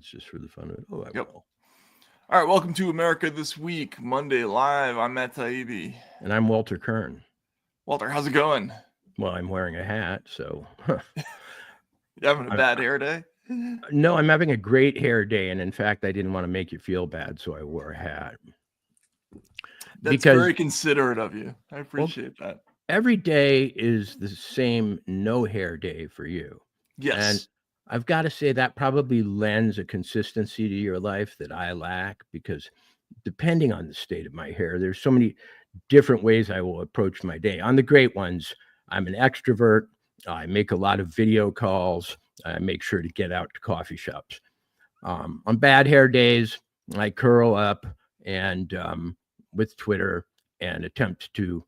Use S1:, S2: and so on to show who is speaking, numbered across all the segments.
S1: chance just for the fun of it. Oh, I
S2: Yep.
S1: will.
S2: All right, welcome to America This Week, Monday Live. I'm Matt Taibbi.
S1: And I'm Walter Kern.
S2: Walter, how's it going?
S1: Well, I'm wearing a hat, so.
S2: You having a bad hair day?
S1: No, I'm having a great hair day. And in fact, I didn't want to make you feel bad, so I wore a hat.
S2: That's very considerate of you. I appreciate that.
S1: Every day is the same no hair day for you.
S2: Yes.
S1: And I've got to say that probably lends a consistency to your life that I lack, because depending on the state of my hair, there's so many different ways I will approach my day. On the great ones, I'm an extrovert. I make a lot of video calls. I make sure to get out to coffee shops. On bad hair days, I curl up and with Twitter and attempt to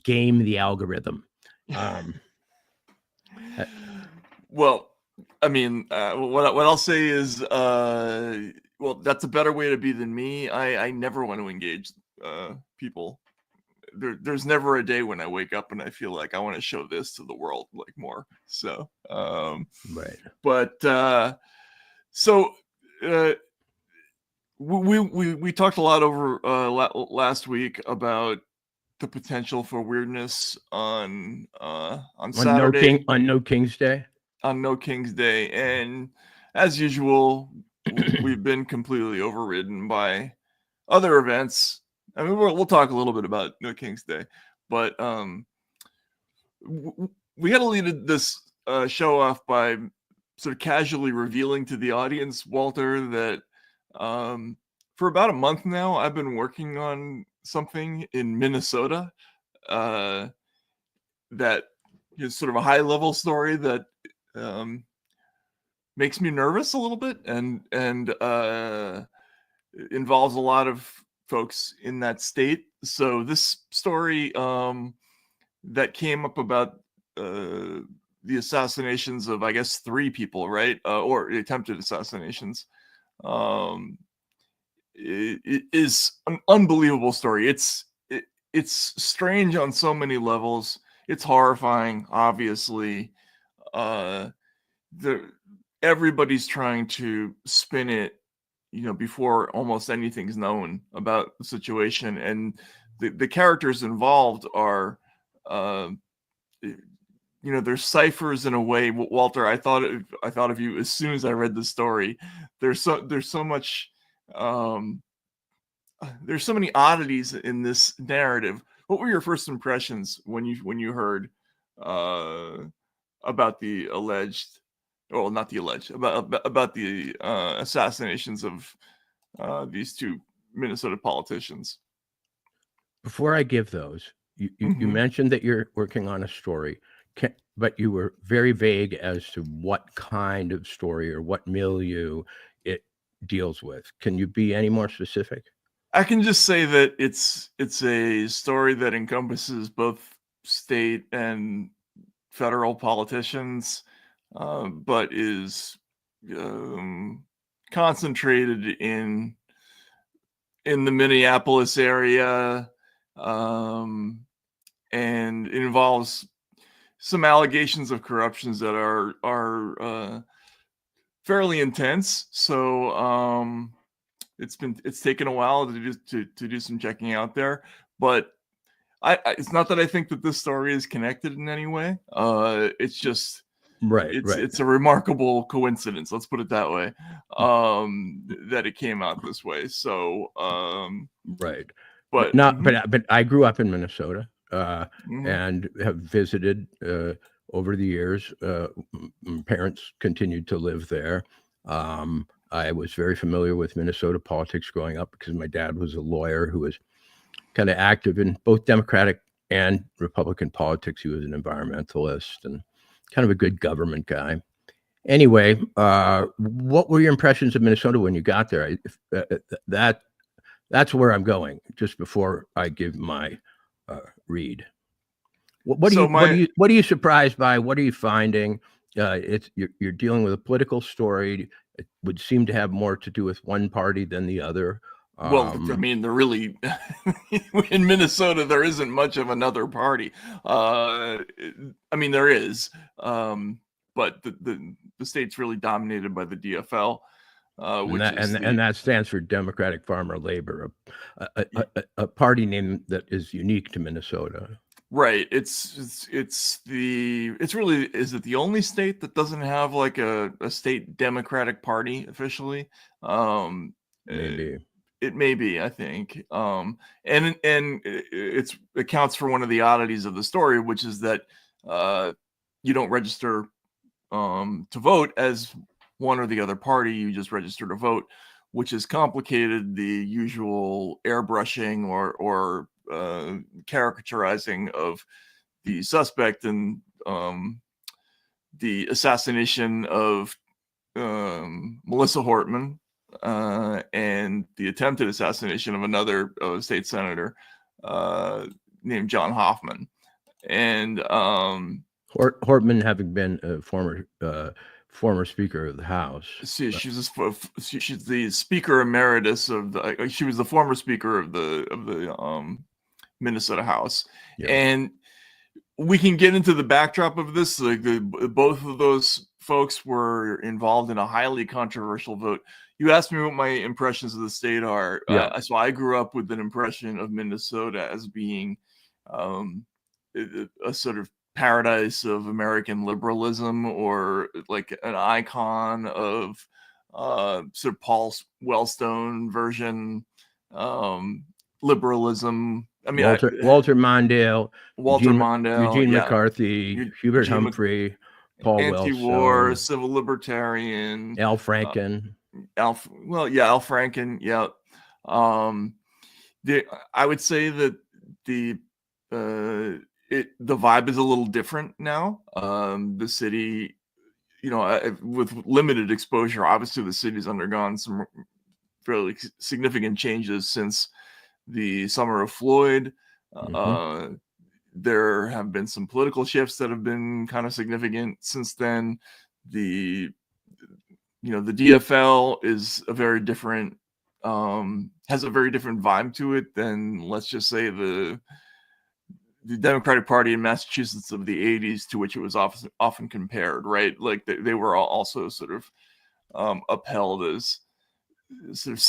S1: game the algorithm.
S2: Well, I mean, what I'll say is, well, that's a better way to be than me. I never want to engage people. There's never a day when I wake up and I feel like I want to show this to the world like more. So,
S1: right.
S2: But so we talked a lot over last week about the potential for weirdness on Saturday
S1: on No King's Day.
S2: On No King's Day, and as usual, we've been completely overridden by other events. I mean, we'll talk a little bit about No King's Day, but we had to lead this show off by sort of casually revealing to the audience, Walter, that for about a month now, I've been working on something in Minnesota that is sort of a high-level story that makes me nervous a little bit, and involves a lot of folks in that state. So this story that came up about the assassinations of, I guess, 3 people, right? Or attempted assassinations. It is an unbelievable story. It's strange on so many levels. It's horrifying, obviously. Everybody's trying to spin it, before almost anything's known about the situation, and the characters involved are, there's ciphers in a way. Walter, I thought of you as soon as I read the story. There's so much. There's so many oddities in this narrative. What were your first impressions when you heard about the alleged, well, not the alleged, about the assassinations of these 2 Minnesota politicians?
S1: Before I give those, you mentioned that you're working on a story, but you were very vague as to what kind of story or what milieu it deals with. Can you be any more specific?
S2: I can just say that it's a story that encompasses both state and federal politicians, but is concentrated in the Minneapolis area, and it involves some allegations of corruptions that are fairly intense. So it's taken a while to do some checking out there, but it's not that I think that this story is connected in any way. It's just it's a remarkable coincidence, let's put it that way, that it came out this way. So
S1: right.
S2: But
S1: I grew up in Minnesota and have visited over the years. My parents continued to live there. I was very familiar with Minnesota politics growing up because my dad was a lawyer who was kind of active in both Democratic and Republican politics. He was an environmentalist and kind of a good government guy. Anyway, what were your impressions of Minnesota when you got there? That's where I'm going. Just before I give my read, what are you surprised by? What are you finding? You're dealing with a political story. It would seem to have more to do with one party than the other.
S2: Well, I mean, they're really in Minnesota. There isn't much of another party. I mean, there is, but the state's really dominated by the DFL. which is
S1: and that stands for Democratic Farmer Labor, a party name that is unique to Minnesota.
S2: Right. It's really, is it the only state that doesn't have like a state Democratic Party officially?
S1: Maybe.
S2: It may be, I think. And it accounts for one of the oddities of the story, which is that you don't register to vote as one or the other party. You just register to vote, which has complicated the usual airbrushing or caricaturizing of the suspect in the assassination of Melissa Hortman and the attempted assassination of another state senator named John Hoffman. And
S1: Hortman having been a former Speaker of the House.
S2: She's the Speaker Emeritus of the. She was the former Speaker of the Minnesota House,
S1: Yeah.
S2: and we can get into the backdrop of this. Like both of those folks were involved in a highly controversial vote. You asked me what my impressions of the state are.
S1: Yeah.
S2: So I grew up with an impression of Minnesota as being a sort of paradise of American liberalism, or like an icon of sort of Paul Wellstone version liberalism. I mean,
S1: Walter Mondale, Eugene
S2: yeah,
S1: McCarthy, Hubert Humphrey, Paul
S2: anti-war,
S1: Wellstone,
S2: civil libertarian,
S1: Al Franken.
S2: Al Franken, yeah. I would say that the vibe is a little different now. The city, with limited exposure, obviously the city's undergone some fairly significant changes since the summer of Floyd. There have been some political shifts that have been kind of significant since then. The DFL is a very different, has a very different vibe to it than, let's just say, the Democratic Party in Massachusetts of the 80s, to which it was often compared, right? Like they were also sort of upheld as sort of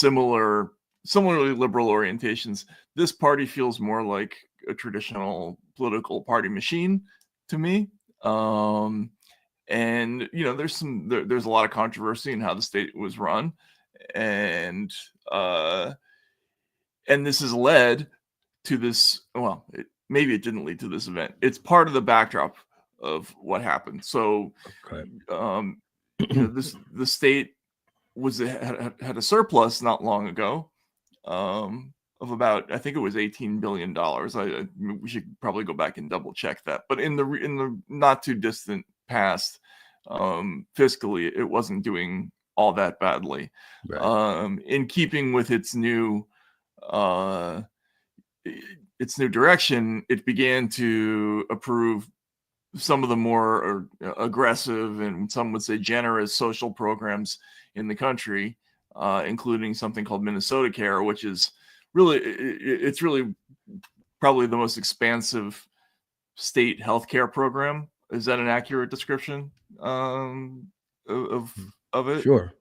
S2: similarly liberal orientations. This party feels more like a traditional political party machine to me. And there's a lot of controversy in how the state was run, and this has led to this. Well, maybe it didn't lead to this event. It's part of the backdrop of what happened. So, the state had a surplus not long ago of about, I think it was $18 billion. We should probably go back and double check that. But in the not too distant past, fiscally, it wasn't doing all that badly. Right. In keeping with its new direction, it began to approve some of the more aggressive and some would say generous social programs in the country, including something called Minnesota Care, which is really probably the most expansive state healthcare program. Is that an accurate description of it?
S1: Sure.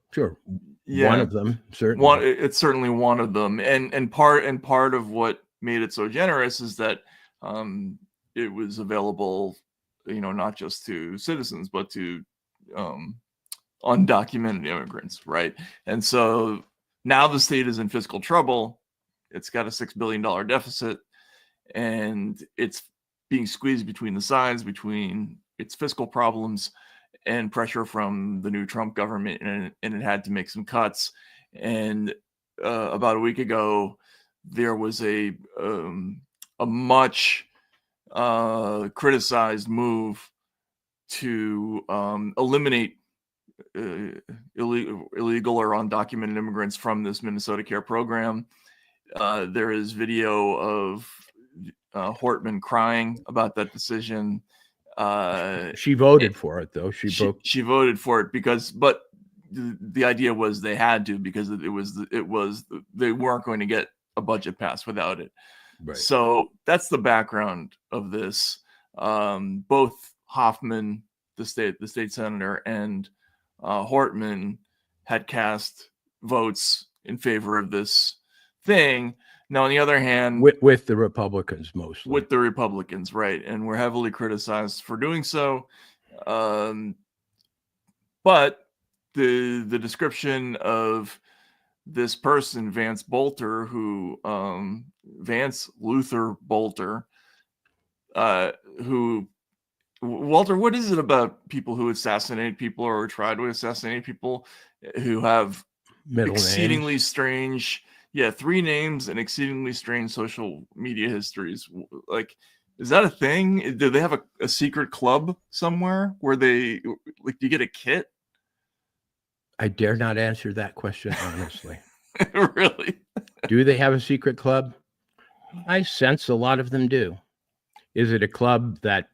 S1: Yeah. One of them, certainly.
S2: It's certainly one of them, and part of what made it so generous is that it was available, not just to citizens but to undocumented immigrants, right? And so now the state is in fiscal trouble. It's got a $6 billion deficit, and it's being squeezed between the sides, between its fiscal problems and pressure from the new Trump government, and it had to make some cuts. And about a week ago, there was a much criticized move to eliminate illegal or undocumented immigrants from this Minnesota Care program. There is video of Hortman crying about that decision.
S1: She voted for it, though.
S2: She voted for it but the idea was they had to, because they weren't going to get a budget passed without it. Right. So that's the background of this. Both Hoffman, the state senator, and Hortman had cast votes in favor of this thing. Now, on the other hand,
S1: with the Republicans mostly.
S2: With the Republicans, right. And we're heavily criticized for doing so. But the description of this person, Vance Bolter, who Vance Luther Bolter, who Walter, what is it about people who assassinate people or try to assassinate people who have
S1: Middle
S2: exceedingly
S1: names.
S2: strange, 3 names and exceedingly strange social media histories? Like, is that a thing? Do they have a secret club somewhere where they, like, do you get a kit?
S1: I dare not answer that question honestly.
S2: Really?
S1: Do they have a secret club? I sense a lot of them do. Is it a club that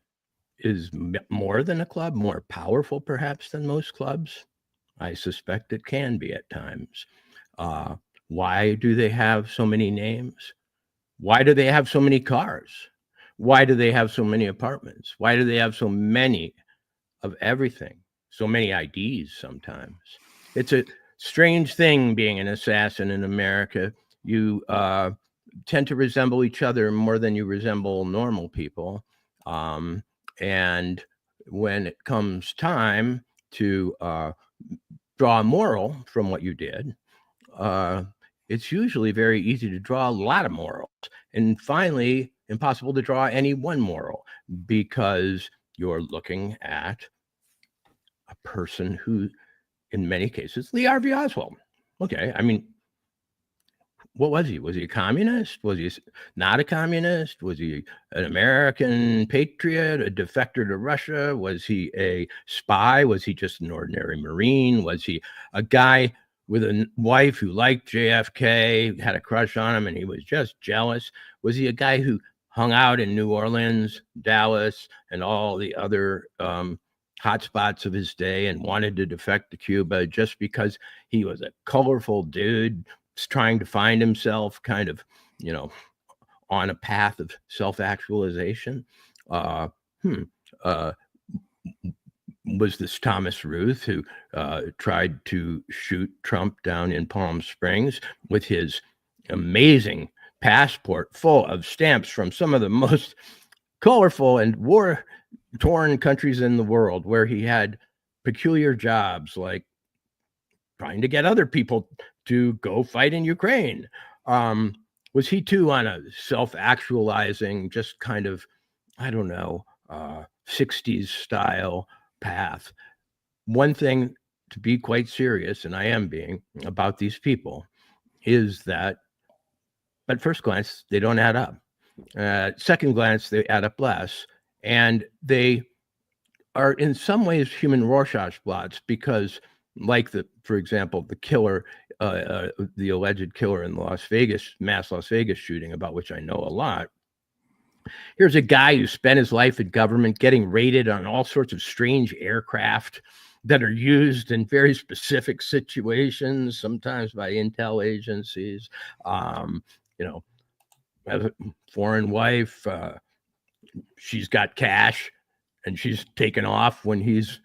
S1: is more than a club, more powerful perhaps than most clubs? I suspect it can be at times. Why do they have so many names? Why do they have so many cars? Why do they have so many apartments? Why do they have so many of everything? So many IDs sometimes. It's a strange thing being an assassin in America. You tend to resemble each other more than you resemble normal people. And when it comes time to draw a moral from what you did, it's usually very easy to draw a lot of morals, and finally impossible to draw any one moral, because you're looking at a person who, in many cases, Lee Harvey Oswald. Okay, I mean, what was he? Was he a communist? Was he not a communist? Was he an American patriot, a defector to Russia? Was he a spy? Was he just an ordinary Marine? Was he a guy with a wife who liked JFK, had a crush on him, and he was just jealous? Was he a guy who hung out in New Orleans, Dallas, and all the other hotspots of his day and wanted to defect to Cuba just because he was a colorful dude trying to find himself, kind of, on a path of self-actualization? Was this Thomas Ruth, who tried to shoot Trump down in Palm Springs with his amazing passport full of stamps from some of the most colorful and war-torn countries in the world, where he had peculiar jobs like trying to get other people to go fight in Ukraine? Was he too on a self-actualizing, just kind of, I don't know, 60s style path? One thing to be quite serious, and I am being, about these people, is that at first glance, they don't add up. Second glance, they add up less. And they are in some ways human Rorschach blots, because like for example, the killer, the alleged killer in the mass Las Vegas shooting, about which I know a lot. Here's a guy who spent his life in government, getting raided on all sorts of strange aircraft that are used in very specific situations, sometimes by intel agencies. Has a foreign wife. She's got cash, and she's taken off when he's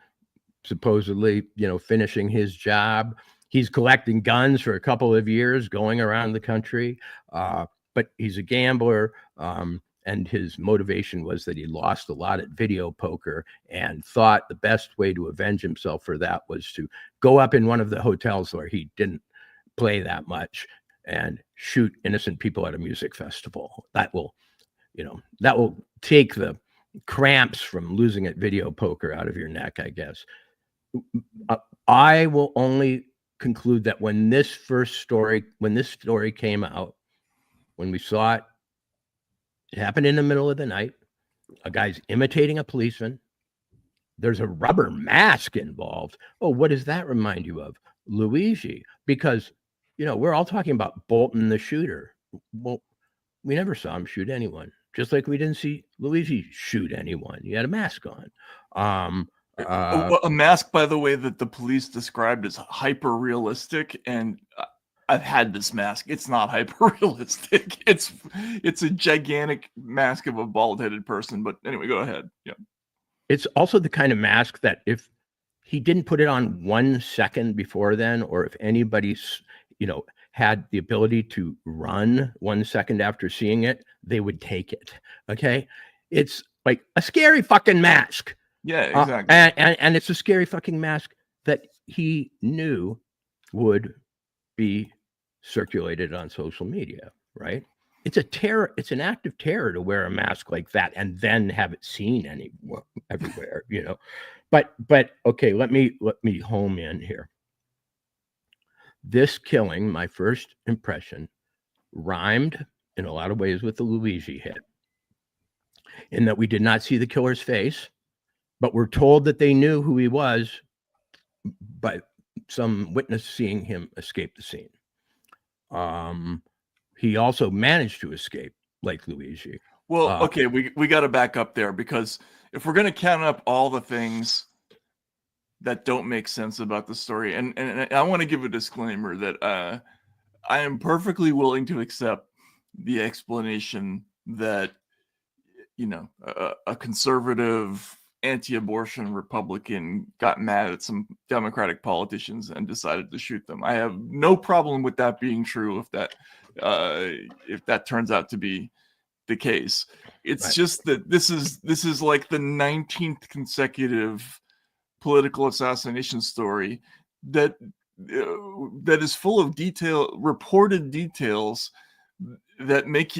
S1: supposedly, finishing his job. He's collecting guns for a couple of years, going around the country, but he's a gambler, and his motivation was that he lost a lot at video poker and thought the best way to avenge himself for that was to go up in one of the hotels where he didn't play that much and shoot innocent people at a music festival. That will take the cramps from losing at video poker out of your neck, I guess. I will only conclude that when this story came out, when we saw it, it happened in the middle of the night. A guy's imitating a policeman. There's a rubber mask involved. Oh, what does that remind you of? Luigi. Because, we're all talking about Bolton the shooter. Well, we never saw him shoot anyone. Just like we didn't see Luigi shoot anyone. He had a mask on.
S2: A mask, by the way, that the police described as hyper realistic, and I've had this mask. It's not hyper realistic. It's a gigantic mask of a bald-headed person. But anyway, go ahead. Yeah.
S1: It's also the kind of mask that if he didn't put it on 1 second before then, or if anybody had the ability to run 1 second after seeing it, they would take it. Okay. It's like a scary fucking mask.
S2: Yeah, exactly.
S1: And it's a scary fucking mask that he knew would be circulated on social media, right? It's an act of terror to wear a mask like that and then have it seen everywhere, But okay, let me home in here. This killing, my first impression, rhymed in a lot of ways with the Luigi hit, in that we did not see the killer's face, but we're told that they knew who he was by some witness seeing him escape the scene. He also managed to escape like Luigi.
S2: Well, okay, we got to back up there, because if we're going to count up all the things that don't make sense about the story, and I want to give a disclaimer that I am perfectly willing to accept the explanation that a conservative anti-abortion Republican got mad at some Democratic politicians and decided to shoot them. I have no problem with that being true if that turns out to be the case. It's right. Just that this is like the 19th consecutive political assassination story that is full of reported details that make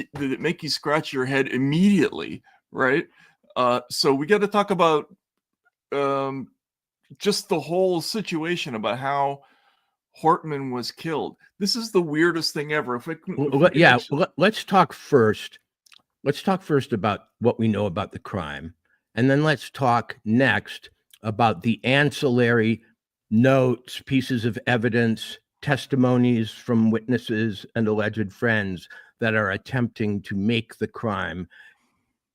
S2: you scratch your head immediately, right? So we got to talk about just the whole situation about how Hortman was killed. This is the weirdest thing ever.
S1: Let's talk first. Let's talk first about what we know about the crime, and then let's talk next about the ancillary notes, pieces of evidence, testimonies from witnesses and alleged friends that are attempting to make the crime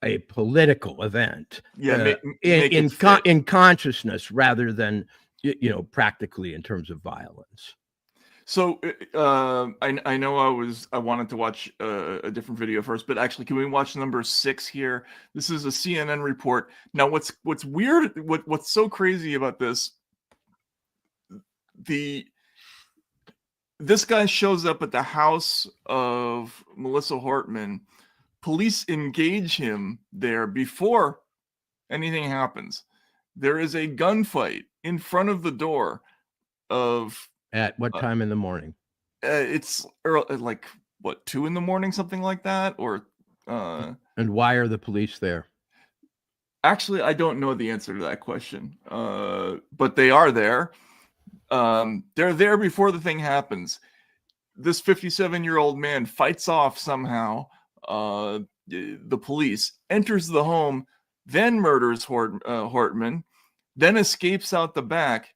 S1: a political event, in consciousness rather than practically in terms of violence.
S2: So I know I wanted to watch a different video first, but actually, can we watch number 6 here? This is a CNN report. Now, what's weird, what's so crazy about this? This guy shows up at the house of Melissa Hortman. Police engage him there before anything happens. There is a gunfight in front of the door of...
S1: At what time in the morning?
S2: It's early, like, what, 2 in the morning, something like that? Or
S1: and why are the police there?
S2: Actually, I don't know the answer to that question. But they are there. They're there before the thing happens. This 57-year-old man fights off somehow the police, enters the home, then murders Hortman, then escapes out the back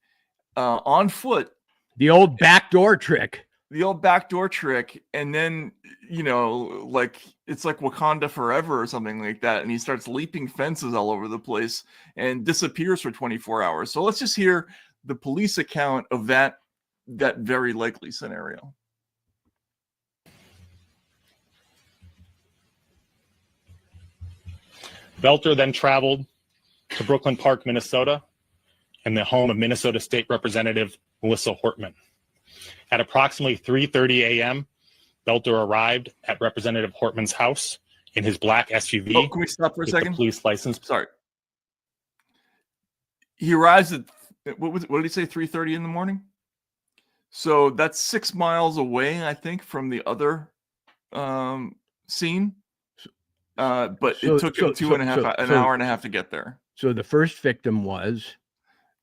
S2: on foot.
S1: The old backdoor trick.
S2: And then, like, it's like Wakanda Forever or something like that, and he starts leaping fences all over the place and disappears for 24 hours. So let's just hear the police account of that very likely scenario.
S3: Belter then traveled to Brooklyn Park, Minnesota, and the home of Minnesota State Representative Melissa Hortman. At approximately 3:30 a.m., Belter arrived at Representative Hortman's house in his black SUV.
S2: Oh, can we stop for a second?
S3: Police license.
S2: Sorry. He arrives at, what did he say, 3:30 in the morning? So that's 6 miles away, I think, from the other scene. But it took him an hour and a half to get there.
S1: So the first victim was...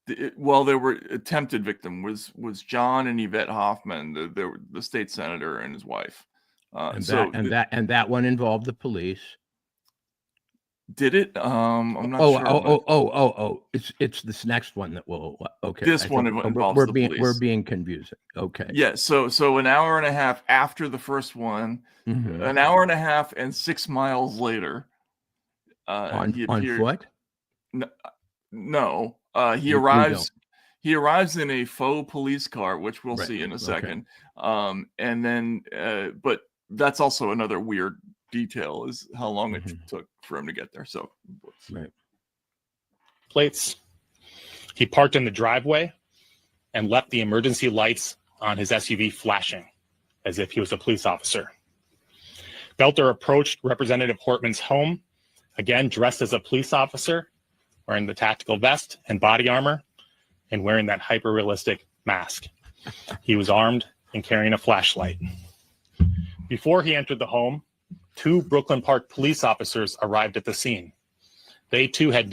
S2: there were attempted victim was John and Yvette Hoffman, the state senator and his wife.
S1: That one involved the police.
S2: Did it? I'm not sure.
S1: It's this next one that will. Okay.
S2: This one involves the police.
S1: We're being confusing. Okay.
S2: Yeah. So an hour and a half after the first one, an hour and a half and 6 miles later,
S1: on foot.
S2: No. He arrives. He arrives in a faux police car, which we'll see in a second. Okay. And then, but that's also another weird detail, is how long it took for him to get there. So,
S1: right.
S3: Plates. He parked in the driveway and left the emergency lights on his SUV flashing. as if he was a police officer. Belter approached Representative Hortman's home, again dressed as a police officer, wearing the tactical vest and body armor, and wearing that hyper-realistic mask. He was armed and carrying a flashlight. Before he entered the home, 2 Brooklyn Park police officers arrived at the scene. They too had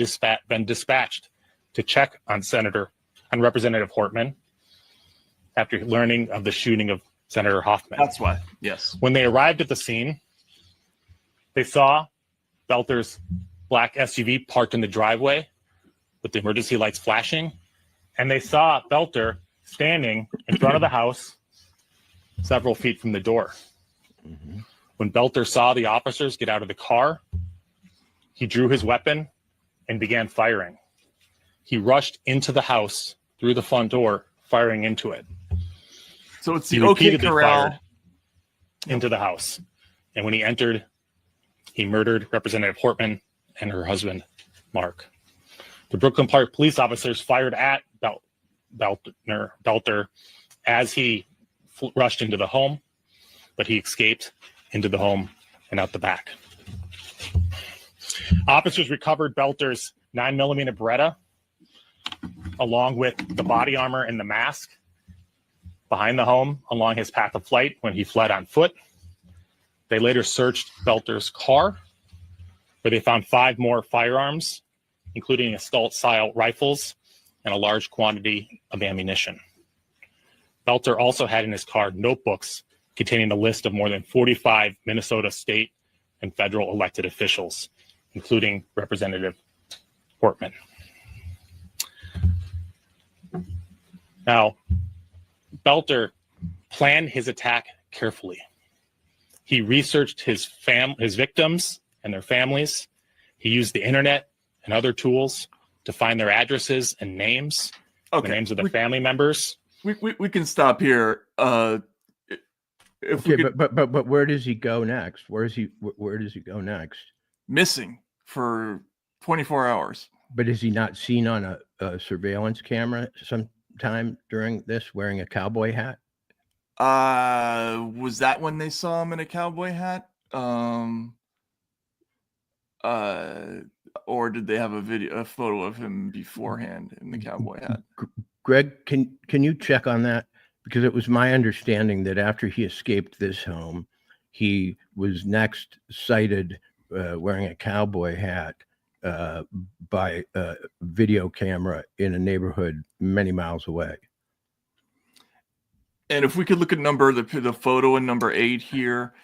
S3: been dispatched to check on Representative Hortman after learning of the shooting of Senator Hoffman.
S2: That's why, yes.
S3: When they arrived at the scene, they saw Belter's black SUV parked in the driveway with the emergency lights flashing, and they saw Belter standing in front of the house several feet from the door.
S1: Mm-hmm.
S3: When Belter saw the officers get out of the car, he drew his weapon and began firing. He rushed into the house through the front door, firing into it.
S2: So it's
S3: He
S2: the OK
S3: repeatedly
S2: Corral.
S3: fired into the house. And when he entered, he murdered Representative Hortman and her husband, Mark. The Brooklyn Park police officers fired at Belter as he rushed into the home, but he escaped into the home and out the back. Officers recovered Belter's 9mm Beretta, along with the body armor and the mask, behind the home along his path of flight when he fled on foot. They later searched Belter's car, where they found 5 more firearms, including assault-style rifles and a large quantity of ammunition. Belter also had in his car notebooks containing a list of more than 45 Minnesota state and federal elected officials, including Representative Hortman. Now, Belter planned his attack carefully. He researched his victims and their families. He used the internet and other tools to find their addresses and names, the names of their family members.
S2: We can stop here. If
S1: Okay, but where does he go next? Where does he go next?
S2: Missing for 24 hours.
S1: But is he not seen on a surveillance camera sometime during this wearing a cowboy hat?
S2: Was that when they saw him in a cowboy hat? Or did they have a photo of him beforehand in the cowboy hat?
S1: Greg, can you check on that? Because it was my understanding that after he escaped this home, he was next sighted wearing a cowboy hat by a video camera in a neighborhood many miles away.
S2: And if we could look at the photo in number 8 here,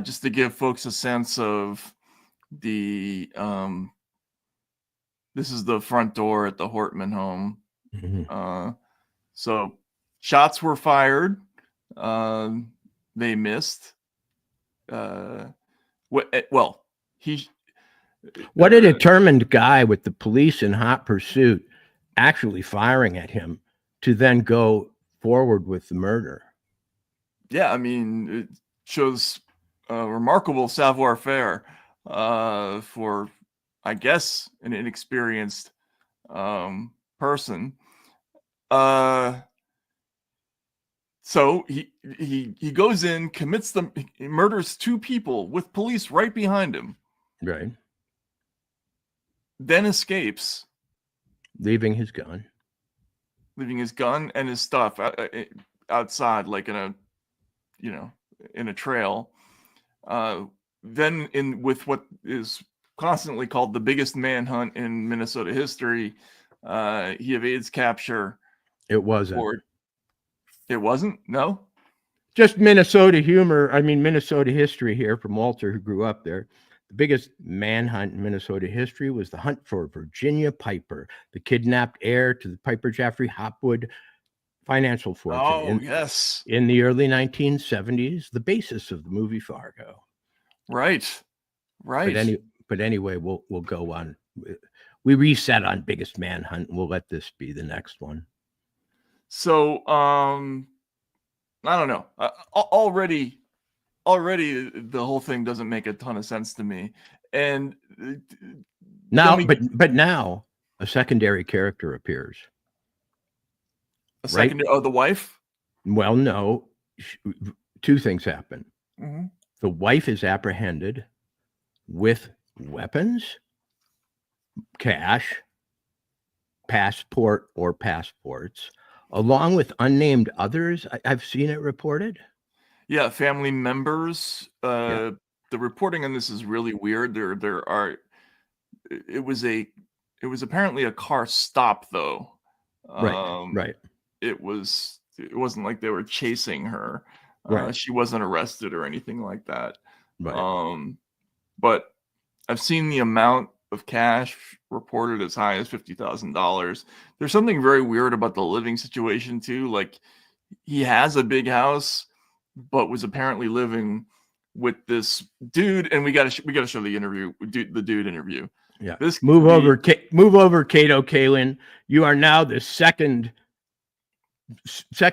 S2: just to give folks a sense of the this is the front door at the Hortman home.
S1: Mm-hmm.
S2: So shots were fired. They missed. What a
S1: determined guy with the police in hot pursuit actually firing at him to then go forward with the murder.
S2: Yeah, I mean, it shows remarkable savoir-faire for, I guess, an inexperienced person. So he goes in, commits them, he murders 2 people with police right behind him.
S1: Right.
S2: Then escapes,
S1: Leaving his gun
S2: and his stuff outside, like in a trail. Then with what is constantly called the biggest manhunt in Minnesota history, he evades capture.
S1: It wasn't.
S2: It wasn't? No?
S1: Just Minnesota humor. I mean, Minnesota history here from Walter, who grew up there. The biggest manhunt in Minnesota history was the hunt for Virginia Piper, the kidnapped heir to the Piper Jaffray Hopwood financial fortune.
S2: Yes.
S1: In the early 1970s, the basis of the movie Fargo.
S2: Right.
S1: But anyway, we'll go on. We reset on biggest manhunt. We'll let this be the next one.
S2: So, I don't know. Already the whole thing doesn't make a ton of sense to me. And
S1: now, but now a secondary character appears.
S2: The wife?
S1: Well, no. two things happen.
S2: Mm-hmm.
S1: The wife is apprehended with weapons, cash, passport or passports, along with unnamed others. I've seen it reported.
S2: Yeah, family members.
S1: Yeah.
S2: The reporting on this is really weird. There are. It was apparently a car stop though.
S1: Right.
S2: It wasn't like they were chasing her.
S1: Right.
S2: She wasn't arrested or anything like that.
S1: Right.
S2: But I've seen the amount of cash reported as high as $50,000. There's something very weird about the living situation too. Like he has a big house, but was apparently living with this dude. And we got to show the interview, the dude interview.
S1: Yeah. Move over, Cato Kalin. You are now the second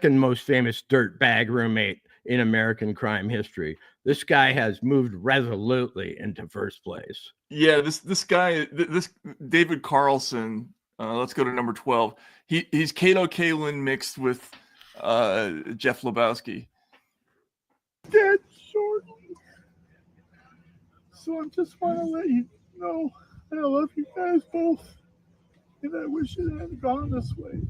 S1: most famous dirtbag roommate in American crime history. This guy has moved resolutely into first place.
S2: Yeah, this guy, this David Carlson. Let's go to number 12. He's Cato Kalin mixed with Jeff Lebowski.
S4: Dead shortly. So I just want to let you know that I love you guys both, and I wish it hadn't gone this way.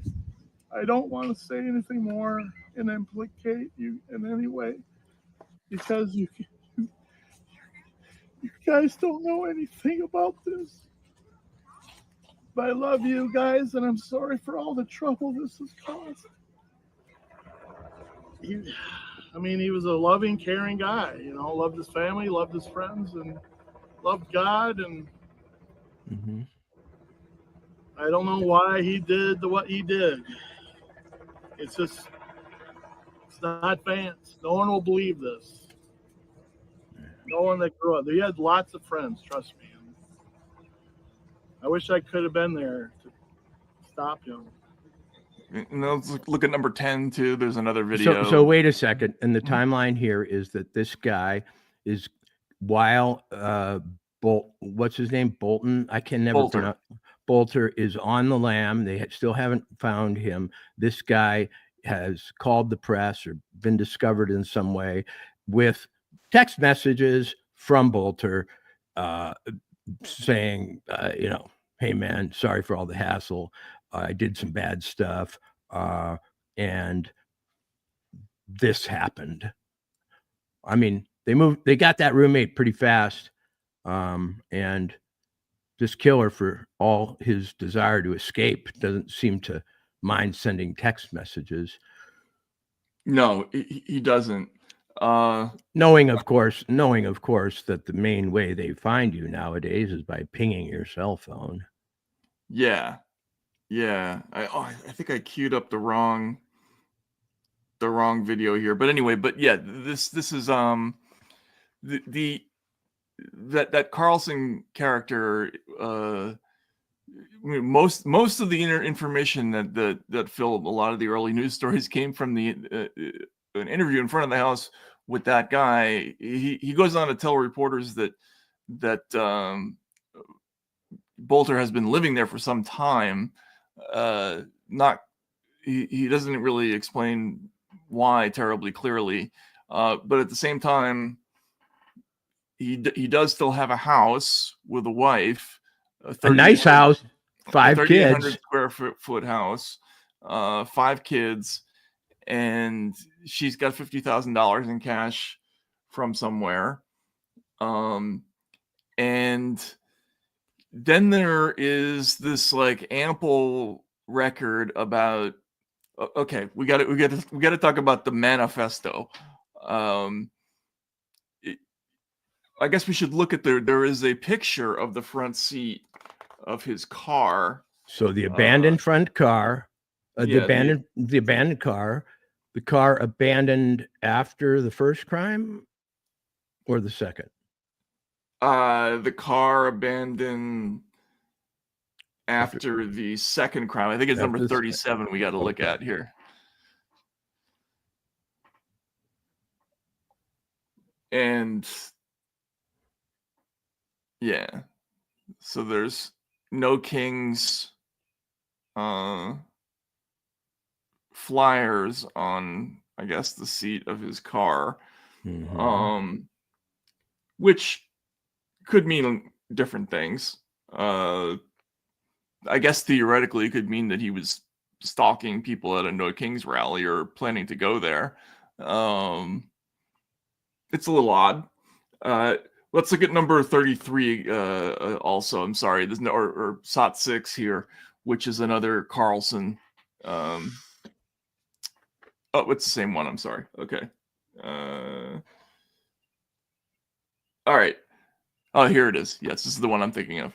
S4: I don't want to say anything more and implicate you in any way, because you guys don't know anything about this. But I love you guys, and I'm sorry for all the trouble this has caused. He was a loving, caring guy. Loved his family, loved his friends, and loved God. And I don't know why he did what he did. It's not fans. No one will believe this. No one that grew up. He had lots of friends, trust me. I wish I could have been there to stop him.
S2: Let's look at number 10 too. There's another video.
S1: So wait a second. And the timeline here is that this guy is, while what's his name? Bolton. I can never pronounce. Bolter is on the lam. They still haven't found him. This guy has called the press or been discovered in some way with text messages from Bolter saying, hey man, sorry for all the hassle. I did some bad stuff. And this happened. I mean, they got that roommate pretty fast. And this killer, for all his desire to escape, doesn't seem to mind sending text messages.
S2: No, he doesn't.
S1: Knowing of course that the main way they find you nowadays is by pinging your cell phone.
S2: Yeah. I think I queued up the wrong video here. But anyway, this is that Carlson character. Most of the information that filled a lot of the early news stories came from an interview in front of the house with that guy. He goes on to tell reporters that Bolter has been living there for some time. He doesn't really explain why terribly clearly, but at the same time, he does still have a house with a wife,
S1: a nice house, 5 kids,
S2: 3,800 square foot house, 5 kids, and she's got $50,000 in cash from somewhere. And then there is this like ample record about. Okay, we got to talk about the manifesto. I guess we should look at there is a picture of the front seat of his car.
S1: So the abandoned front car, the abandoned car, the car abandoned after the first crime or the second?
S2: The car abandoned after the second crime. I think it's number 37 we got to look at here. And yeah, so there's No Kings flyers on I guess, the seat of his car, which could mean different things. I guess theoretically it could mean that he was stalking people at a No Kings rally or planning to go there. It's a little odd. Let's look at number 33 also. I'm sorry, there's no, or SOT 6 here, which is another Carlson. Oh, it's the same one. I'm sorry. Okay. All right. Oh, here it is. Yes, this is the one I'm thinking of.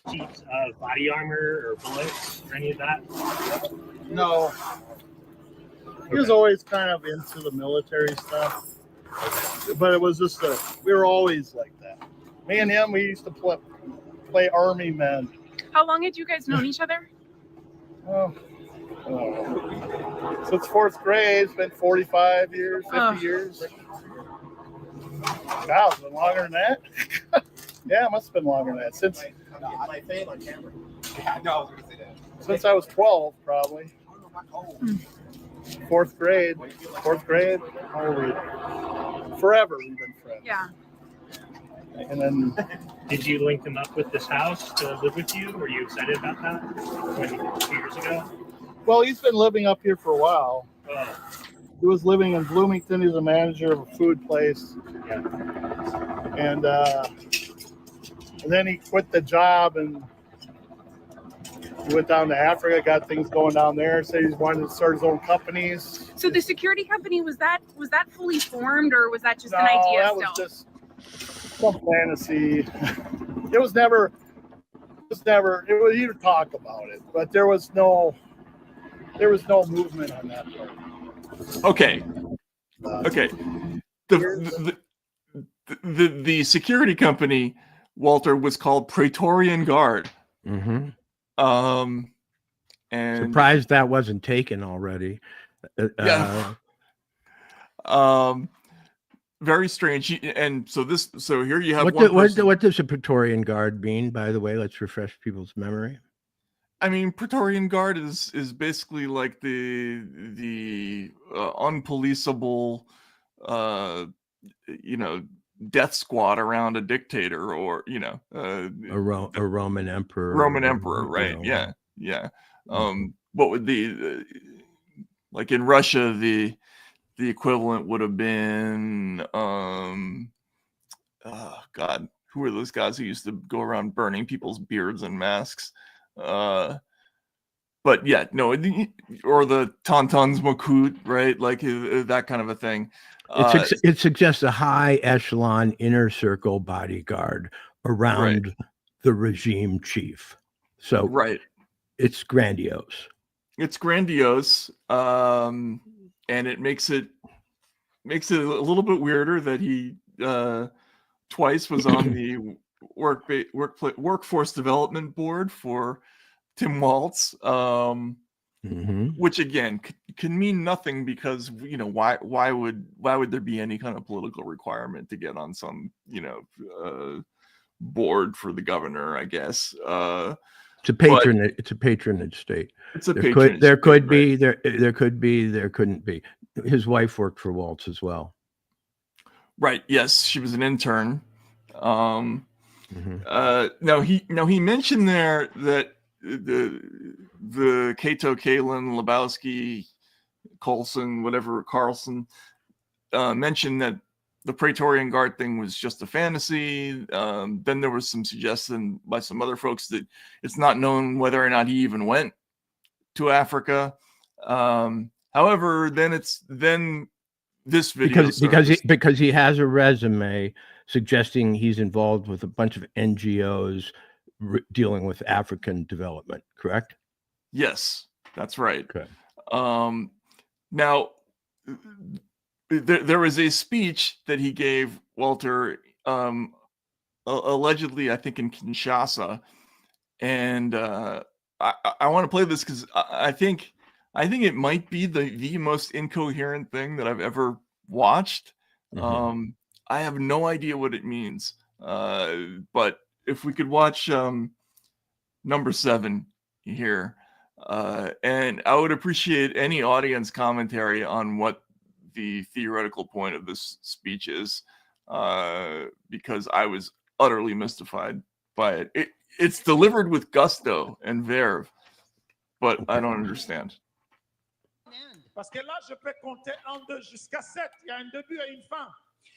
S5: Body armor or bullets or any of that?
S4: No. He was always kind of into the military stuff. But it was just we were always like that. Me and him, we used to play army men.
S6: How long had you guys known each other?
S4: Since fourth grade, it's been 45 years, 50 years. Wow, it's been longer than that? Yeah, it must have been longer than that. Since I was 12, probably. Fourth grade. Forever we've been friends.
S6: Yeah.
S4: And then,
S5: Did you link him up with this house to live with you? Were you excited about that 2 years ago?
S4: well, he's been living up here for a while.
S5: Oh,
S4: He was living in Bloomington. He's a manager of a food place.
S5: yeah.
S4: And then he quit the job and he went down to Africa, got things going down there. Said he wanted to start his own companies.
S6: So the security company, was that fully formed, or was that just
S4: No,
S6: an idea
S4: that
S6: still?
S4: was just some fantasy. It was never. You'd talk about it, but there was no movement on that part.
S2: Okay. The security company, Walter, was called Praetorian Guard. And
S1: Surprised that wasn't taken already.
S2: Yeah. Very strange. And so here you have
S1: what does a Praetorian Guard mean, by the way? Let's refresh people's memory.
S2: I mean, Praetorian Guard is basically like the unpoliceable, death squad around a dictator, or
S1: A Roman emperor.
S2: right? Yeah. What would like in Russia, the equivalent would have been God, who were those guys who used to go around burning people's beards and masks? But yeah, no, or the Tauntauns Makut, right? Like that kind of a thing.
S1: It suggests a high echelon inner circle bodyguard around the regime chief. So it's grandiose.
S2: It's grandiose, and it makes it a little bit weirder that he twice was on the workforce development board for Tim Walz, which again can mean nothing, because why would there be any kind of political requirement to get on some board for the governor? I guess
S1: it's a patronage. It's a patronage state.
S2: It's a
S1: there could be, there couldn't be. His wife worked for Waltz as well. Right.
S2: Yes, she was an intern. Now he mentioned there that the Cato, Kalin, Lebowski, Colson, whatever, Carlson mentioned that the Praetorian Guard thing was just a fantasy. Then there was some suggestion by some other folks that it's not known whether or not he even went to Africa. However, then this video
S1: because he has a resume suggesting he's involved with a bunch of NGOs dealing with African development, correct?
S2: Yes, that's right.
S1: Okay.
S2: Now, there was a speech that he gave, Walter, allegedly, I think in Kinshasa, and I want to play this because I think it might be the most incoherent thing that I've ever watched. I have no idea what it means, but if we could watch number 7 here. And I would appreciate any audience commentary on what the theoretical point of this speech is, because I was utterly mystified by it. It's delivered with gusto and verve, but I don't understand.
S7: Parce que là, je peux compter 1, 2 jusqu'à 7. Il y a un début et une fin.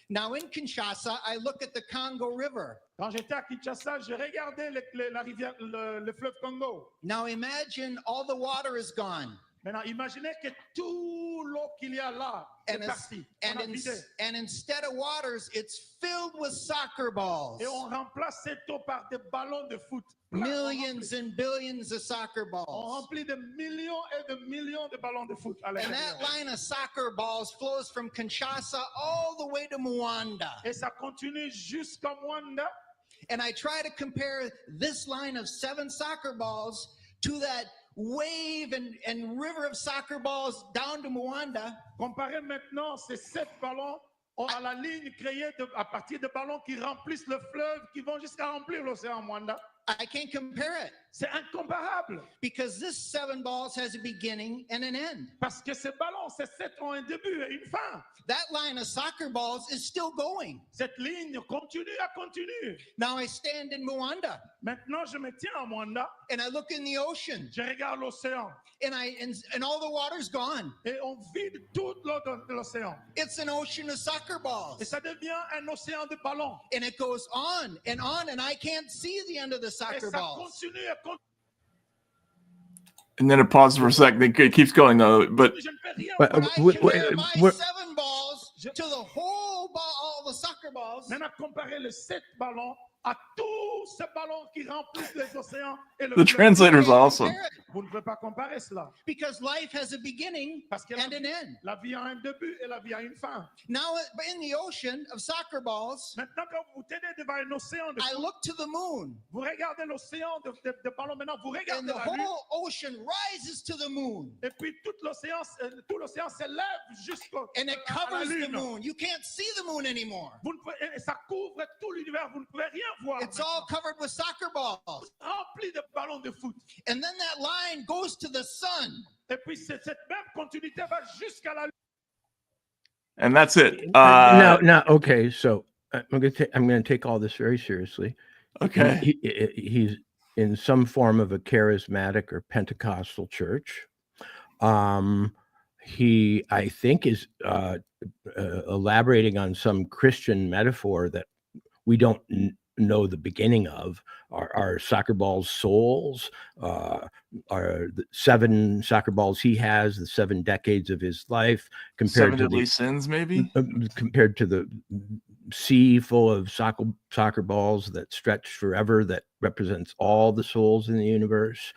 S8: Now in Kinshasa, I look at the Congo River.
S7: Quand j'étais à Kinshasa, j'ai regardé la rivière, le fleuve Congo.
S8: Now imagine all the water is gone.
S7: Maintenant, imaginez que tout l'eau qu'il y a là est parti.
S8: And instead of waters, it's filled with soccer balls.
S7: Et on remplace cette eau par des ballons de foot.
S8: Millions and billions of soccer
S7: On
S8: balls.
S7: remplit de millions et de millions de ballons de foot.
S8: And that line of soccer balls flows from Kinshasa all the way to Mwanda.
S7: Et ça continue jusqu'à Mwanda.
S8: And I try to compare this line of 7 soccer balls to that wave and river of soccer balls down to Mwanda.
S7: Comparez maintenant ces 7 ballons à la ligne créée à partir de ballons qui remplissent le fleuve, qui vont jusqu'à remplir l'océan Mwanda.
S8: I can't compare it.
S7: C'est incomparable.
S8: Because this 7 balls has a beginning and an end.
S7: Parce que ces ballons, ces 7 ont un début et une fin.
S8: That line of soccer balls is still going.
S7: Cette ligne continue.
S8: Now I stand in Mwanda.
S7: Maintenant, je me tiens à Mwanda.
S8: And I look in the ocean.
S7: Je regarde l'océan.
S8: And all the water's gone.
S7: Et on vide toute l'eau de l'océan.
S8: It's an ocean of soccer balls.
S7: Et ça devient un océan de ballons.
S8: And it goes on, and I can't see the end of the soccer balls.
S7: Continue.
S2: And then it pauses for a second. It keeps going though. But
S8: But I compare my 7 balls to the whole ball, all the soccer balls.
S7: Maintenant, comparez les 7 ballons à tous ces ballons qui remplissent les océans et le
S2: the translator's awesome.
S7: Vous ne pouvez pas comparer cela.
S8: Because life has a beginning and an end.
S7: La vie a un début et la vie a une fin.
S8: Now, in the ocean of soccer balls,
S7: maintenant, quand vous tenez devant un océan de
S8: I look to the moon.
S7: Vous regardez l'océan de ballons. Maintenant, vous regardez
S8: and the
S7: la lune.
S8: whole ocean rises to the moon.
S7: Et puis tout l'océan s'élève jusqu'au
S8: and it covers the moon. You can't see the moon anymore.
S7: Vous ne pouvez, et ça couvre tout l'univers. Vous ne pouvez rien voir.
S8: It's all covered with soccer balls.
S7: Rempli de ballons de foot.
S8: And then that line goes to the sun.
S7: Et puis cette même continuité va jusqu'à la lune.
S2: And that's it.
S1: Now, okay. So I'm going to take all this very seriously.
S2: Okay.
S1: He's in some form of a charismatic or Pentecostal church. He, I think, is elaborating on some Christian metaphor that we don't know the beginning of. Are soccer balls souls? Are the 7 soccer balls he has, the 7 decades of his life, compared
S2: 7
S1: to
S2: deadly
S1: the
S2: sins, maybe?
S1: Compared to the sea full of soccer balls that stretch forever, that represents all the souls in the universe.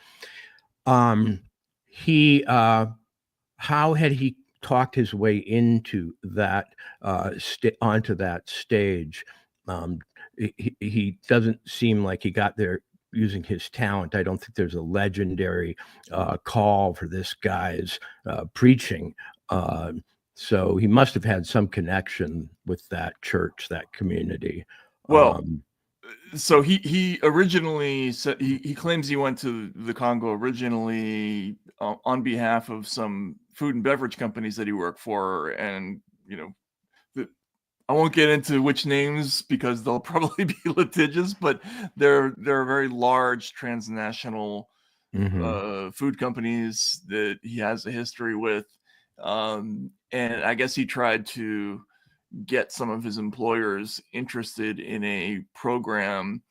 S1: How had he talked his way into that, onto that stage? He doesn't seem like he got there using his talent. I don't think there's a legendary call for this guy's preaching. So he must have had some connection with that church, that community.
S2: Well, so he originally said he claims he went to the Congo originally on behalf of some food and beverage companies that he worked for, and I won't get into which names because they'll probably be litigious, but they're very large transnational food companies that he has a history with, and I guess he tried to get some of his employers interested in a program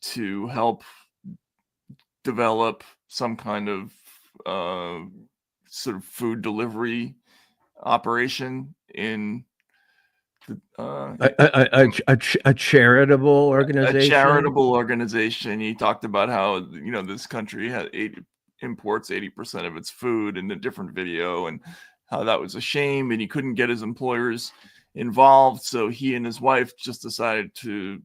S2: to help develop some kind of sort of food delivery operation in
S1: a charitable organization.
S2: A charitable organization. He talked about how this country imports 80% of its food in a different video, and how that was a shame, and he couldn't get his employers involved, so he and his wife just decided to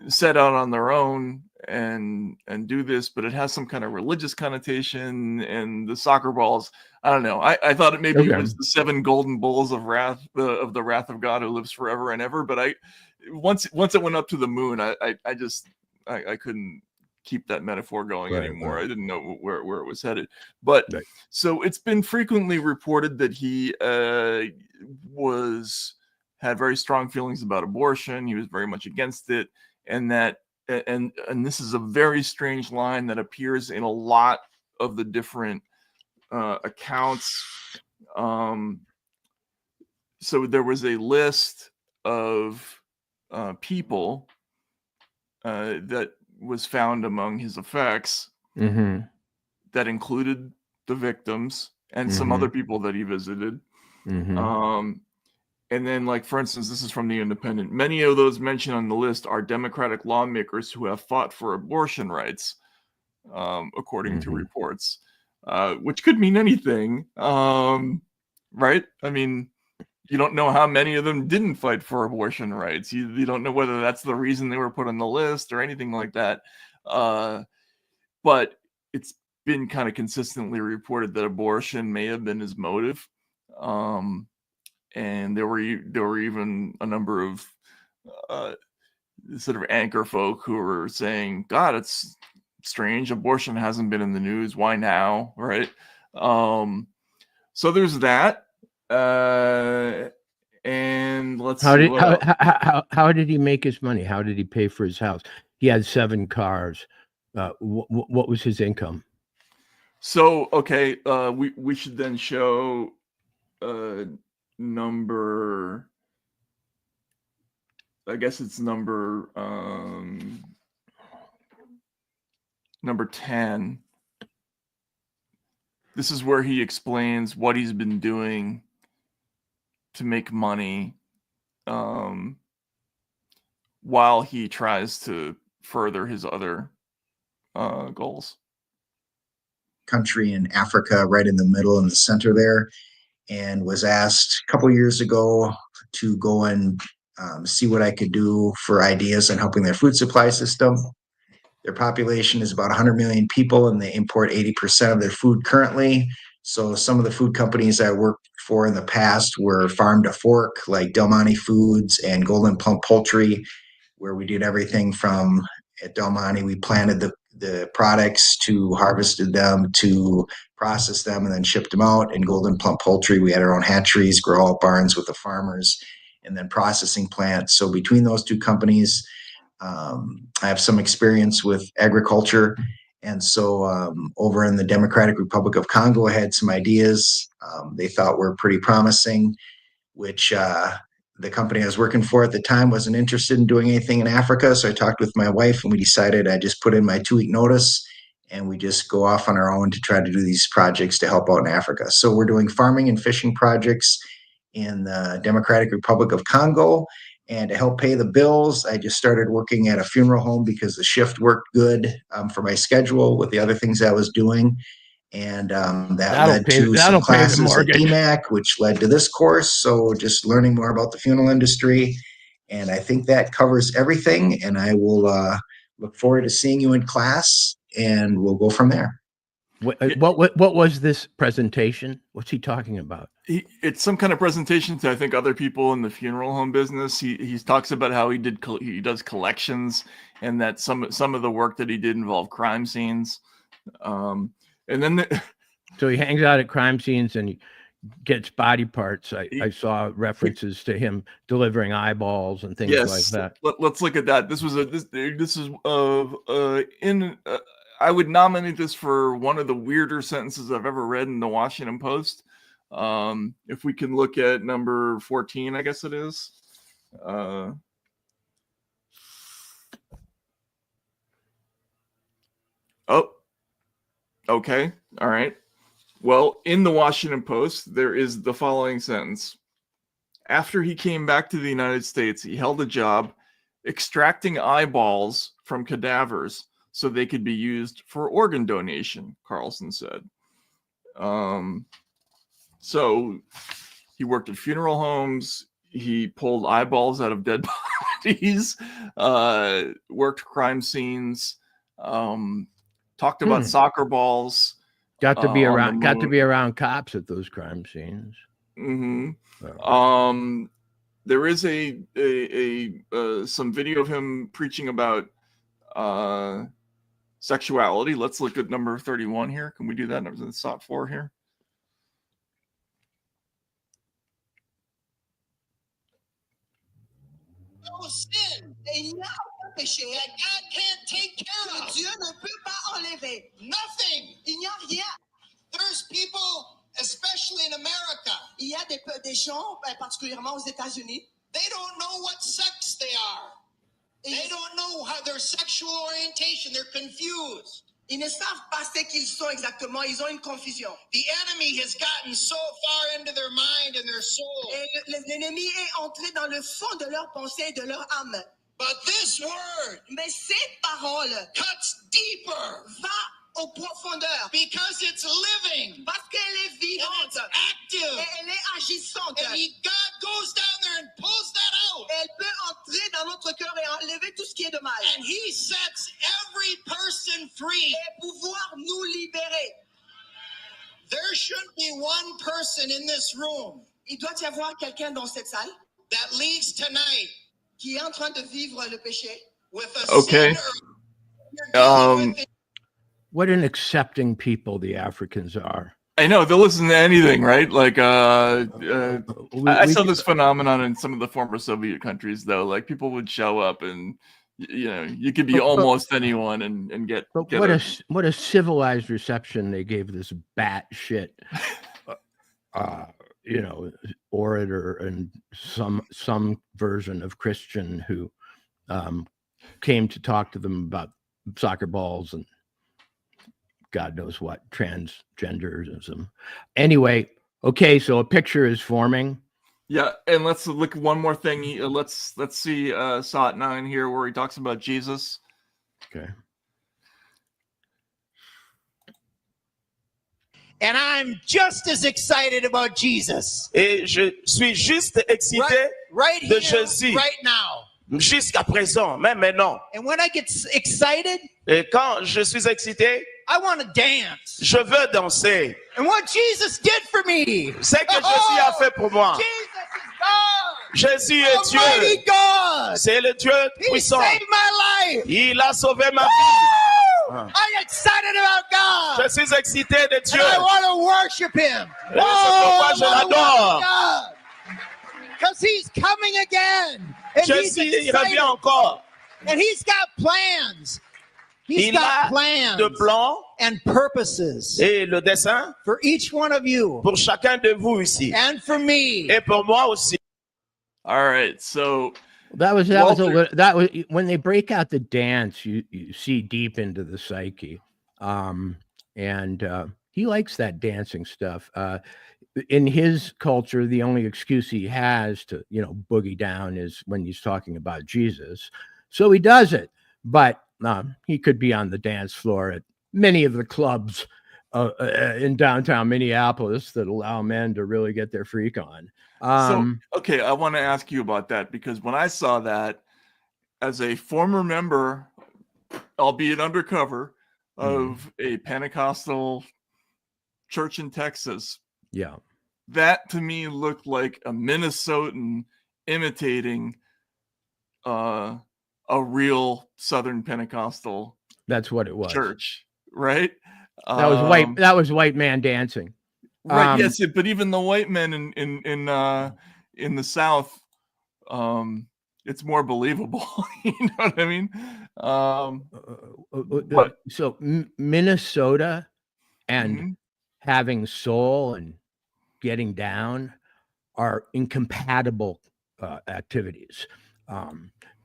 S2: set out on their own and do this. But it has some kind of religious connotation, and the soccer balls, I don't know, I thought it maybe it was the 7 golden bowls of wrath, of the wrath of God who lives forever and ever. But once it went up to the moon, I couldn't keep that metaphor going
S1: Right,
S2: anymore.
S1: right.
S2: I didn't know where it was headed. But
S1: Right.
S2: so it's been frequently reported that he had very strong feelings about abortion. He was very much against it, and that and this is a very strange line that appears in a lot of the different accounts. So there was a list of people that was found among his effects
S1: Mm-hmm.
S2: that included the victims and some other people that he visited.
S1: Mm-hmm.
S2: And then, like, for instance, this is from The Independent. Many of those mentioned on the list are Democratic lawmakers who have fought for abortion rights, according to reports, which could mean anything, right? I mean, you don't know how many of them didn't fight for abortion rights. You don't know whether that's the reason they were put on the list or anything like that. But it's been kind of consistently reported that abortion may have been his motive. And there were even a number of sort of anchor folk who were saying, God, it's strange. Abortion hasn't been in the news. Why now? Right. So there's that. And let's see
S1: How did he make his money? How did he pay for his house? He had 7 cars. What was his income?
S2: So, okay, we should then show number, I guess it's number 10. This is where he explains what he's been doing to make money while he tries to further his other goals.
S9: Country in Africa, right in the middle in the center there, and was asked a couple years ago to go and see what I could do for ideas on helping their food supply system. Their population is about 100 million people, and they import 80% of their food currently. So some of the food companies I worked for in the past were Farm to Fork, like Del Monte Foods and Golden Plump Poultry, where we did everything from, at Del Monte, we planted the products to harvested them to process them and then shipped them out. And Golden Plump Poultry, we had our own hatcheries, grow out barns with the farmers, and then processing plants. So between those two companies, I have some experience with agriculture. And so over in the Democratic Republic of Congo, I had some ideas they thought were pretty promising, which the company I was working for at the time wasn't interested in doing anything in Africa. So I talked with my wife, and we decided I just put in my 2-week notice, and we just go off on our own to try to do these projects to help out in Africa. So we're doing farming and fishing projects in the Democratic Republic of Congo. And to help pay the bills, I just started working at a funeral home because the shift worked good for my schedule with the other things I was doing. And that led to some classes at DMAC, which led to this course. So just learning more about the funeral industry. And I think that covers everything. And I will look forward to seeing you in class, and we'll go from there.
S1: What was this presentation? What's he talking about?
S2: It's some kind of presentation to, I think, other people in the funeral home business. He talks about how he does collections, and that some of the work that he did involved crime scenes. And then
S1: so he hangs out at crime scenes and he gets body parts. I saw references to him delivering eyeballs and things like that.
S2: Let's look at that. I would nominate this for one of the weirder sentences I've ever read in the Washington Post. If we can look at number 14, I guess it is. Okay. All right. Well, in the Washington Post, there is the following sentence. After he came back to the United States, he held a job extracting eyeballs from cadavers so they could be used for organ donation, Carlson said. So he worked at funeral homes. He pulled eyeballs out of dead bodies, worked crime scenes, talked about soccer balls.
S1: Got to be around cops at those crime scenes.
S2: There is some video of him preaching about sexuality. Let's look at number 31 here. Can we do that? In the SOT 4 here.
S8: No sin. Il n'y a aucun péché. That God can't take care of. Dieu ne peut pas enlever. Nothing. Il n'y a rien. There's people, especially in America. Il y a des gens, particulièrement aux États-Unis. They don't know what sex they are. They don't know how their sexual orientation. They're confused. Ils ne savent pas ce qu'ils sont exactement. Ils ont une confusion. The enemy has gotten so far into their mind and their soul. Et l'ennemi est entré dans le fond de leur pensée et de leur âme. But this word, mais cette parole, cuts deeper. Va aux profondeurs. Because it's living. Parce qu'elle est vivante. And it's active. Et elle est agissante. And God goes down there and pulls that out. Elle peut entrer dans notre cœur et enlever tout ce qui est de mal. And he sets every person free. Et pouvoir nous libérer. There shouldn't be one person in this room. Il doit y avoir quelqu'un dans cette salle. That leaves tonight. Qui est en train de vivre le péché. With a
S2: Okay.
S1: What an accepting people the Africans are.
S2: I know they'll listen to anything, right? Like, I saw this phenomenon in some of the former Soviet countries, though. Like, people would show up, and you could be almost anyone and get.
S1: What a civilized reception they gave this bat shit, orator and some version of Christian who came to talk to them about soccer balls and God knows what, transgenderism. Anyway, okay, so a picture is forming.
S2: Yeah, and let's look at one more thing. Let's see SOT 9 here where he talks about Jesus.
S1: Okay.
S10: And I'm just as excited about Jesus.
S7: Et je suis juste excité
S10: right
S7: de
S10: here,
S7: Jésus.
S10: right now.
S7: Jusqu'à présent, même maintenant.
S10: And when I get excited,
S7: Et quand je suis excité,
S10: I want to dance.
S7: je veux danser.
S10: And what Jesus did for me.
S7: Ce que Jésus a fait pour moi.
S10: Jesus is God.
S7: Jésus est Dieu.
S10: Almighty God.
S7: C'est le Dieu
S10: He
S7: puissant.
S10: saved my life.
S7: Il a sauvé ma vie.
S10: I'm excited about God.
S7: Je suis excité de Dieu.
S10: And I want to worship Him.
S7: Et c'est pourquoi je l'adore.
S10: Because He's coming again. And
S7: Jésus, il revient encore.
S10: And He's got plans. He's
S7: Il
S10: got
S7: a
S10: plans
S7: de plans
S10: and purposes
S7: et le dessein
S10: for each one of you
S7: pour chacun de vous ici.
S10: and for me.
S7: Et pour moi aussi.
S2: All right, so
S1: that was when they break out the dance, you see deep into the psyche. And he likes that dancing stuff. In his culture, the only excuse he has to, boogie down is when he's talking about Jesus. So he does it. But he could be on the dance floor at many of the clubs in downtown Minneapolis that allow men to really get their freak on.
S2: Okay, I want to ask you about that because when I saw that as a former member, albeit undercover, of a Pentecostal church in Texas,
S1: yeah,
S2: that to me looked like a Minnesotan imitating a real Southern Pentecostal.
S1: That's what it was.
S2: Church, right?
S1: That was white. That was white man dancing.
S2: Right. Yes, but even the white men in the South, it's more believable. You know what I mean?
S1: So Minnesota and having soul and getting down are incompatible activities.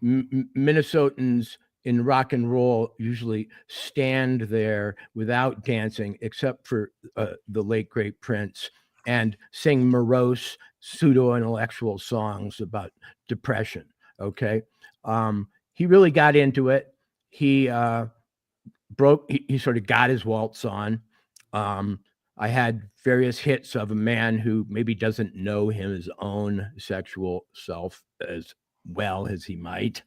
S1: Minnesotans in rock and roll usually stand there without dancing, except for the late great Prince, and sing morose pseudo-intellectual songs about depression. Okay. He really got into it. He sort of got his waltz on. I had various hits of a man who maybe doesn't know his own sexual self as well as he might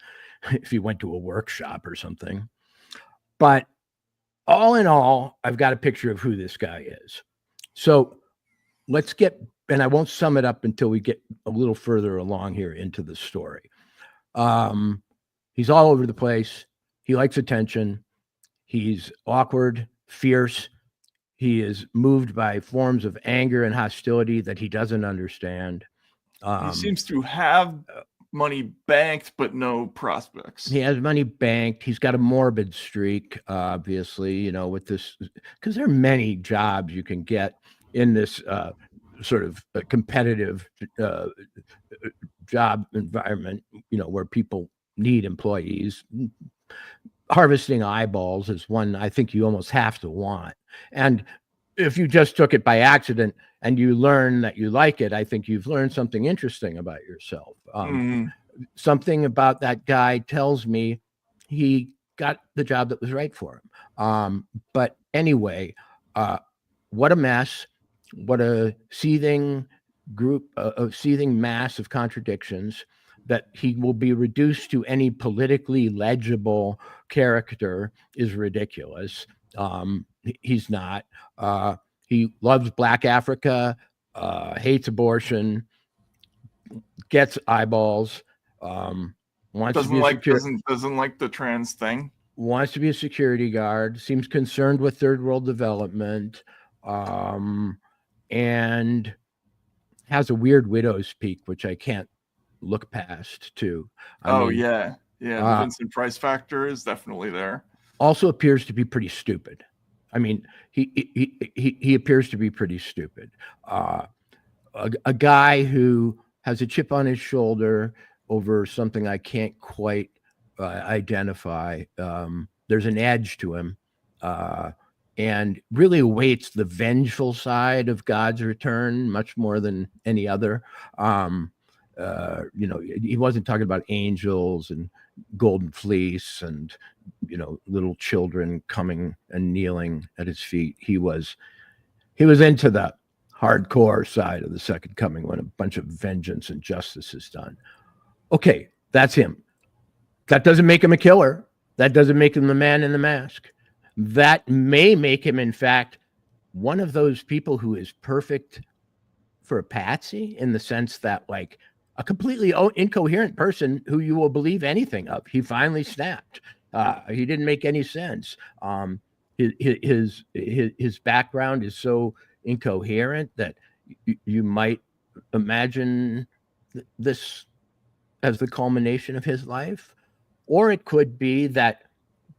S1: if he went to a workshop or something. But all in all, I've got a picture of who this guy is. So let's get, and I won't sum it up until we get a little further along here into the story. He's all over the place. He likes attention. He's awkward, fierce. He is moved by forms of anger and hostility that he doesn't understand.
S2: He seems to have money banked, but no prospects.
S1: He has money banked. He's got a morbid streak, obviously, you know, with this, because there are many jobs you can get in this sort of competitive job environment, you know, where people need employees. Harvesting eyeballs is one I think you almost have to want. And if you just took it by accident and you learn that you like it, I think you've learned something interesting about yourself. Something about that guy tells me he got the job that was right for him. But anyway, what a mess. What a seething group, a seething mass of contradictions that he will be reduced to any politically legible character is ridiculous. He's not. He loves Black Africa, hates abortion, gets eyeballs, wants to be
S2: doesn't like the trans thing.
S1: Wants to be a security guard, seems concerned with third world development, and has a weird widow's peak, which I can't look past too. I mean,
S2: yeah. The Vincent Price factor is definitely there.
S1: Also appears to be pretty stupid. I mean, he appears to be pretty stupid. A guy who has a chip on his shoulder over something I can't quite identify. There's an edge to him, and really awaits the vengeful side of God's return much more than any other. You know, he wasn't talking about angels and golden fleece and, you know, little children coming and kneeling at his feet. He was into the hardcore side of the second coming, when a bunch of vengeance and justice is done. Okay, that's him. That doesn't make him a killer. That doesn't make him the man in the mask. That may make him, in fact, one of those people who is perfect for a patsy, in the sense that, like, a completely incoherent person who you will believe anything of. He finally snapped. He didn't make any sense. His background is so incoherent that you might imagine this as the culmination of his life. Or it could be that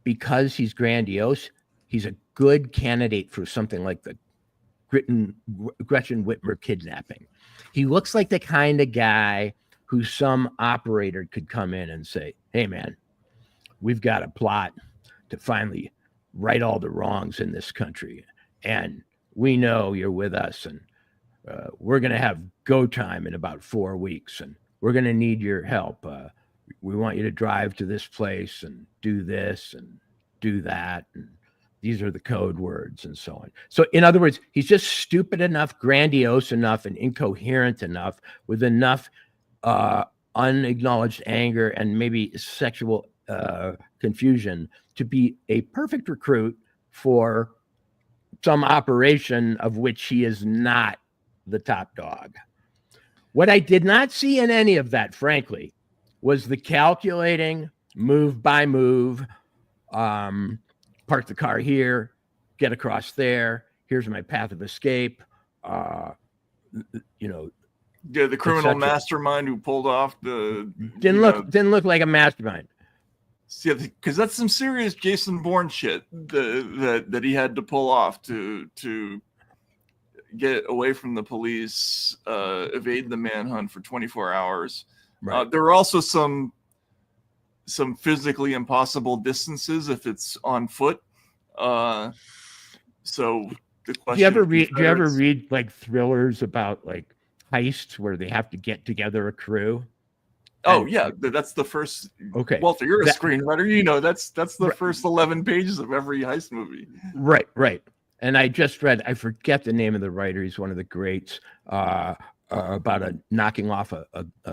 S1: because he's grandiose, he's a good candidate for something like the Gretchen Whitmer kidnapping. He looks like the kind of guy who some operator could come in and say, hey, man, we've got a plot to finally right all the wrongs in this country. And we know you're with us, and we're going to have go time in about 4 weeks, and we're going to need your help. We want you to drive to this place and do this and do that. And these are the code words and so on. So in other words, he's just stupid enough, grandiose enough, and incoherent enough, with enough unacknowledged anger and maybe sexual confusion to be a perfect recruit for some operation of which he is not the top dog. What I did not see in any of that, frankly, was the calculating move by move, park the car here, get across there, here's my path of escape, you know.
S2: Yeah, the criminal mastermind who pulled off the
S1: didn't look like a mastermind.
S2: Yeah, because that's some serious Jason Bourne shit that he had to pull off to get away from the police, evade the manhunt for 24 hours. Right. There are also some physically impossible distances if it's on foot. So the question:
S1: do you ever read like thrillers about like heists where they have to get together a crew?
S2: Oh, yeah, that's the first.
S1: Okay,
S2: Walter, you're a screenwriter. You know that's the first 11 pages of every heist movie.
S1: Right. And I just read, I forget the name of the writer. He's one of the greats. About a knocking off a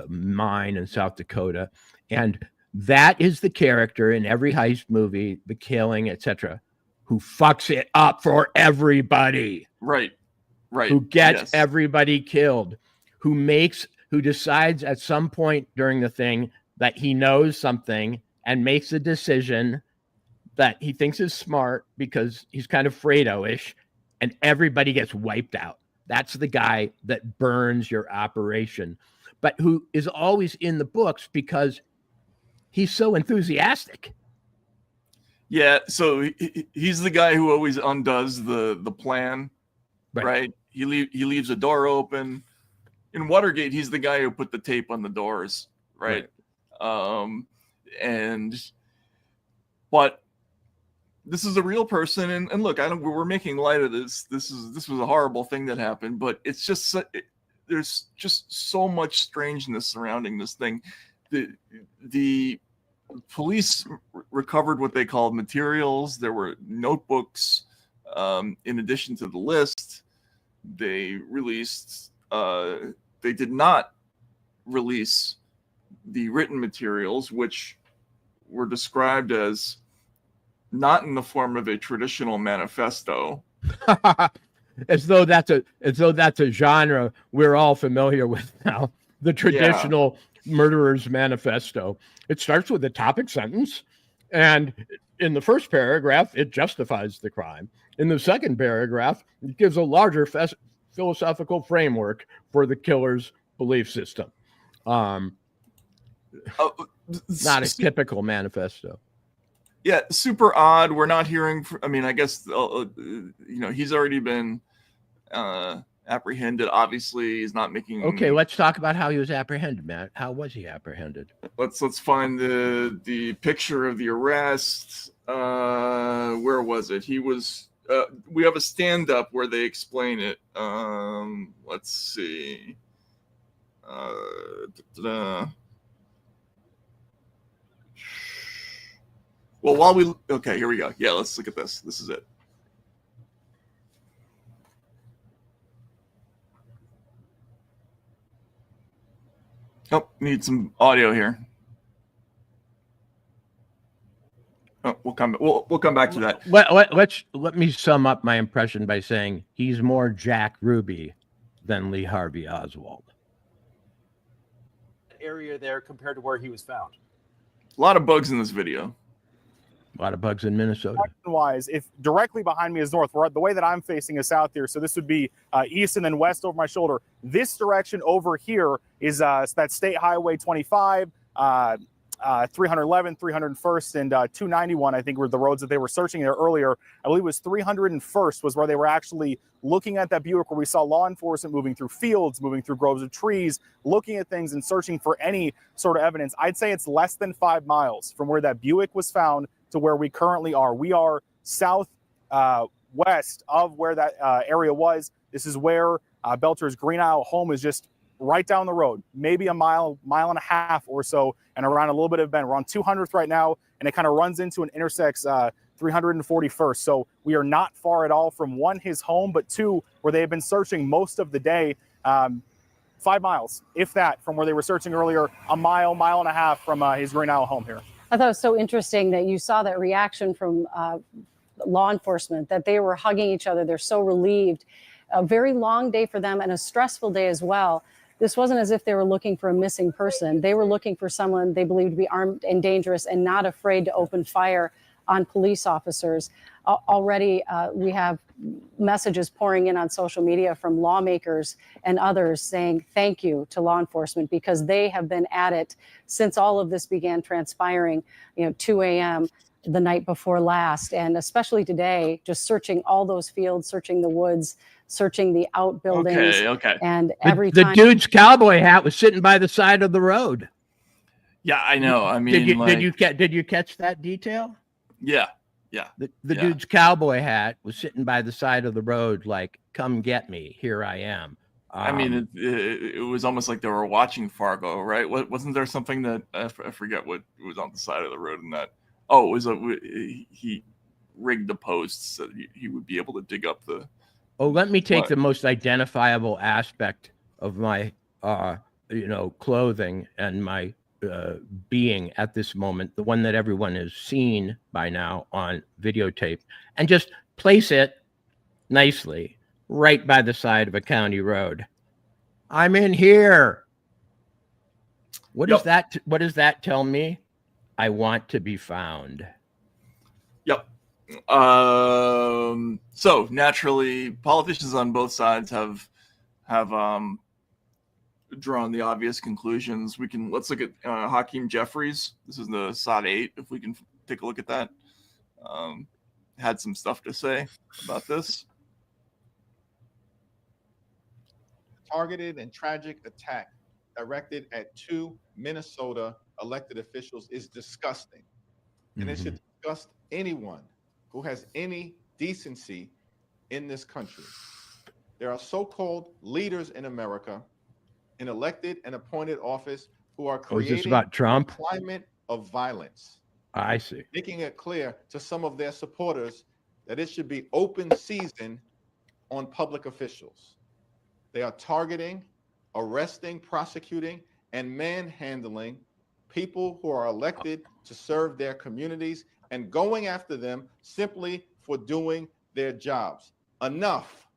S1: mine in South Dakota, and that is the character in every heist movie, the killing, etc., who fucks it up for everybody.
S2: Right.
S1: Who gets everybody killed, who decides at some point during the thing that he knows something and makes a decision that he thinks is smart because he's kind of Fredo-ish, and everybody gets wiped out. That's the guy that burns your operation, but who is always in the books because he's so enthusiastic.
S2: Yeah, so he's the guy who always undoes the plan, right? He leaves a door open. In Watergate, he's the guy who put the tape on the doors, right? But this is a real person, and look, we're making light of this. This was a horrible thing that happened, but it's just there's just so much strangeness surrounding this thing. The police recovered what they called materials. There were notebooks in addition to the list. They released. They did not release the written materials, which were described as not in the form of a traditional manifesto.
S1: as though that's a genre we're all familiar with now. The traditional murderer's manifesto. It starts with a topic sentence, and in the first paragraph, it justifies the crime. In the second paragraph, it gives a larger philosophical framework for the killer's belief system. Not a typical manifesto.
S2: Yeah, super odd. We're not hearing. I mean, I guess he's already been apprehended. Obviously, he's not making.
S1: Okay, let's talk about how he was apprehended, Matt. How was he apprehended?
S2: Let's find the picture of the arrest. Where was it? He was. We have a stand-up where they explain it. Let's see. Well, okay, here we go. Yeah, let's look at this. This is it. Oh, need some audio here. Oh, we'll come back to that.
S1: Let me sum up my impression by saying he's more Jack Ruby than Lee Harvey Oswald.
S11: Area there compared to where he was found.
S2: A lot of bugs in this video.
S1: A lot of bugs in Minnesota.
S12: Wise, if directly behind me is north, the way that I'm facing is south here, so this would be east and then west over my shoulder. This direction over here is that State Highway 25, 311, 301st, and 291, I think were the roads that they were searching there earlier. I believe it was 301st was where they were actually looking at that Buick, where we saw law enforcement moving through fields, moving through groves of trees, looking at things and searching for any sort of evidence. I'd say it's less than 5 miles from where that Buick was found to where we currently are. We are south west of where that area was. This is where Belter's Green Isle home is, just right down the road, maybe a mile and a half or so, and around a little bit of bend. We're on 200th right now, and it kind of runs into and intersects 341st. So we are not far at all from, one, his home, but two, where they have been searching most of the day. 5 miles, if that, from where they were searching earlier, a mile and a half from his Green Isle home here.
S13: I thought it was so interesting that you saw that reaction from law enforcement, that they were hugging each other. They're so relieved. A very long day for them and a stressful day as well. This wasn't as if they were looking for a missing person. They were looking for someone they believed to be armed and dangerous and not afraid to open fire on police officers. Already, we have messages pouring in on social media from lawmakers and others saying thank you to law enforcement, because they have been at it since all of this began transpiring, 2 a.m. the night before last, and especially today, just searching all those fields, searching the woods, searching the outbuildings.
S2: Okay.
S13: And every
S1: the
S13: time
S1: dude's cowboy hat was sitting by the side of the road.
S2: Yeah, I know. I mean,
S1: did you catch that detail?
S2: Yeah.
S1: The dude's cowboy hat was sitting by the side of the road, like, come get me, here I am.
S2: I mean, it was almost like they were watching Fargo, right? Wasn't there something that I forget what was on the side of the road in that? Oh, it was he rigged the posts so that he would be able to dig up the.
S1: Oh, let me take the most identifiable aspect of my, clothing and my being at this moment, the one that everyone has seen by now on videotape, and just place it nicely right by the side of a county road. I'm in here. What does that tell me? I want to be found.
S2: So naturally, politicians on both sides have drawn the obvious conclusions. Let's look at Hakeem Jeffries. This is the SOT 8. If we can take a look at that, had some stuff to say about this.
S14: Targeted and tragic attack directed at 2 Minnesota elected officials is disgusting, and it should disgust anyone who has any decency in this country. There are so-called leaders in America, in elected and appointed office, who are creating
S1: this about Trump?
S14: a climate of violence.
S1: I see.
S14: Making it clear to some of their supporters that it should be open season on public officials. They are targeting, arresting, prosecuting, and manhandling people who are elected to serve their communities and going after them simply for doing their jobs. Enough.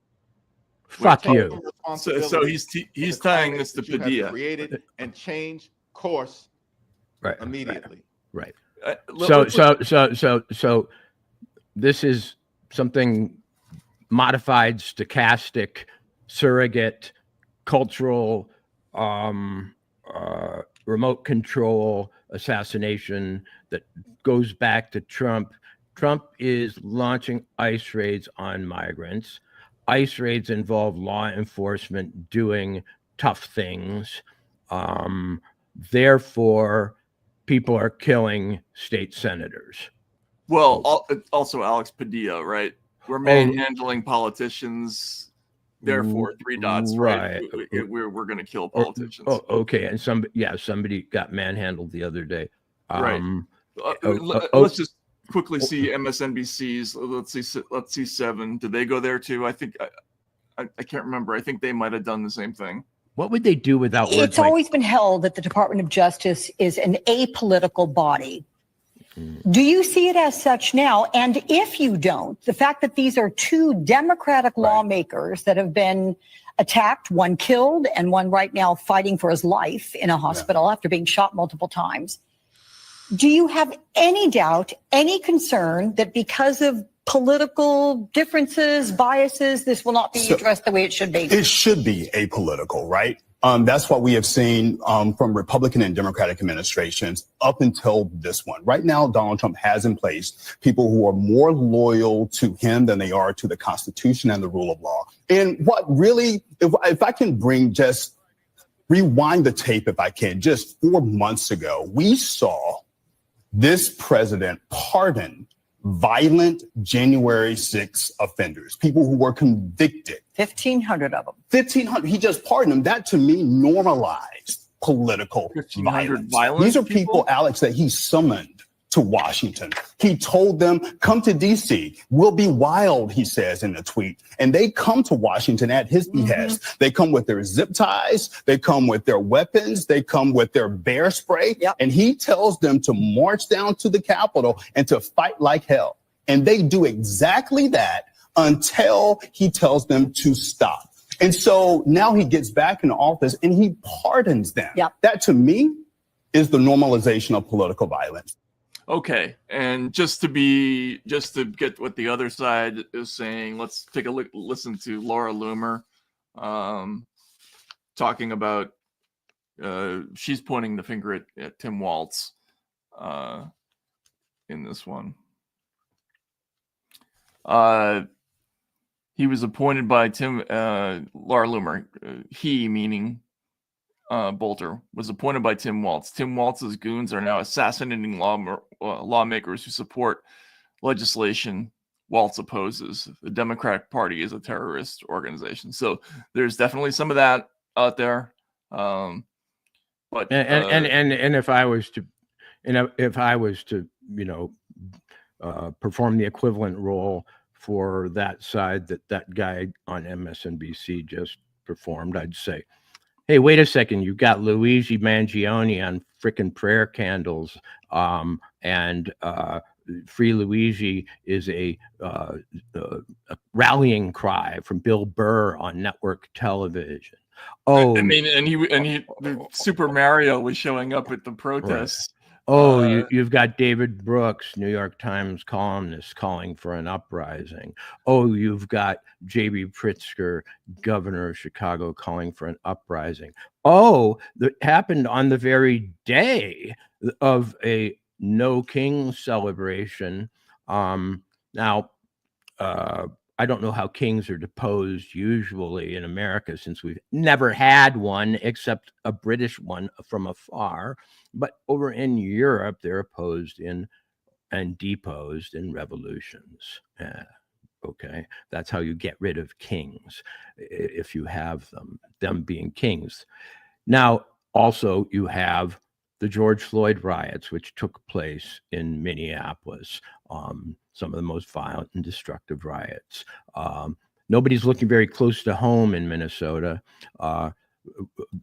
S1: Fuck you.
S2: So he's tying this to Padilla.
S14: Created and change course immediately.
S1: Right. So this is something modified, stochastic, surrogate, cultural, remote control assassination that goes back to Trump. Trump is launching ICE raids on migrants. ICE raids involve law enforcement doing tough things. Therefore, people are killing state senators.
S2: Well, also Alex Padilla, right? We're manhandling politicians. Therefore, 3 dots, right? We're going to kill politicians.
S1: Okay. And somebody got manhandled the other day.
S2: Right. Let's just quickly see MSNBC's. Let's see 7. Did they go there too? I think I can't remember. I think they might have done the same thing.
S1: What would they do without words?
S15: It's always been held that the Department of Justice is an apolitical body. Do you see it as such now? And if you don't, the fact that these are 2 Democratic lawmakers that have been attacked, one killed and one right now fighting for his life in a hospital after being shot multiple times. Do you have any doubt, any concern that because of political differences, biases, this will not be addressed the way it should be?
S16: It should be apolitical, right? That's what we have seen from Republican and Democratic administrations up until this one. Right now, Donald Trump has in place people who are more loyal to him than they are to the Constitution and the rule of law. And what really, if I can rewind the tape, if I can, just 4 months ago, we saw this president pardon violent January 6 offenders, people who were convicted.
S15: 1,500 of them.
S16: 1,500. He just pardoned them. That to me normalized political violence. These are people, Alex, that he summoned to Washington. He told them, come to DC. We'll be wild, he says in a tweet. And they come to Washington at his behest. They come with their zip ties. They come with their weapons. They come with their bear spray. And he tells them to march down to the Capitol and to fight like hell. And they do exactly that until he tells them to stop. And so now he gets back in office and he pardons them. That to me is the normalization of political violence.
S2: Okay, and just to get what the other side is saying, let's take a listen to Laura Loomer talking about she's pointing the finger at Tim Walz in this one. He was appointed by Laura Loomer. He, meaning Bolter, was appointed by Tim Walz. Tim Walz's goons are now assassinating lawmakers who support legislation Walz opposes. The Democratic Party is a terrorist organization. So there's definitely some of that out there. But
S1: if I was to, perform the equivalent role for that side that guy on MSNBC just performed, I'd say, hey, wait a second. You've got Luigi Mangione on frickin' prayer candles. And Free Luigi is a rallying cry from Bill Burr on network television. Oh,
S2: I mean, and he Super Mario was showing up at the protests
S1: Oh, you've got David Brooks, New York Times columnist, calling for an uprising. Oh, you've got J.B. Pritzker, governor of Chicago, calling for an uprising. Oh, that happened on the very day of a No King celebration. Now, I don't know how kings are deposed usually in America, since we've never had one except a British one from afar. But over in Europe, they're opposed in and deposed in revolutions. Okay, that's how you get rid of kings, if you have them being kings. Now, also, you have the George Floyd riots, which took place in Minneapolis, some of the most violent and destructive riots. Nobody's looking very close to home in Minnesota.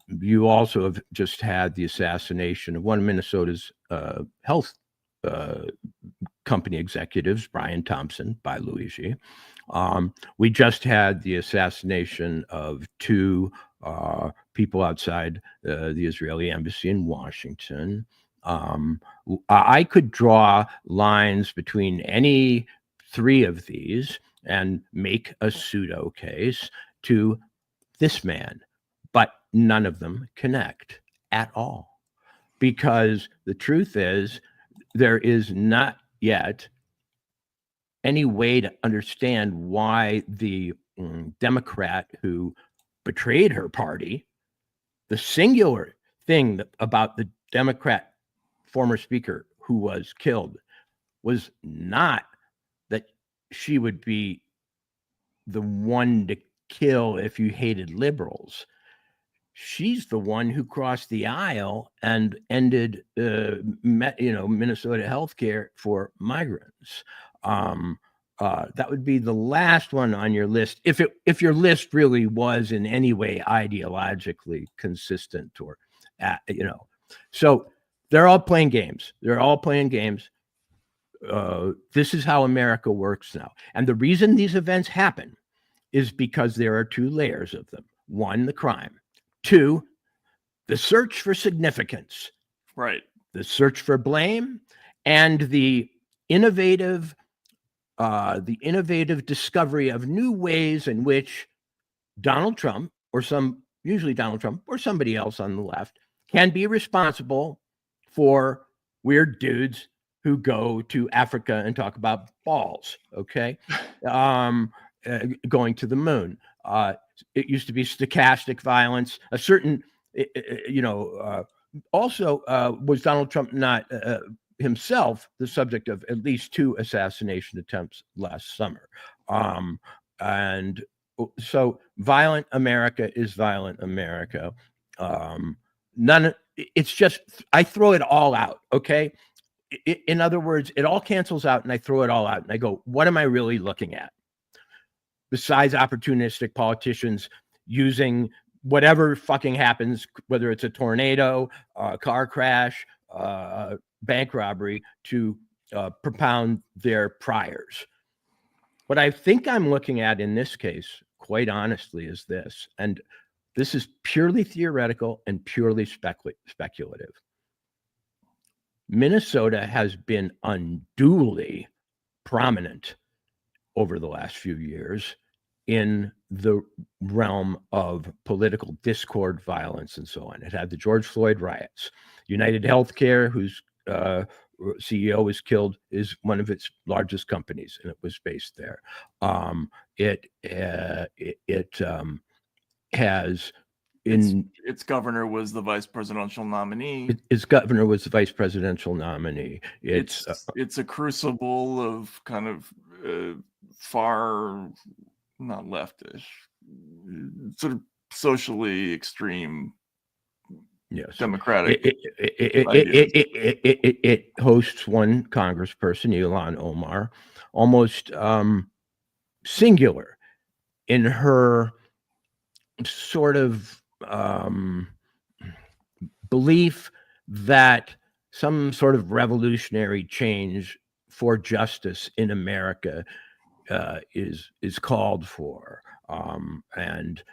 S1: You also have just had the assassination of one of Minnesota's health company executives, Brian Thompson, by Luigi. We just had the assassination of two people outside the Israeli embassy in Washington. I could draw lines between any three of these and make a pseudo case to this man, but none of them connect at all. Because the truth is, there is not yet any way to understand why the Democrat who betrayed her party, the singular thing about the Democrat former speaker who was killed was not that she would be the one to kill if you hated liberals. She's the one who crossed the aisle and ended, Minnesota healthcare for migrants. That would be the last one on your list, if your list really was in any way ideologically consistent, or, So they're all playing games. This is how America works now. And the reason these events happen is because there are two layers of them. One, the crime. Two, the search for significance.
S2: Right.
S1: The search for blame, and the innovative discovery of new ways in which Donald Trump, usually Donald Trump or somebody else on the left, can be responsible for weird dudes who go to Africa and talk about balls, okay? Going to the moon. It used to be stochastic violence. A certain, also was Donald Trump not himself the subject of at least two assassination attempts last summer. And so violent America is violent America. It's just, I throw it all out, okay? In other words, it all cancels out and I throw it all out and I go, what am I really looking at? Besides opportunistic politicians using whatever fucking happens, whether it's a tornado, a car crash, bank robbery, to propound their priors. What I think I'm looking at in this case, quite honestly, is this, and this is purely theoretical and purely speculative. Minnesota has been unduly prominent over the last few years in the realm of political discord, violence, and so on. It had the George Floyd riots. United Healthcare, whose CEO was killed, is one of its largest companies, and it was based there. Has
S2: its governor was the vice presidential nominee.
S1: Its governor was the vice presidential nominee. It's
S2: a crucible of kind of far, not leftish, sort of socially extreme.
S1: Yes,
S2: Democratic.
S1: It hosts one congressperson, Ilhan Omar, almost singular in her sort of belief that some sort of revolutionary change for justice in America is called for, and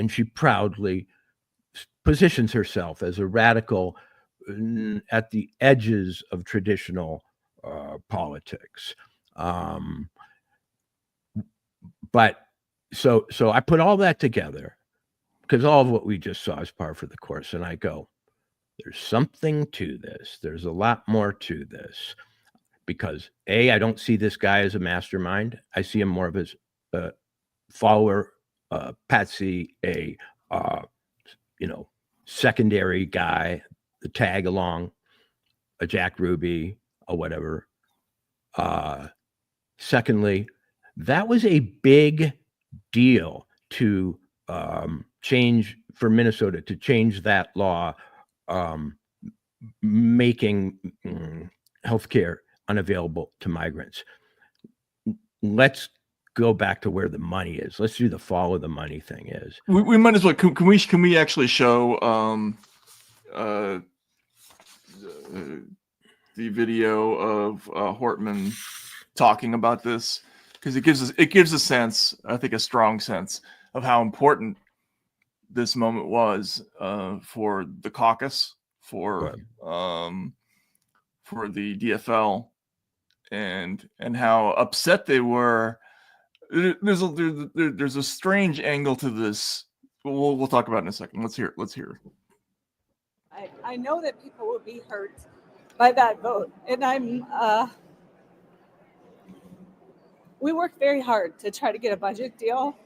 S1: she proudly positions herself as a radical at the edges of traditional politics. But so I put all that together, because all of what we just saw is par for the course, and I go, there's something to this. There's a lot more to this, because I don't see this guy as a mastermind. I see him more of as a follower, patsy, secondary guy, the tag along, a Jack Ruby or whatever. Secondly, that was a big deal to change for Minnesota, to change that law, making healthcare unavailable to migrants. Let's go back to where the money is. Let's do the follow the money thing is.
S2: We might as well. Can we actually show the video of Hortman talking about this, because it gives a sense, I think a strong sense, of how important this moment was for the caucus, for the DFL, and how upset they were. There's a strange angle to this. We'll talk about it in a second. Let's hear it.
S17: I know that people will be hurt by that vote, and we worked very hard to try to get a budget deal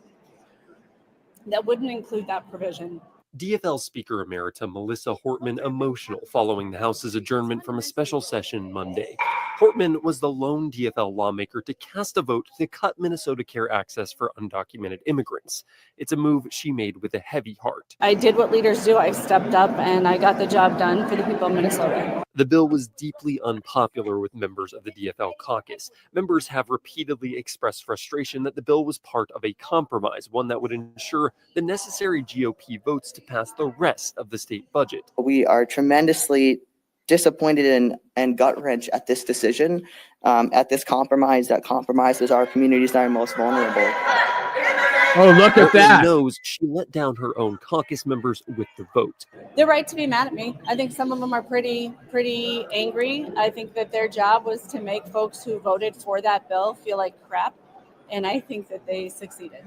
S17: that wouldn't include that provision.
S18: DFL Speaker Emerita Melissa Hortman emotional following the House's adjournment from a special session Monday. Hortman was the lone DFL lawmaker to cast a vote to cut Minnesota Care access for undocumented immigrants. It's a move she made with a heavy heart.
S17: I did what leaders do. I stepped up and I got the job done for the people of Minnesota.
S18: The bill was deeply unpopular with members of the DFL caucus. Members have repeatedly expressed frustration that the bill was part of a compromise, one that would ensure the necessary GOP votes to pass the rest of the state budget.
S19: We are tremendously disappointed and gut-wrenched at this decision, at this compromise that compromises our communities that are most vulnerable.
S1: Oh, look at that.
S18: Knows she let down her own caucus members with the vote.
S17: They're right to be mad at me. I think some of them are pretty angry. I think that their job was to make folks who voted for that bill feel like crap, and I think that they succeeded.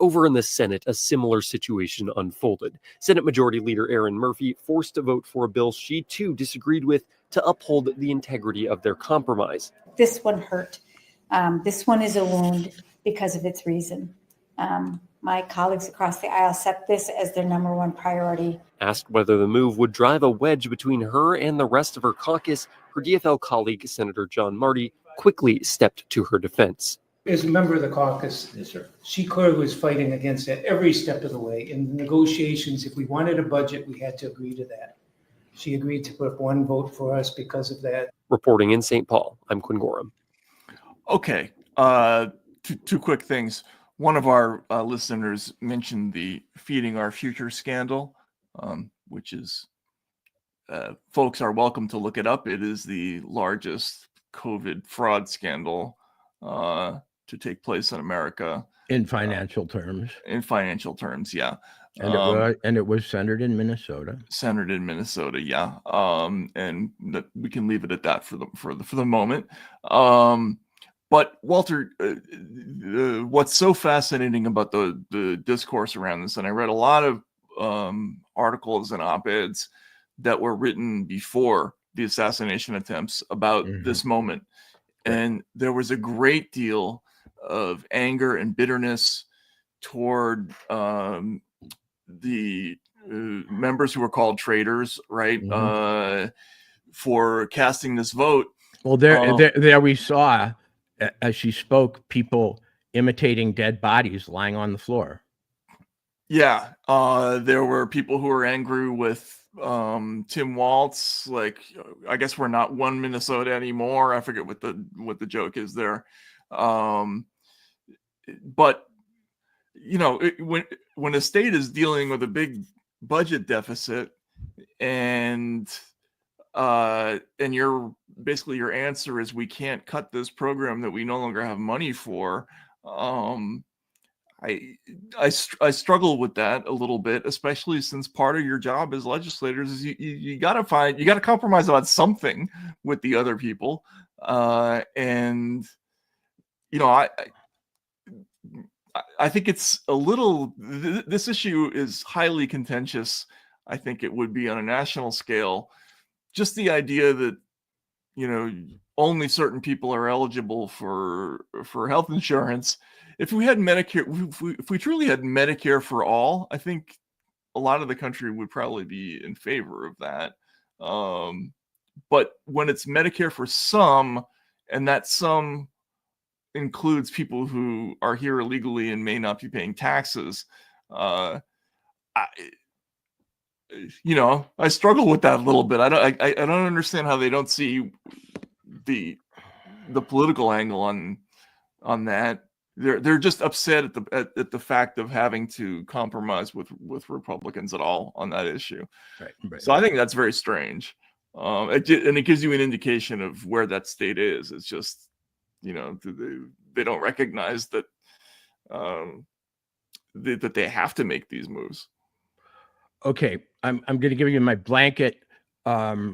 S18: Over in the Senate, a similar situation unfolded. Senate Majority Leader Erin Murphy forced to vote for a bill she too disagreed with to uphold the integrity of their compromise.
S20: This one hurt. This one is a wound because of its reason. My colleagues across the aisle set this as their number one priority.
S18: Asked whether the move would drive a wedge between her and the rest of her caucus, her DFL colleague, Senator John Marty, quickly stepped to her defense.
S21: As a member of the caucus, she clearly was fighting against it every step of the way. In the negotiations, if we wanted a budget, we had to agree to that. She agreed to put up one vote for us because of that.
S18: Reporting in St. Paul, I'm Quinn Gorham.
S2: Okay, two quick things. One of our listeners mentioned the Feeding Our Future scandal, which is, folks are welcome to look it up. It is the largest COVID fraud scandal to take place in America.
S1: In financial terms.
S2: In financial terms, yeah.
S1: And it was centered in Minnesota.
S2: Centered in Minnesota, yeah. And we can leave it at that for the moment. But Walter, what's so fascinating about the discourse around this, and I read a lot of articles and op-eds that were written before the assassination attempts about this moment. And there was a great deal of anger and bitterness toward the members who were called traitors, right? For casting this vote.
S1: Well, there we saw, as she spoke, people imitating dead bodies lying on the floor.
S2: Yeah, there were people who were angry with Tim Walz, like, I guess we're not one Minnesota anymore. I forget what the joke is there. But you know, when a state is dealing with a big budget deficit, and your answer is we can't cut this program that we no longer have money for. I struggle with that a little bit, especially since part of your job as legislators is you got to compromise about something with the other people, and you know I think it's a little. This issue is highly contentious. I think it would be on a national scale. Just the idea that only certain people are eligible for health insurance. If we had Medicare, if we truly had Medicare for all, I think a lot of the country would probably be in favor of that. But when it's Medicare for some, and that some includes people who are here illegally and may not be paying taxes, I struggle with that a little bit. I don't understand how they don't see the political angle on that. They're just upset at the fact of having to compromise with Republicans at all on that issue.
S1: Right.
S2: So I think that's very strange. And it gives you an indication of where that state is. It's just, they don't recognize that that they have to make these moves.
S1: Okay, I'm going to give you my blanket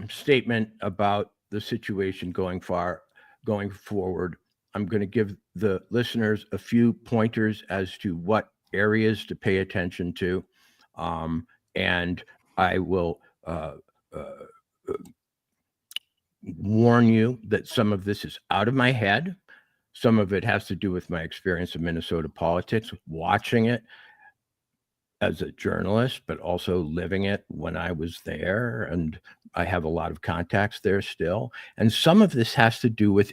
S1: statement about the situation going forward. I'm going to give the listeners a few pointers as to what areas to pay attention to, and I will warn you that some of this is out of my head. Some of it has to do with my experience of Minnesota politics, watching it as a journalist, but also living it when I was there. And I have a lot of contacts there still. And some of this has to do with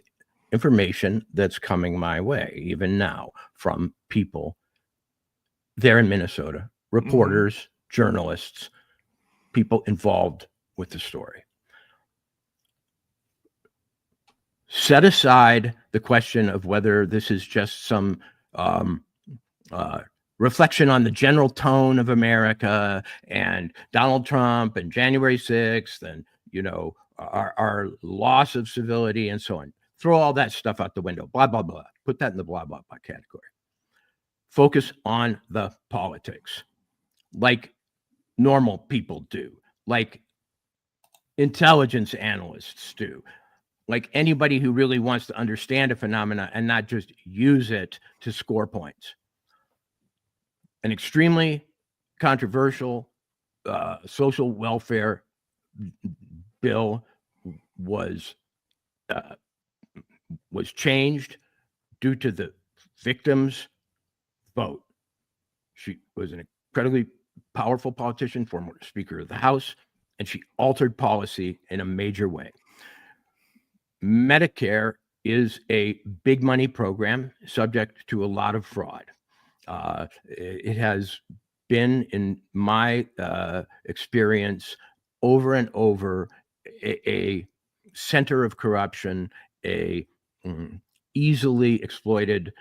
S1: information that's coming my way, even now, from people there in Minnesota, reporters, journalists, people involved with the story. Set aside the question of whether this is just some reflection on the general tone of America and Donald Trump and January 6th and, our loss of civility and so on. Throw all that stuff out the window, blah, blah, blah. Put that in the blah, blah, blah category. Focus on the politics like normal people do, like intelligence analysts do, like anybody who really wants to understand a phenomena and not just use it to score points. An extremely controversial social welfare bill was changed due to the victim's vote. She was an incredibly powerful politician, former Speaker of the House, and she altered policy in a major way. Medicare is a big money program subject to a lot of fraud. It has been, in my experience, over and over, a center of corruption, a easily exploited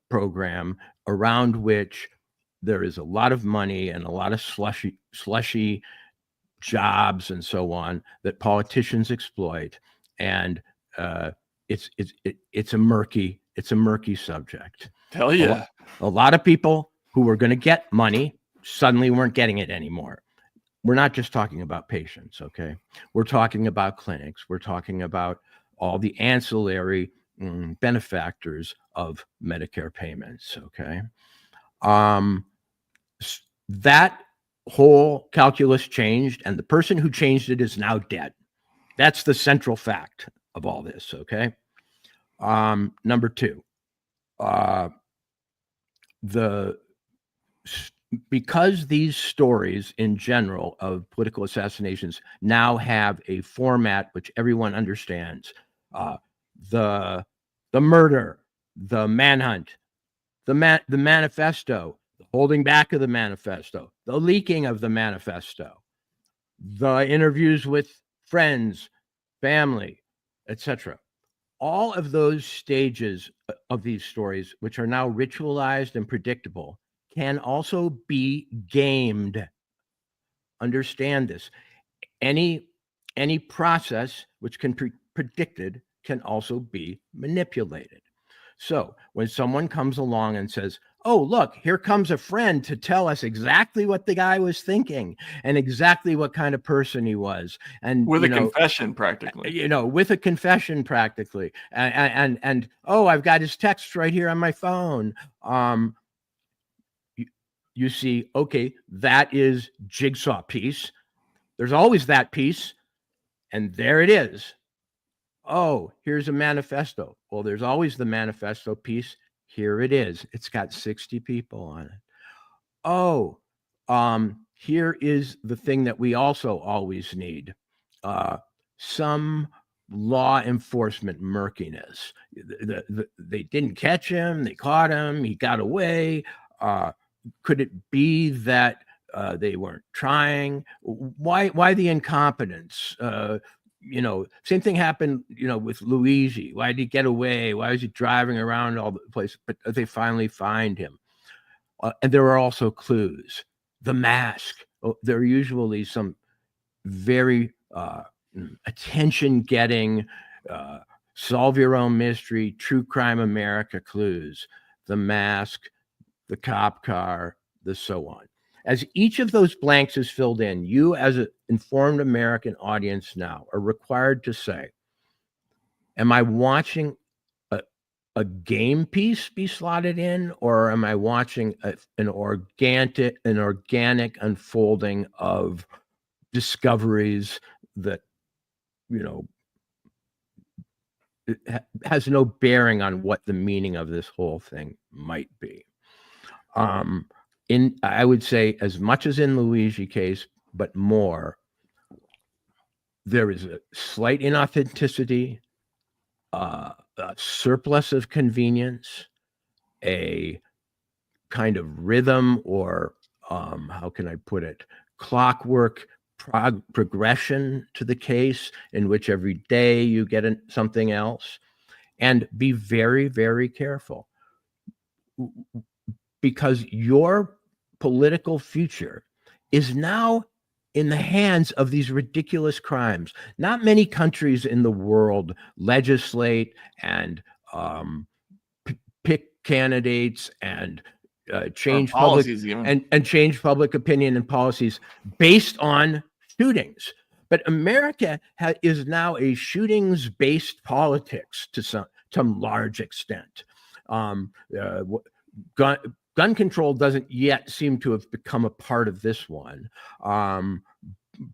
S1: program around which there is a lot of money and a lot of slushy jobs and so on that politicians exploit, and it's a murky subject.
S2: Hell yeah.
S1: A lot of people who were going to get money suddenly weren't getting it anymore. We're not just talking about patients, okay? We're talking about clinics. We're talking about all the ancillary benefactors of Medicare payments, okay? That whole calculus changed, and the person who changed it is now dead. That's the central fact of all this, okay? Number two, because these stories in general of political assassinations now have a format which everyone understands, the murder, the manhunt, the manifesto, the holding back of the manifesto, the leaking of the manifesto, the interviews with friends, family, etc. All of those stages of these stories, which are now ritualized and predictable, can also be gamed. Understand this. Any process which can be predicted can also be manipulated. So when someone comes along and says, oh, look, here comes a friend to tell us exactly what the guy was thinking and exactly what kind of person he was. And
S2: with a confession, practically.
S1: With a confession, practically. And oh, I've got his text right here on my phone. You see, okay, that is jigsaw piece. There's always that piece. And there it is. Oh, here's a manifesto. Well, there's always the manifesto piece. Here it is. It's got 60 people on it. Oh, here is the thing that we also always need. Some law enforcement murkiness. They didn't catch him. They caught him. He got away. Could it be that they weren't trying? Why the incompetence? Same thing happened, with Luigi. Why did he get away? Why was he driving around all the place? But they finally find him. And there are also clues. The mask. There are usually some very attention-getting, solve your own mystery, true crime America clues. The mask, the cop car, the so on. As each of those blanks is filled in, you as an informed American audience now are required to say, am I watching a game piece be slotted in, or am I watching an organic unfolding of discoveries that, it has no bearing on what the meaning of this whole thing might be? I would say, as much as in Luigi case, but more, there is a slight inauthenticity, a surplus of convenience, a kind of rhythm, or how can I put it, clockwork progression to the case in which every day you get something else. And be very, very careful, because your political future is now in the hands of these ridiculous crimes. Not many countries in the world legislate and pick candidates and change change public opinion and policies based on shootings. But America is now a shootings-based politics to some large extent. Gun control doesn't yet seem to have become a part of this one.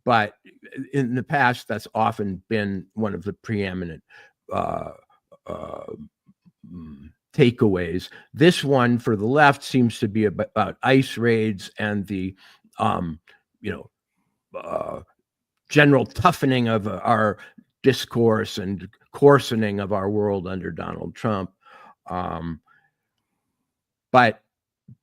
S1: But in the past, that's often been one of the preeminent takeaways. This one for the left seems to be about ICE raids and the, general toughening of our discourse and coarsening of our world under Donald Trump. But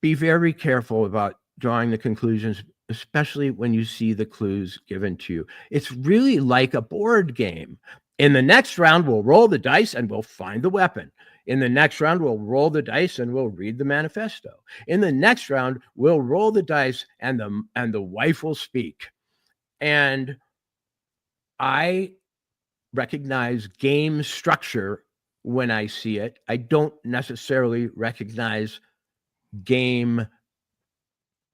S1: be very careful about drawing the conclusions, especially when you see the clues given to you. It's really like a board game. In the next round, we'll roll the dice and we'll find the weapon. In the next round, we'll roll the dice and we'll read the manifesto. In the next round, we'll roll the dice and the wife will speak. And I recognize game structure when I see it. I don't necessarily recognize game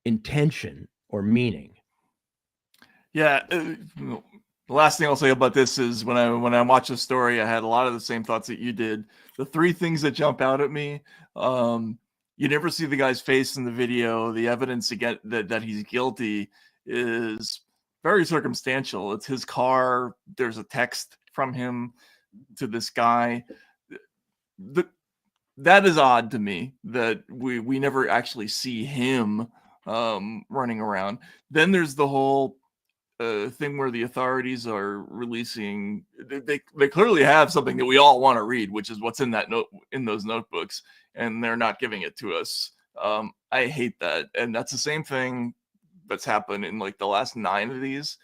S1: intention or meaning.
S2: Yeah. The last thing I'll say about this is when I watched the story, I had a lot of the same thoughts that you did. The three things that jump out at me: you never see the guy's face in the video. The evidence again that he's guilty is very circumstantial. It's his car. There's a text from him to this guy. That is odd to me, that we never actually see him running around. Then there's the whole thing where the authorities are releasing. They clearly have something that we all want to read, which is what's in those notebooks, and they're not giving it to us. I hate that, and that's the same thing that's happened in like the last 9 of these.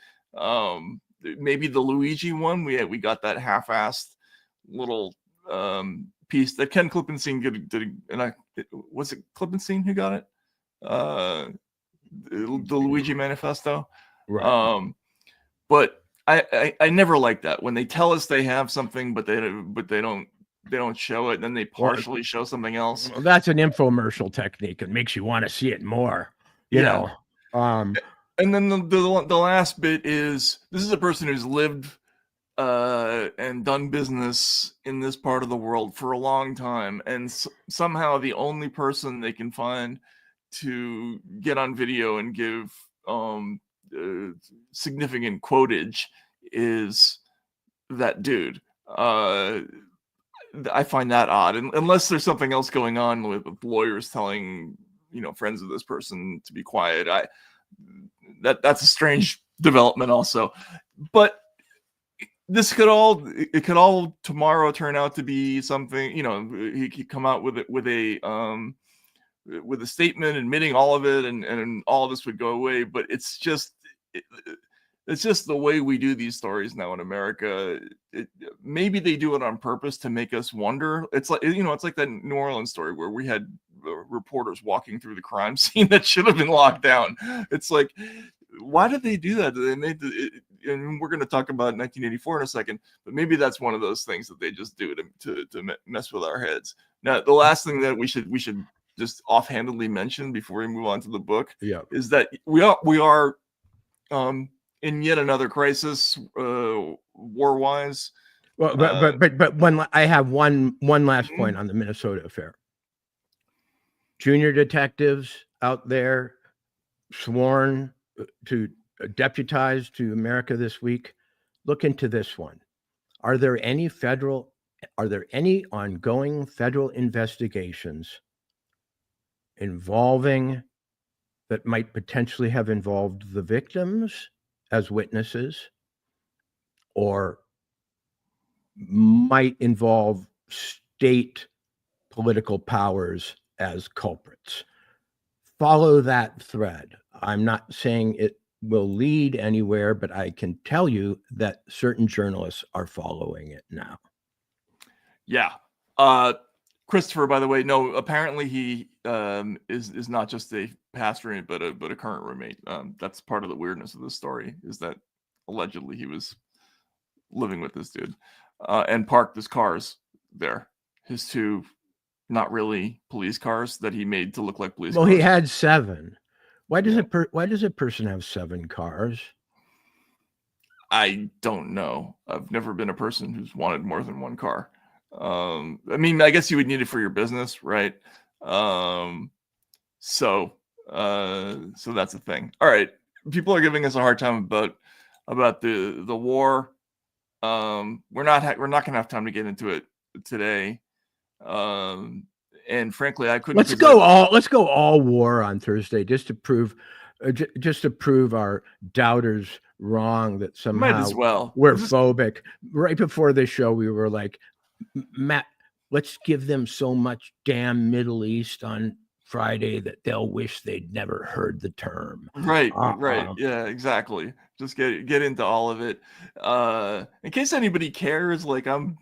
S2: Maybe the Luigi one, we got that half-assed little piece that Ken Klippenstein did, and was it Klippenstein who got it? The Luigi Manifesto. Right. But I never like that when they tell us they have something, but they don't show it, and then they partially show something else.
S1: Well, that's an infomercial technique. It makes you want to see it more. You know.
S2: And then the last bit is, this is a person who's lived and done business in this part of the world for a long time, and somehow the only person they can find to get on video and give significant quotage is that dude. I find that odd, unless there's something else going on with lawyers telling friends of this person to be quiet. That's a strange development also, but this could all tomorrow turn out to be something. He could come out with a statement admitting all of it, and all of this would go away. But it's just the way we do these stories now in America. Maybe they do it on purpose to make us wonder. It's like that New Orleans story where we had reporters walking through the crime scene that should have been locked down. It's like, why did they do that? They made and we're going to talk about 1984 in a second, but maybe that's one of those things that they just do to mess with our heads. Now, the last thing that we should just offhandedly mention before we move on to the book is that we are in yet another crisis, war-wise.
S1: Well, but I have one last point on the Minnesota affair. Junior detectives out there sworn to deputized to America this week. Look into this one. Are there any ongoing federal investigations that might potentially have involved the victims as witnesses, or might involve state political powers as culprits? Follow that thread. I'm not saying it will lead anywhere, but I can tell you that certain journalists are following it now.
S2: Yeah. Christopher, by the way, no, apparently he is not just a pastor, but a current roommate. That's part of the weirdness of the story, is that allegedly he was living with this dude and parked his cars there. His two not really police cars that he made to look like police cars.
S1: He had 7. Why does a person have 7 cars?
S2: I don't know. I've never been a person who's wanted more than one car. I guess you would need it for your business, right? So that's a thing. All right. People are giving us a hard time about the war. We're not gonna have time to get into it today. And frankly, I couldn't.
S1: Let's go all war on Thursday, just to prove our doubters wrong, that somehow
S2: might as well.
S1: We're phobic. Right before this show, we were like, Matt, let's give them so much damn Middle East on Friday that they'll wish they'd never heard the term.
S2: Right. Yeah, exactly. Just get into all of it. In case anybody cares, like I'm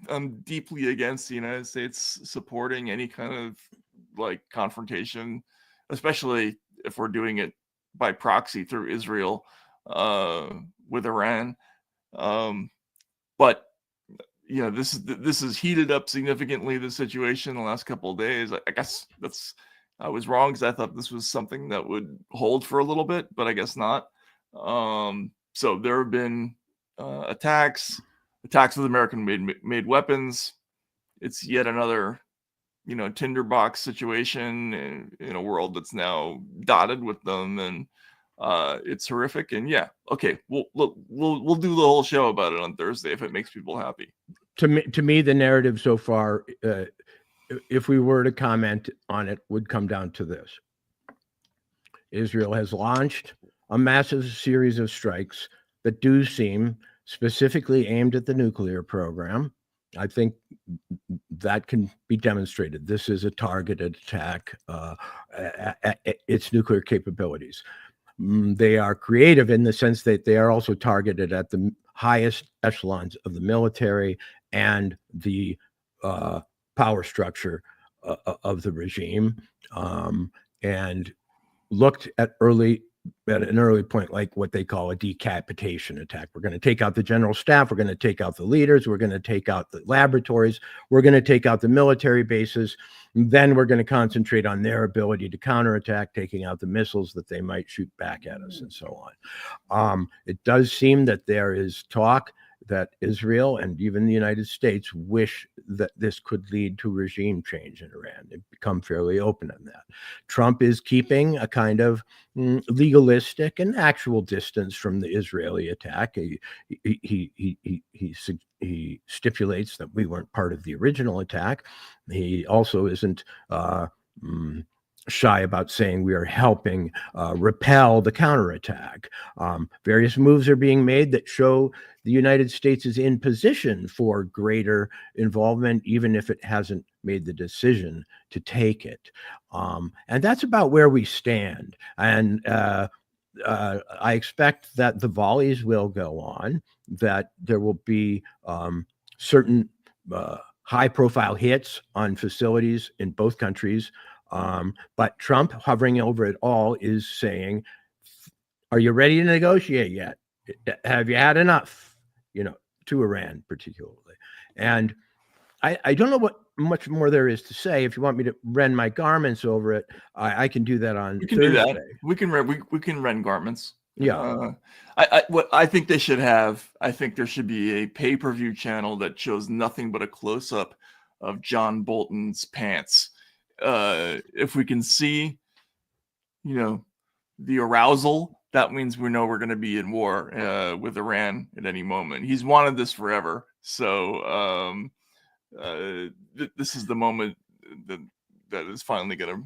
S2: deeply against the United States supporting any kind of like confrontation, especially if we're doing it by proxy through Israel with Iran. But this has heated up significantly, the situation in the last couple of days. I guess I was wrong, because I thought this was something that would hold for a little bit, but I guess not. So there have been attacks with American made weapons. It's yet another, tinderbox situation in a world that's now dotted with them, and it's horrific. And yeah, okay, we'll do the whole show about it on Thursday if it makes people happy.
S1: To me, the narrative so far, if we were to comment on it, would come down to this: Israel has launched a massive series of strikes that do seem specifically aimed at the nuclear program. I think that can be demonstrated. This is a targeted attack at its nuclear capabilities. They are creative in the sense that they are also targeted at the highest echelons of the military and the power structure of the regime, and looked at early at an early point, like what they call a decapitation attack. We're going to take out the general staff. We're going to take out the leaders. We're going to take out the laboratories. We're going to take out the military bases. Then we're going to concentrate on their ability to counterattack, taking out the missiles that they might shoot back at us and so on. It does seem that there is talk that Israel and even the United States wish that this could lead to regime change in Iran. They've become fairly open on that. Trump is keeping a kind of legalistic and actual distance from the Israeli attack. He stipulates that we weren't part of the original attack. He also isn't shy about saying we are helping repel the counterattack. Various moves are being made that show the United States is in position for greater involvement, even if it hasn't made the decision to take it. And that's about where we stand. And I expect that the volleys will go on, that there will be certain high-profile hits on facilities in both countries. But Trump, hovering over it all, is saying, are you ready to negotiate yet? Have you had enough? To Iran particularly. And I don't know what much more there is to say. If you want me to rend my garments over it, I can do that on Thursday.
S2: Do that. We can rend garments.
S1: Yeah.
S2: What I think they should have, I think there should be a pay-per-view channel that shows nothing but a close-up of John Bolton's pants. If we can see, the arousal, that means we know we're going to be in war with Iran at any moment. He's wanted this forever. So this is the moment that is finally going to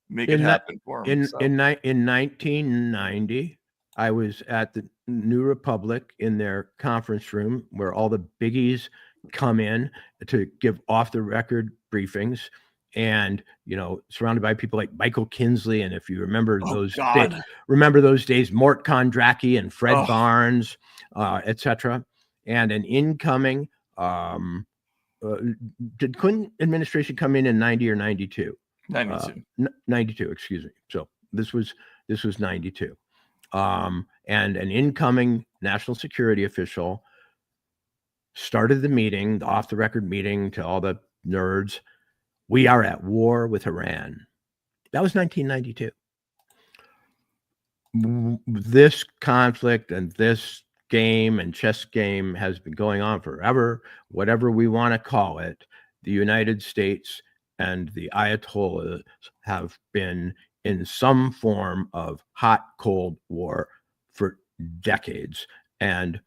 S2: make it happen for him.
S1: In 1990, I was at the New Republic in their conference room where all the biggies come in to give off-the-record briefings. And surrounded by people like Michael Kinsley, and if you remember those days, Mort Kondracki and Fred Barnes, etc. And an incoming did Clinton administration come in 90 or 92?
S2: 92.
S1: 92, excuse me. So this was 92. And an incoming national security official started the meeting, the off-the-record meeting, to all the nerds. We are at war with Iran. That was 1992. This conflict and this game and chess game has been going on forever, whatever we want to call it. The United States and the Ayatollahs have been in some form of hot, cold war for decades. And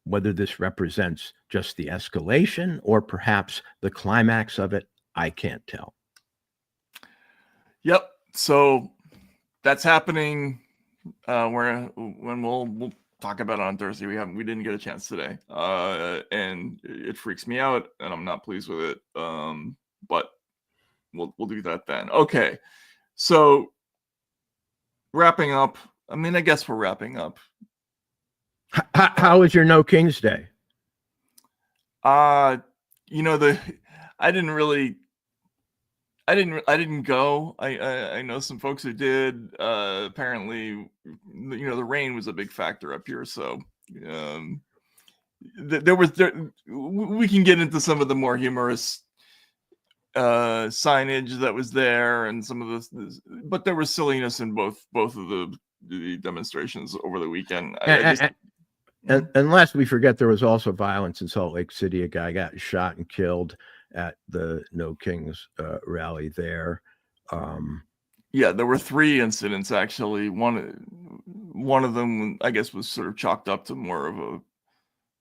S1: whether this represents just the escalation or perhaps the climax of it, I can't tell.
S2: Yep. So that's happening. When we'll talk about it on Thursday. We didn't get a chance today, and it freaks me out, and I'm not pleased with it. But we'll do that then. Okay. So wrapping up. I mean, I guess we're wrapping up.
S1: How was your No Kings Day?
S2: I didn't go. I know some folks who did. Apparently, the rain was a big factor up here. So we can get into some of the more humorous signage that was there, and some of this, but there was silliness in both of the demonstrations over the weekend.
S1: And lest we forget, there was also violence in Salt Lake City. A guy got shot and killed at the No Kings rally there.
S2: Yeah, there were 3 incidents actually. One of them, I guess, was sort of chalked up to more of a.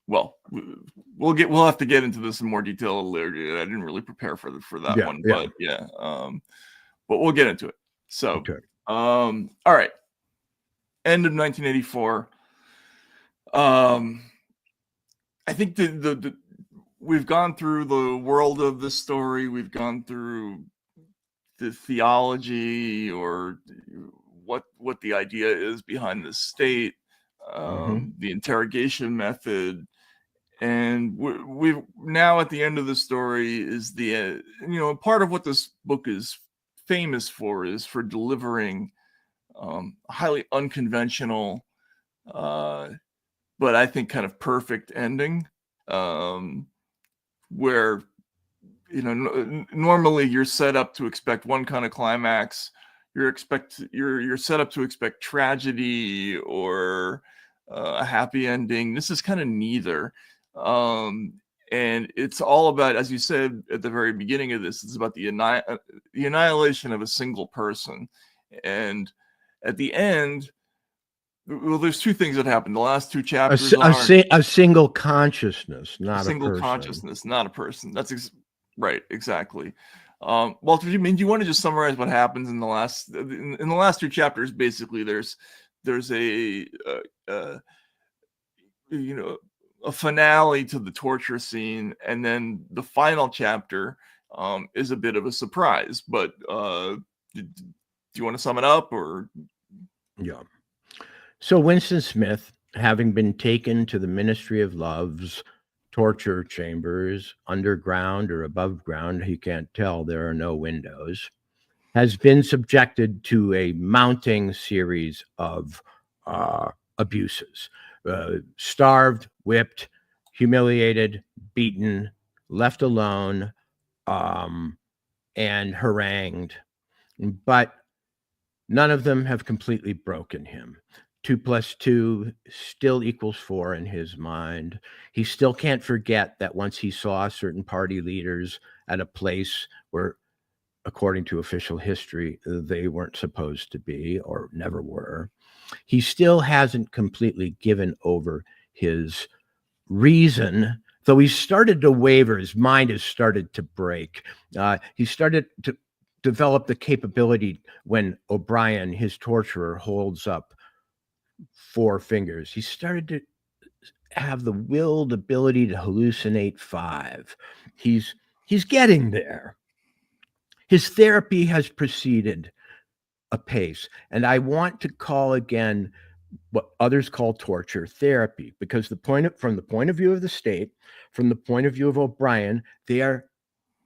S2: Well, we'll have to get into this in more detail later. I didn't really prepare for that one, but yeah. But we'll get into it. So,
S1: okay.
S2: All right. End of 1984. I think the we've gone through the world of the story. We've gone through the theology, or what the idea is behind the state, the interrogation method, and we've now at the end of the story is the part of what this book is famous for is for delivering highly unconventional, but I think kind of perfect ending, where normally you're set up to expect one kind of climax. You're set up to expect tragedy or a happy ending. This is kind of neither. And it's all about, as you said at the very beginning of this, it's about the annihilation of a single person. And at the end, well, there's two things that happen. The last two chapters
S1: A single consciousness, not a
S2: single
S1: person.
S2: consciousness, not a person. That's right, exactly. Walter, do you want to just summarize what happens in the last two chapters? Basically, there's a a finale to the torture scene, and then the final chapter is a bit of a surprise. But do you want to sum it up, or?
S1: Yeah. So Winston Smith, having been taken to the Ministry of Love's torture chambers, underground or above ground, he can't tell, there are no windows, has been subjected to a mounting series of abuses. Starved, whipped, humiliated, beaten, left alone, and harangued. But none of them have completely broken him. 2 + 2 still equals 4 in his mind. He still can't forget that once he saw certain party leaders at a place where, according to official history, they weren't supposed to be or never were. He still hasn't completely given over his reason, though he started to waver. His mind has started to break. He started to develop the capability when O'Brien, his torturer, holds up 4 fingers. He started to have the willed ability to hallucinate 5. He's getting there. His therapy has proceeded apace. And I want to call again what others call torture therapy, because from the point of view of the state, from the point of view of O'Brien, they are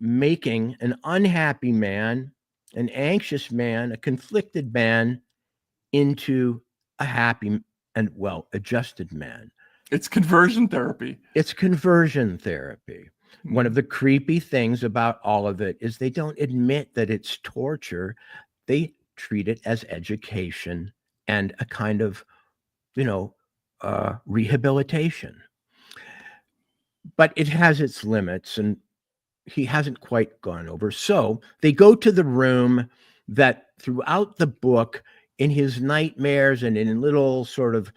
S1: making an unhappy man, an anxious man, a conflicted man into a happy and well-adjusted man.
S2: It's conversion therapy.
S1: It's conversion therapy. One of the creepy things about all of it is they don't admit that it's torture. They treat it as education and a kind of, rehabilitation. But it has its limits, and he hasn't quite gone over. So they go to the room that throughout the book, in his nightmares and in little sort of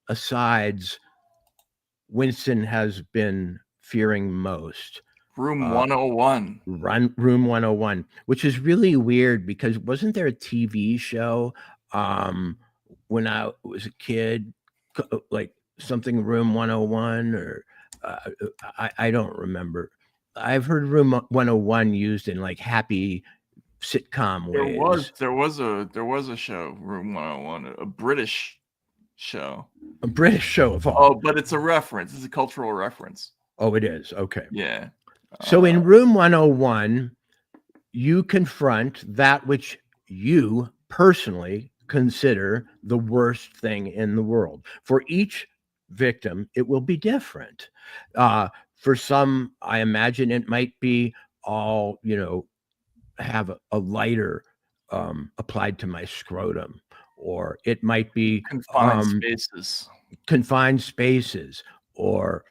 S1: asides, Winston has been fearing most.
S2: Room 101.
S1: Room 101, which is really weird because wasn't there a TV show when I was a kid, like something Room 101, or I don't remember. I've heard Room 101 used in like happy sitcom ways.
S2: There was a show, Room 101, a British show.
S1: A British show of all.
S2: Oh, but it's a reference. It's a cultural reference.
S1: Oh, it is. Okay.
S2: Yeah.
S1: So in Room 101, you confront that which you personally consider the worst thing in the world. For each victim, it will be different. For some, I imagine it might be all, have a lighter applied to my scrotum, or it might be confined spaces, or,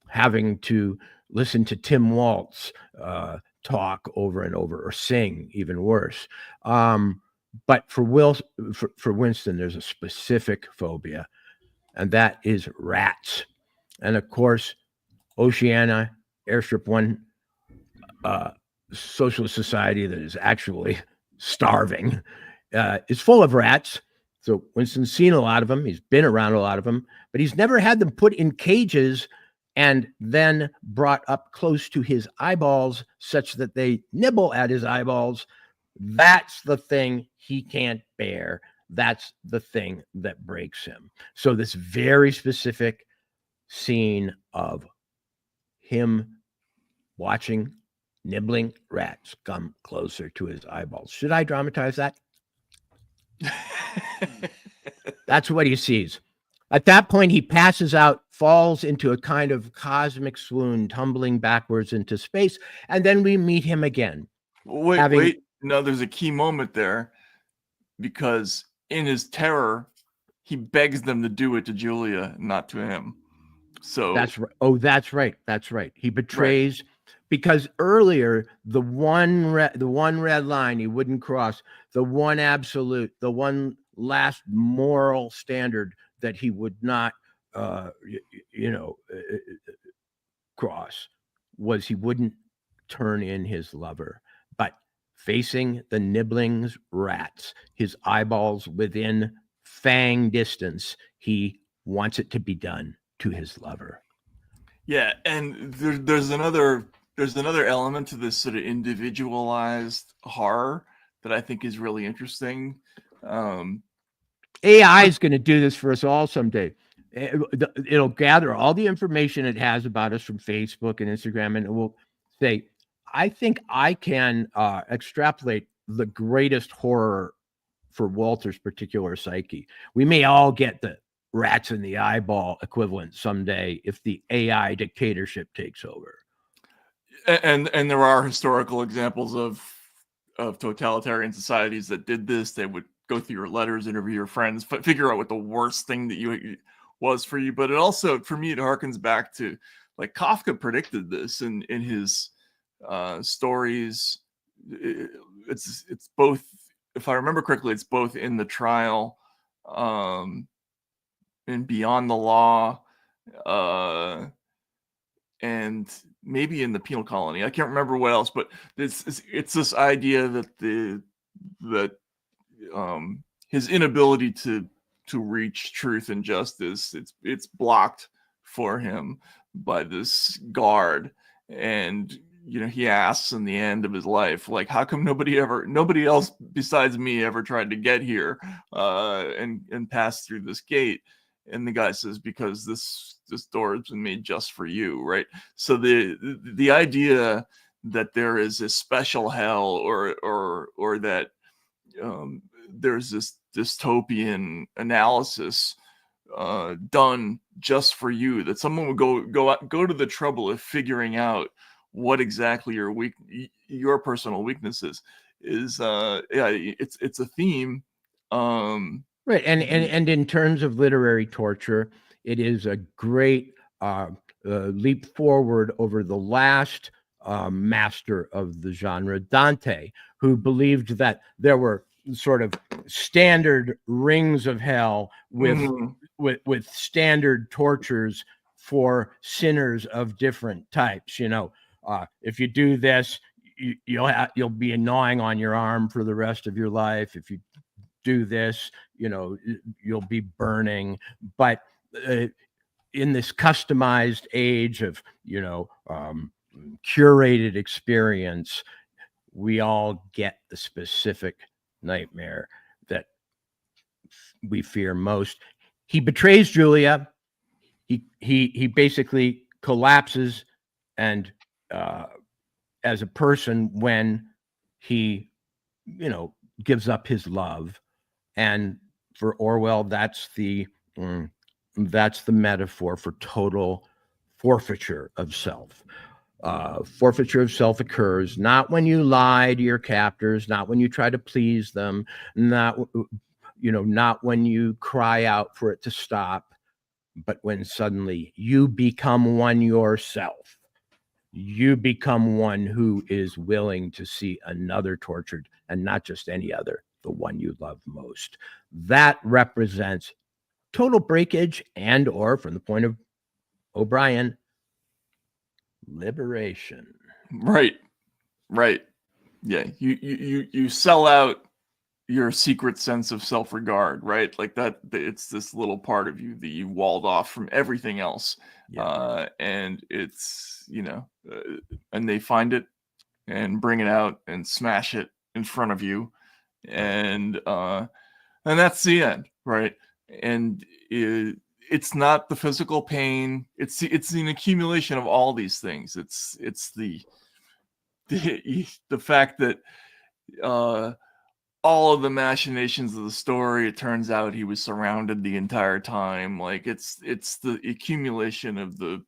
S1: having to listen to Tim Waltz talk over and over, or sing, even worse. But for Winston, there's a specific phobia, and that is rats. And of course, Oceania, Airstrip 1, socialist society that is actually starving, is full of rats. So Winston's seen a lot of them. He's been around a lot of them, but he's never had them put in cages and then brought up close to his eyeballs such that they nibble at his eyeballs. That's the thing he can't bear. That's the thing that breaks him. So this very specific scene of him nibbling rats come closer to his eyeballs. Should I dramatize that? That's what he sees. At that point, he passes out, falls into a kind of cosmic swoon, tumbling backwards into space, and then we meet him again.
S2: Wait. No, there's a key moment there, because in his terror, he begs them to do it to Julia, not to him. So
S1: that's right. Oh, that's right. That's right. He betrays, because earlier the one red line he wouldn't cross, the one absolute, the one last moral standard that he would not, cross, was he wouldn't turn in his lover. But facing the nibblings rats, his eyeballs within fang distance, he wants it to be done to his lover.
S2: Yeah, and there's another element to this sort of individualized horror that I think is really interesting.
S1: AI is going to do this for us all someday. It'll gather all the information it has about us from Facebook and Instagram, and it will say, I think I can extrapolate the greatest horror for Walter's particular psyche. We may all get the rats in the eyeball equivalent someday if the AI dictatorship takes over.
S2: And there are historical examples of totalitarian societies that did this. They would go through your letters, interview your friends, figure out what the worst thing that you was for you. But it also, for me, it harkens back to, like, Kafka predicted this in his stories. It's both, if I remember correctly, it's both in The Trial and Beyond the Law, and maybe in The Penal Colony. I can't remember what else, but it's this idea that his inability to reach truth and justice, it's blocked for him by this guard. And he asks in the end of his life, like, how come nobody else besides me ever tried to get here and pass through this gate? And the guy says, because this door has been made just for you, right? So the idea that there is a special hell or that there's this dystopian analysis done just for you, that someone would go to the trouble of figuring out what exactly your personal weaknesses is. It's a theme.
S1: Right, and in terms of literary torture, it is a great leap forward over the last master of the genre, Dante, who believed that there were sort of standard rings of hell with standard tortures for sinners of different types. If you do this, you'll be gnawing on your arm for the rest of your life. If you do this, you'll be burning. But in this customized age of curated experience, we all get the specific nightmare that we fear most. He betrays Julia. He basically collapses and as a person when he gives up his love. And for Orwell, that's the metaphor for total forfeiture of self. Forfeiture of self occurs not when you lie to your captors, not when you try to please them, not when you cry out for it to stop, but when suddenly you become one yourself. You become one who is willing to see another tortured, and not just any other, the one you love most. That represents total breakage and, or from the point of O'Brien, liberation.
S2: Right. Yeah, you sell out your secret sense of self-regard, right? Like that, it's this little part of you that you walled off from everything else. Yeah. And it's, and they find it and bring it out and smash it in front of you. And that's the end, right? And it's not the physical pain. It's an accumulation of all these things. It's the fact that all of the machinations of the story, it turns out he was surrounded the entire time. Like it's the accumulation of the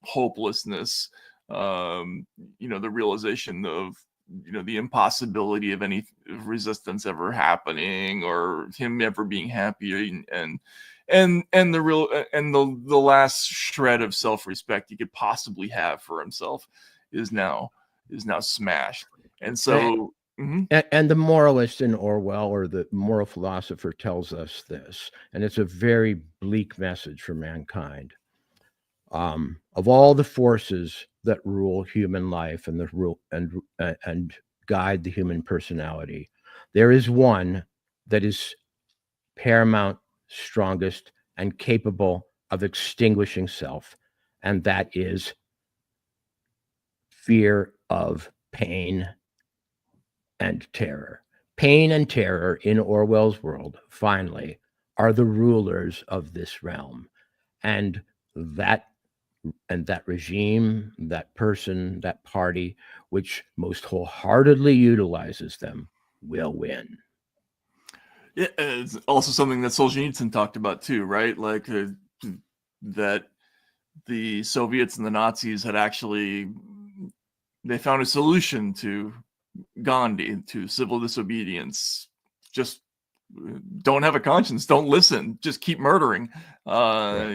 S2: hopelessness, the realization of the impossibility of any resistance ever happening or him ever being happy, and the real and the last shred of self-respect he could possibly have for himself is now smashed. And so
S1: and the moralist in Orwell, or the moral philosopher, tells us this, and it's a very bleak message for mankind. Of all the forces that rule human life and and guide the human personality, there is one that is paramount, strongest, and capable of extinguishing self, and that is fear of pain and terror. Pain and terror in Orwell's world, finally, are the rulers of this realm. And that regime, that person, that party, which most wholeheartedly utilizes them, will win.
S2: Yeah, it's also something that Solzhenitsyn talked about too, right? Like that the Soviets and the Nazis had they found a solution to Gandhi, to civil disobedience. Just don't have a conscience, don't listen, just keep murdering,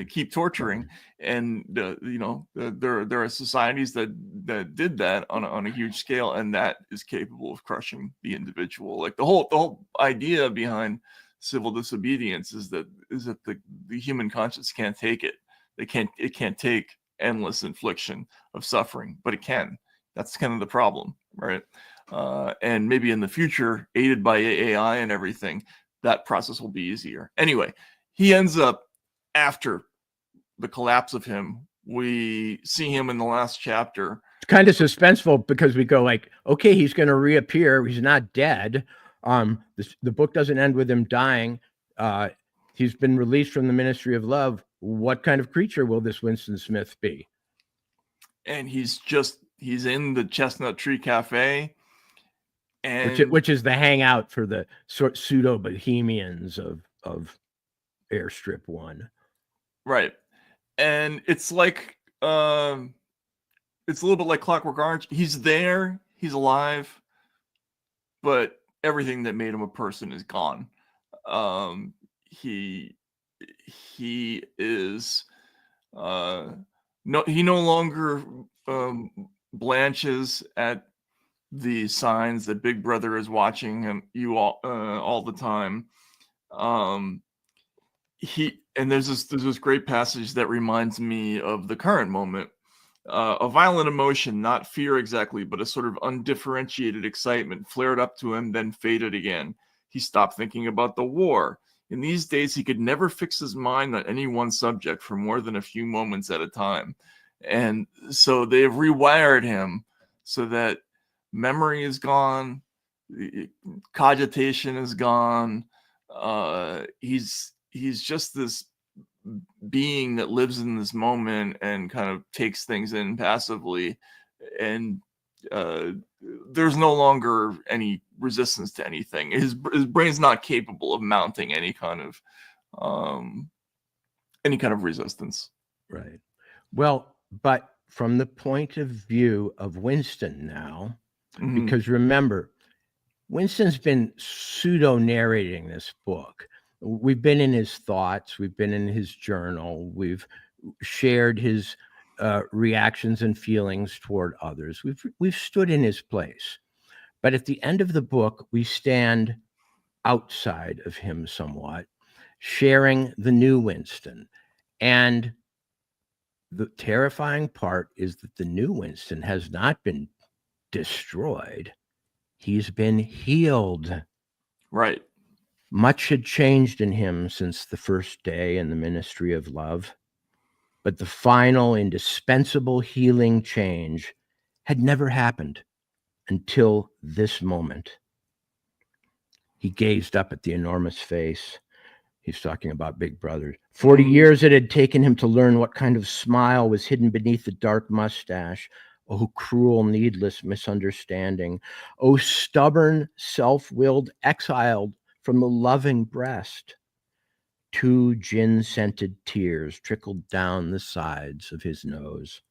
S2: keep torturing. And there are societies that did that on a huge scale, and that is capable of crushing the individual. Like the whole idea behind civil disobedience is that the human conscience can't take it. It can't take endless infliction of suffering, but it can. That's kind of the problem, right? And maybe in the future, aided by AI and everything, that process will be easier. Anyway, he ends up, after the collapse of him, we see him in the last chapter.
S1: It's kind of suspenseful because we go like, okay, he's going to reappear. He's not dead. The book doesn't end with him dying. He's been released from the Ministry of Love. What kind of creature will this Winston Smith be?
S2: And he's in the Chestnut Tree Cafe. And
S1: Which is the hangout for the pseudo bohemians of Airstrip 1.
S2: Right. And it's like it's a little bit like Clockwork Orange. He's there, he's alive, but everything that made him a person is gone. He is he no longer blanches at the signs that Big Brother is watching him, all the time. And there's this great passage that reminds me of the current moment. A violent emotion, not fear exactly, but a sort of undifferentiated excitement flared up to him, then faded again. He stopped thinking about the war. In these days, he could never fix his mind on any one subject for more than a few moments at a time. And so they've rewired him so that memory is gone, cogitation is gone. He's just this being that lives in this moment and kind of takes things in passively, and there's no longer any resistance to anything. His brain's not capable of mounting any kind of resistance.
S1: Right. Well, but from the point of view of Winston now, because remember, Winston's been pseudo narrating this book. We've been in his thoughts, we've been in his journal, we've shared his reactions and feelings toward others. We've stood in his place. But at the end of the book, we stand outside of him somewhat, sharing the new Winston. And the terrifying part is that the new Winston has not been destroyed. He's been healed.
S2: Right.
S1: Much had changed in him since the first day in the Ministry of Love, but the final indispensable healing change had never happened until this moment. He gazed up at the enormous face. He's talking about Big Brother. 40 years it had taken him to learn what kind of smile was hidden beneath the dark mustache. Oh, cruel, needless misunderstanding. Oh, stubborn, self-willed, exiled from the loving breast. 2 gin-scented tears trickled down the sides of his nose.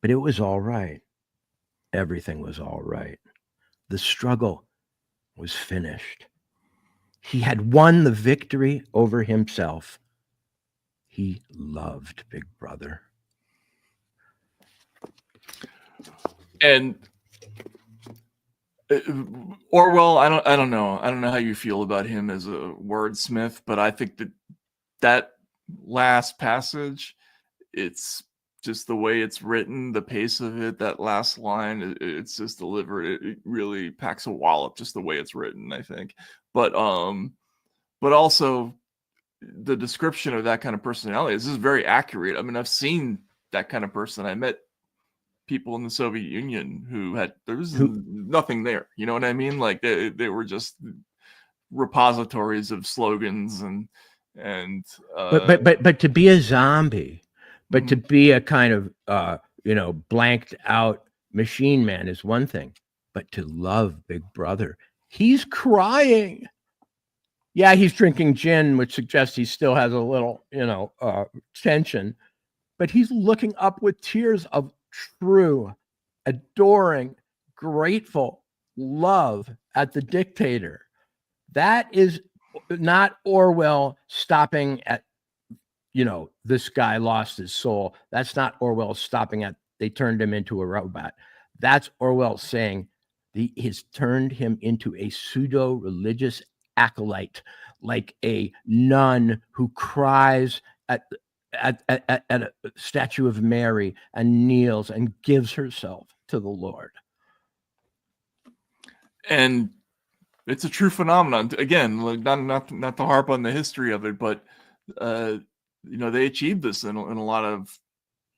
S1: But it was all right. Everything was all right. The struggle was finished. He had won the victory over himself. He loved Big Brother.
S2: And Orwell, I don't know how you feel about him as a wordsmith, but I think that last passage, it's just the way it's written, the pace of it, that last line, it's just delivered. It really packs a wallop just the way it's written, I think. But also the description of that kind of personality is very accurate. I mean, I've seen that kind of person. I met people in the Soviet Union there was nothing there. You know what I mean? Like they were just repositories of slogans
S1: but to be a zombie, but to be a kind of blanked out machine man is one thing, but to love Big Brother, he's crying. Yeah, he's drinking gin, which suggests he still has a little tension, but he's looking up with tears of true, adoring, grateful love at the dictator. That is not Orwell stopping at, this guy lost his soul. That's not Orwell stopping at, they turned him into a robot. That's Orwell saying he's turned him into a pseudo-religious acolyte, like a nun who cries at a statue of Mary and kneels and gives herself to the Lord.
S2: And it's a true phenomenon. Again, like not to harp on the history of it, but they achieved this in a lot of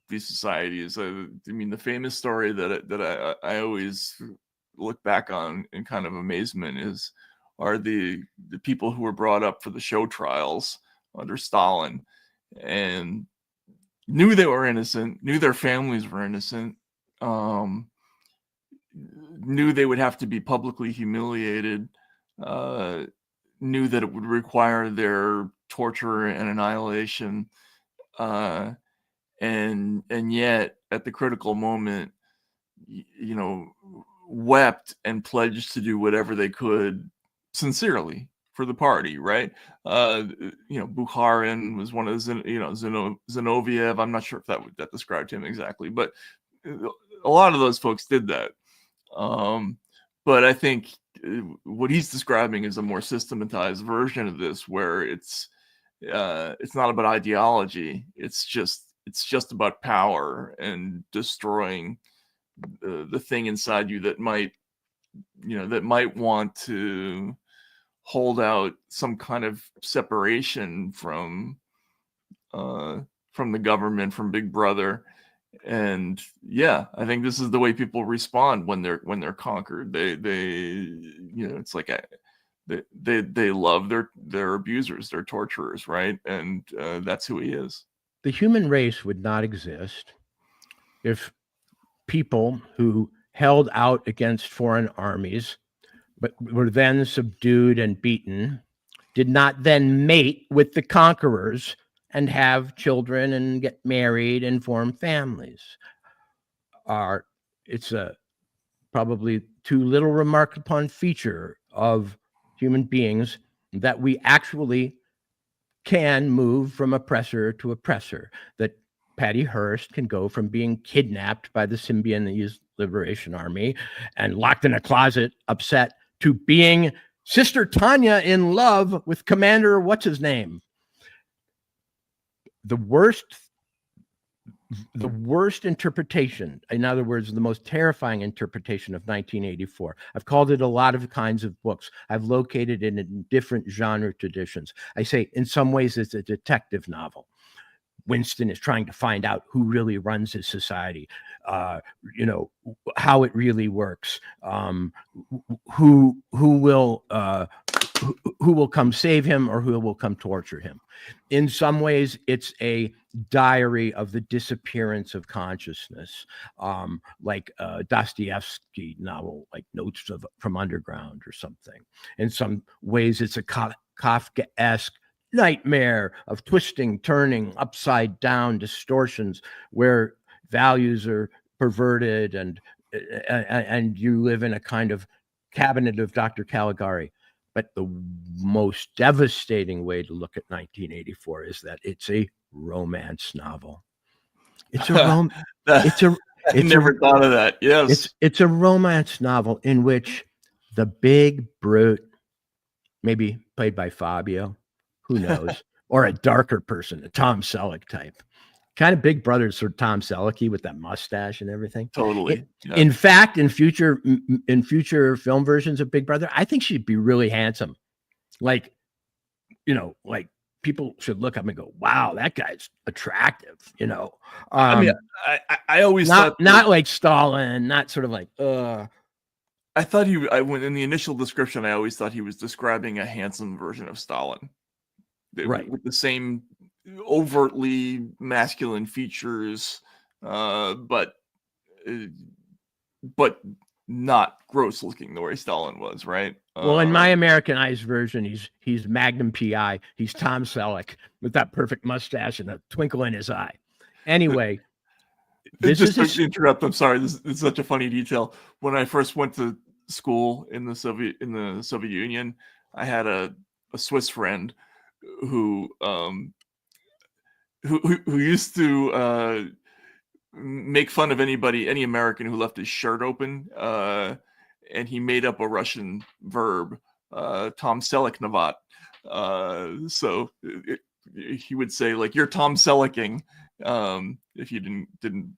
S2: these societies. I mean, the famous story that I always look back on in kind of amazement are the people who were brought up for the show trials under Stalin and knew they were innocent, knew their families were innocent, knew they would have to be publicly humiliated, knew that it would require their torture and annihilation, and yet at the critical moment, wept and pledged to do whatever they could sincerely for the party, right? Bukharin was one of Zinoviev. I'm not sure if that described him exactly, but a lot of those folks did that. But I think what he's describing is a more systematized version of this, where it's not about ideology. It's just about power and destroying the thing inside you that might want to hold out some kind of separation from the government, from Big Brother. And yeah, I think this is the way people respond when they're conquered. They it's like they love their abusers, their torturers, right? And that's who he is.
S1: The human race would not exist if people who held out against foreign armies but were then subdued and beaten did not then mate with the conquerors and have children and get married and form families. It's a probably too little remarked upon feature of human beings that we actually can move from oppressor to oppressor, that Patty Hearst can go from being kidnapped by the Symbionese Liberation Army and locked in a closet, upset, to being Sister Tanya in love with Commander what's-his-name. The worst interpretation, in other words, the most terrifying interpretation of 1984. I've called it a lot of kinds of books. I've located it in different genre traditions. I say in some ways it's a detective novel. Winston is trying to find out who really runs his society, how it really works, who will who will come save him or who will come torture him. In some ways, it's a diary of the disappearance of consciousness, like a Dostoevsky novel, like Notes from Underground or something. In some ways, it's a Kafkaesque nightmare of twisting, turning, upside down distortions where values are perverted and you live in a kind of cabinet of Dr. Caligari. But the most devastating way to look at 1984 is that it's a romance novel. It's a
S2: I never thought of that. Yes.
S1: It's a romance novel in which the big brute, maybe played by Fabio, who knows, or a darker person, a Tom Selleck type. Kind of Big Brother sort of Tom Selleck-y with that mustache and everything.
S2: Totally.
S1: In fact, in future film versions of Big Brother, I think she'd be really handsome. Like, like people should look up and go, "Wow, that guy's attractive."
S2: I mean, I always thought
S1: not like Stalin, not sort of like.
S2: I thought when in the initial description, I always thought he was describing a handsome version of Stalin,
S1: right,
S2: with the same overtly masculine features, but not gross looking the way Stalin was, right?
S1: Well, in my Americanized version, he's Magnum PI. He's Tom Selleck with that perfect mustache and a twinkle in his eye. Anyway,
S2: just to interrupt, I'm sorry. This is such a funny detail. When I first went to school in the Soviet Union, I had a Swiss friend who used to make fun of any American who left his shirt open, and he made up a Russian verb, Tom Sellecknavat. So he would say, like, "You're Tom Sellecking," if you didn't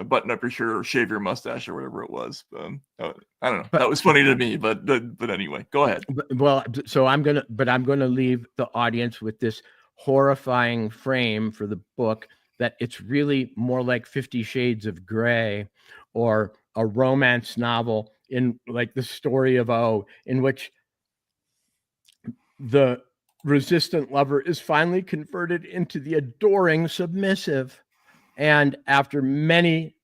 S2: button up your shirt or shave your mustache or whatever it was. I don't know. That was funny to me, but anyway, go ahead.
S1: Well, so I'm gonna leave the audience with this horrifying frame for the book, that it's really more like 50 Shades of Grey or a romance novel in like the story of O, in which the resistant lover is finally converted into the adoring submissive. And after many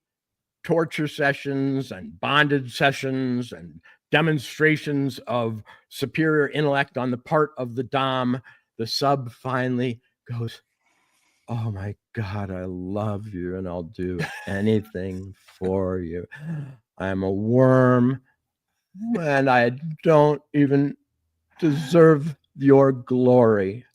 S1: torture sessions and bondage sessions and demonstrations of superior intellect on the part of the dom, the sub finally goes, "Oh my God, I love you and I'll do anything for you. I'm a worm and I don't even deserve your glory."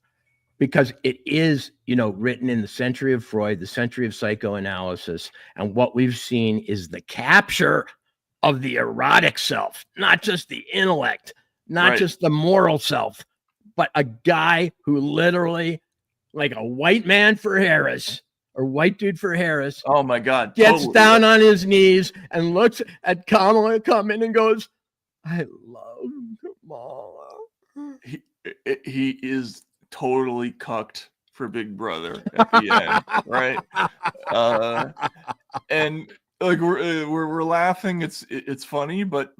S1: Because it is, written in the century of Freud, the century of psychoanalysis. And what we've seen is the capture of the erotic self, not just the intellect, not just the moral self, but a guy who literally, like a white man for Harris or white dude for Harris.
S2: Oh my God.
S1: Gets down on his knees and looks at Kamala come in and goes, "I love Kamala."
S2: He is totally cucked for Big Brother at the end, right? And like we're laughing. It's funny, but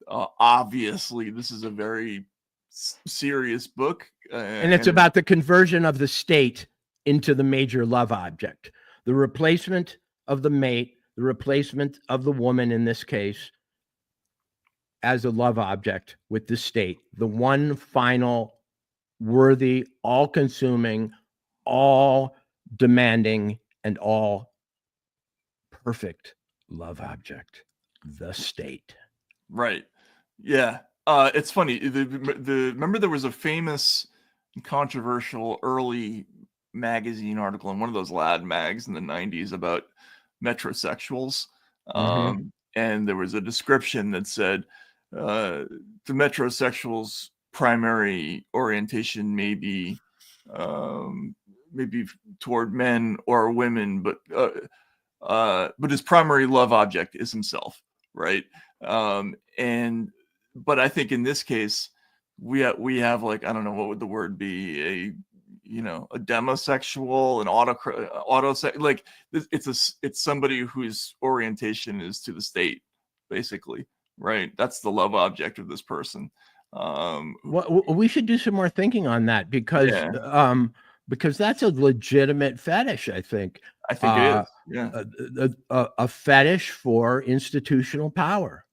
S2: obviously this is a very serious book,
S1: and it's about the conversion of the state into the major love object, the replacement of the mate, the replacement of the woman in this case as a love object with the state, the one final worthy, all-consuming, all-demanding, and all-perfect love object, the state.
S2: Right. Yeah. It's funny. Remember there was a famous, controversial early magazine article in one of those lad mags in the 90s about metrosexuals. And there was a description that said the metrosexuals' primary orientation may be toward men or women, but his primary love object is himself, right? But I think in this case we have like, I don't know what would the word be, a demisexual, an autosex, like it's somebody whose orientation is to the state, basically, right? That's the love object of this person.
S1: Well, we should do some more thinking on that because that's a legitimate fetish. I think
S2: it is. Yeah,
S1: a fetish for institutional power.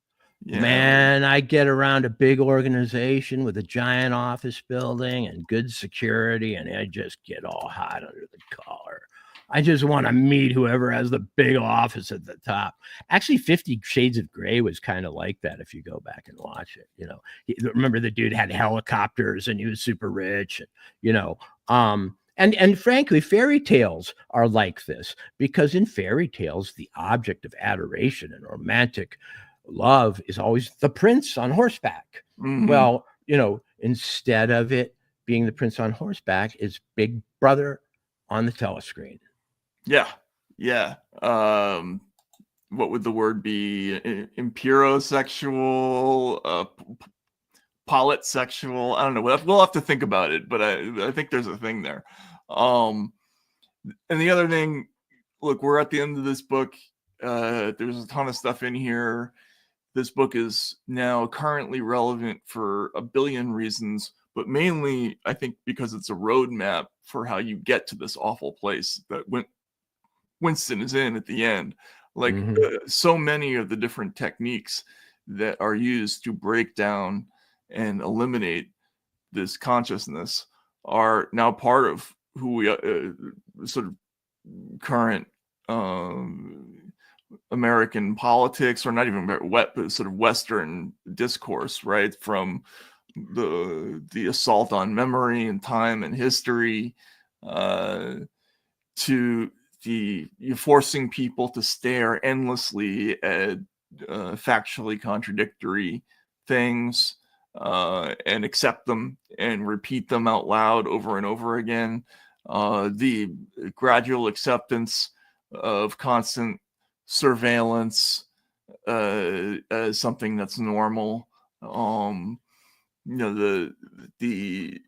S2: Yeah.
S1: Man, I get around a big organization with a giant office building and good security, and I just get all hot under the collar. I just want to meet whoever has the big office at the top. Actually, 50 Shades of Grey was kind of like that if you go back and watch it. You know, remember the dude had helicopters and he was super rich, and, you know, and frankly, fairy tales are like this because in fairy tales, the object of adoration and romantic love is always the prince on horseback. Well, you know, instead of it being the prince on horseback, is Big Brother on the telescreen.
S2: Yeah. What would the word be? Impurosexual, politsexual. I don't know. We'll have to think about it, but I think there's a thing there. And the other thing, look, we're at the end of this book. There's a ton of stuff in here. This book is now currently relevant for a billion reasons, but mainly I think because it's a roadmap for how you get to this awful place that Winston is in at the end. Like so many of the different techniques that are used to break down and eliminate this consciousness are now part of who we sort of current American politics, or not even but sort of Western discourse, right? From the assault on memory and time and history to you're forcing people to stare endlessly at factually contradictory things and accept them and repeat them out loud over and over again. The gradual acceptance of constant surveillance as something that's normal. You know, the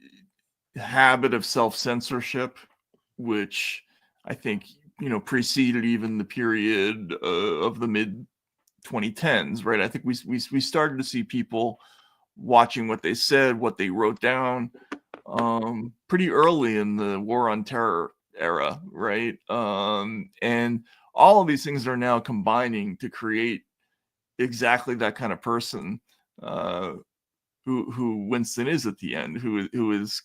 S2: habit of self-censorship, which I think, you know, preceded even the period of the mid 2010s, right? I think we started to see people watching what they said, what they wrote down, pretty early in the War on Terror era, right? And all of these things are now combining to create exactly that kind of person who Winston is at the end, who is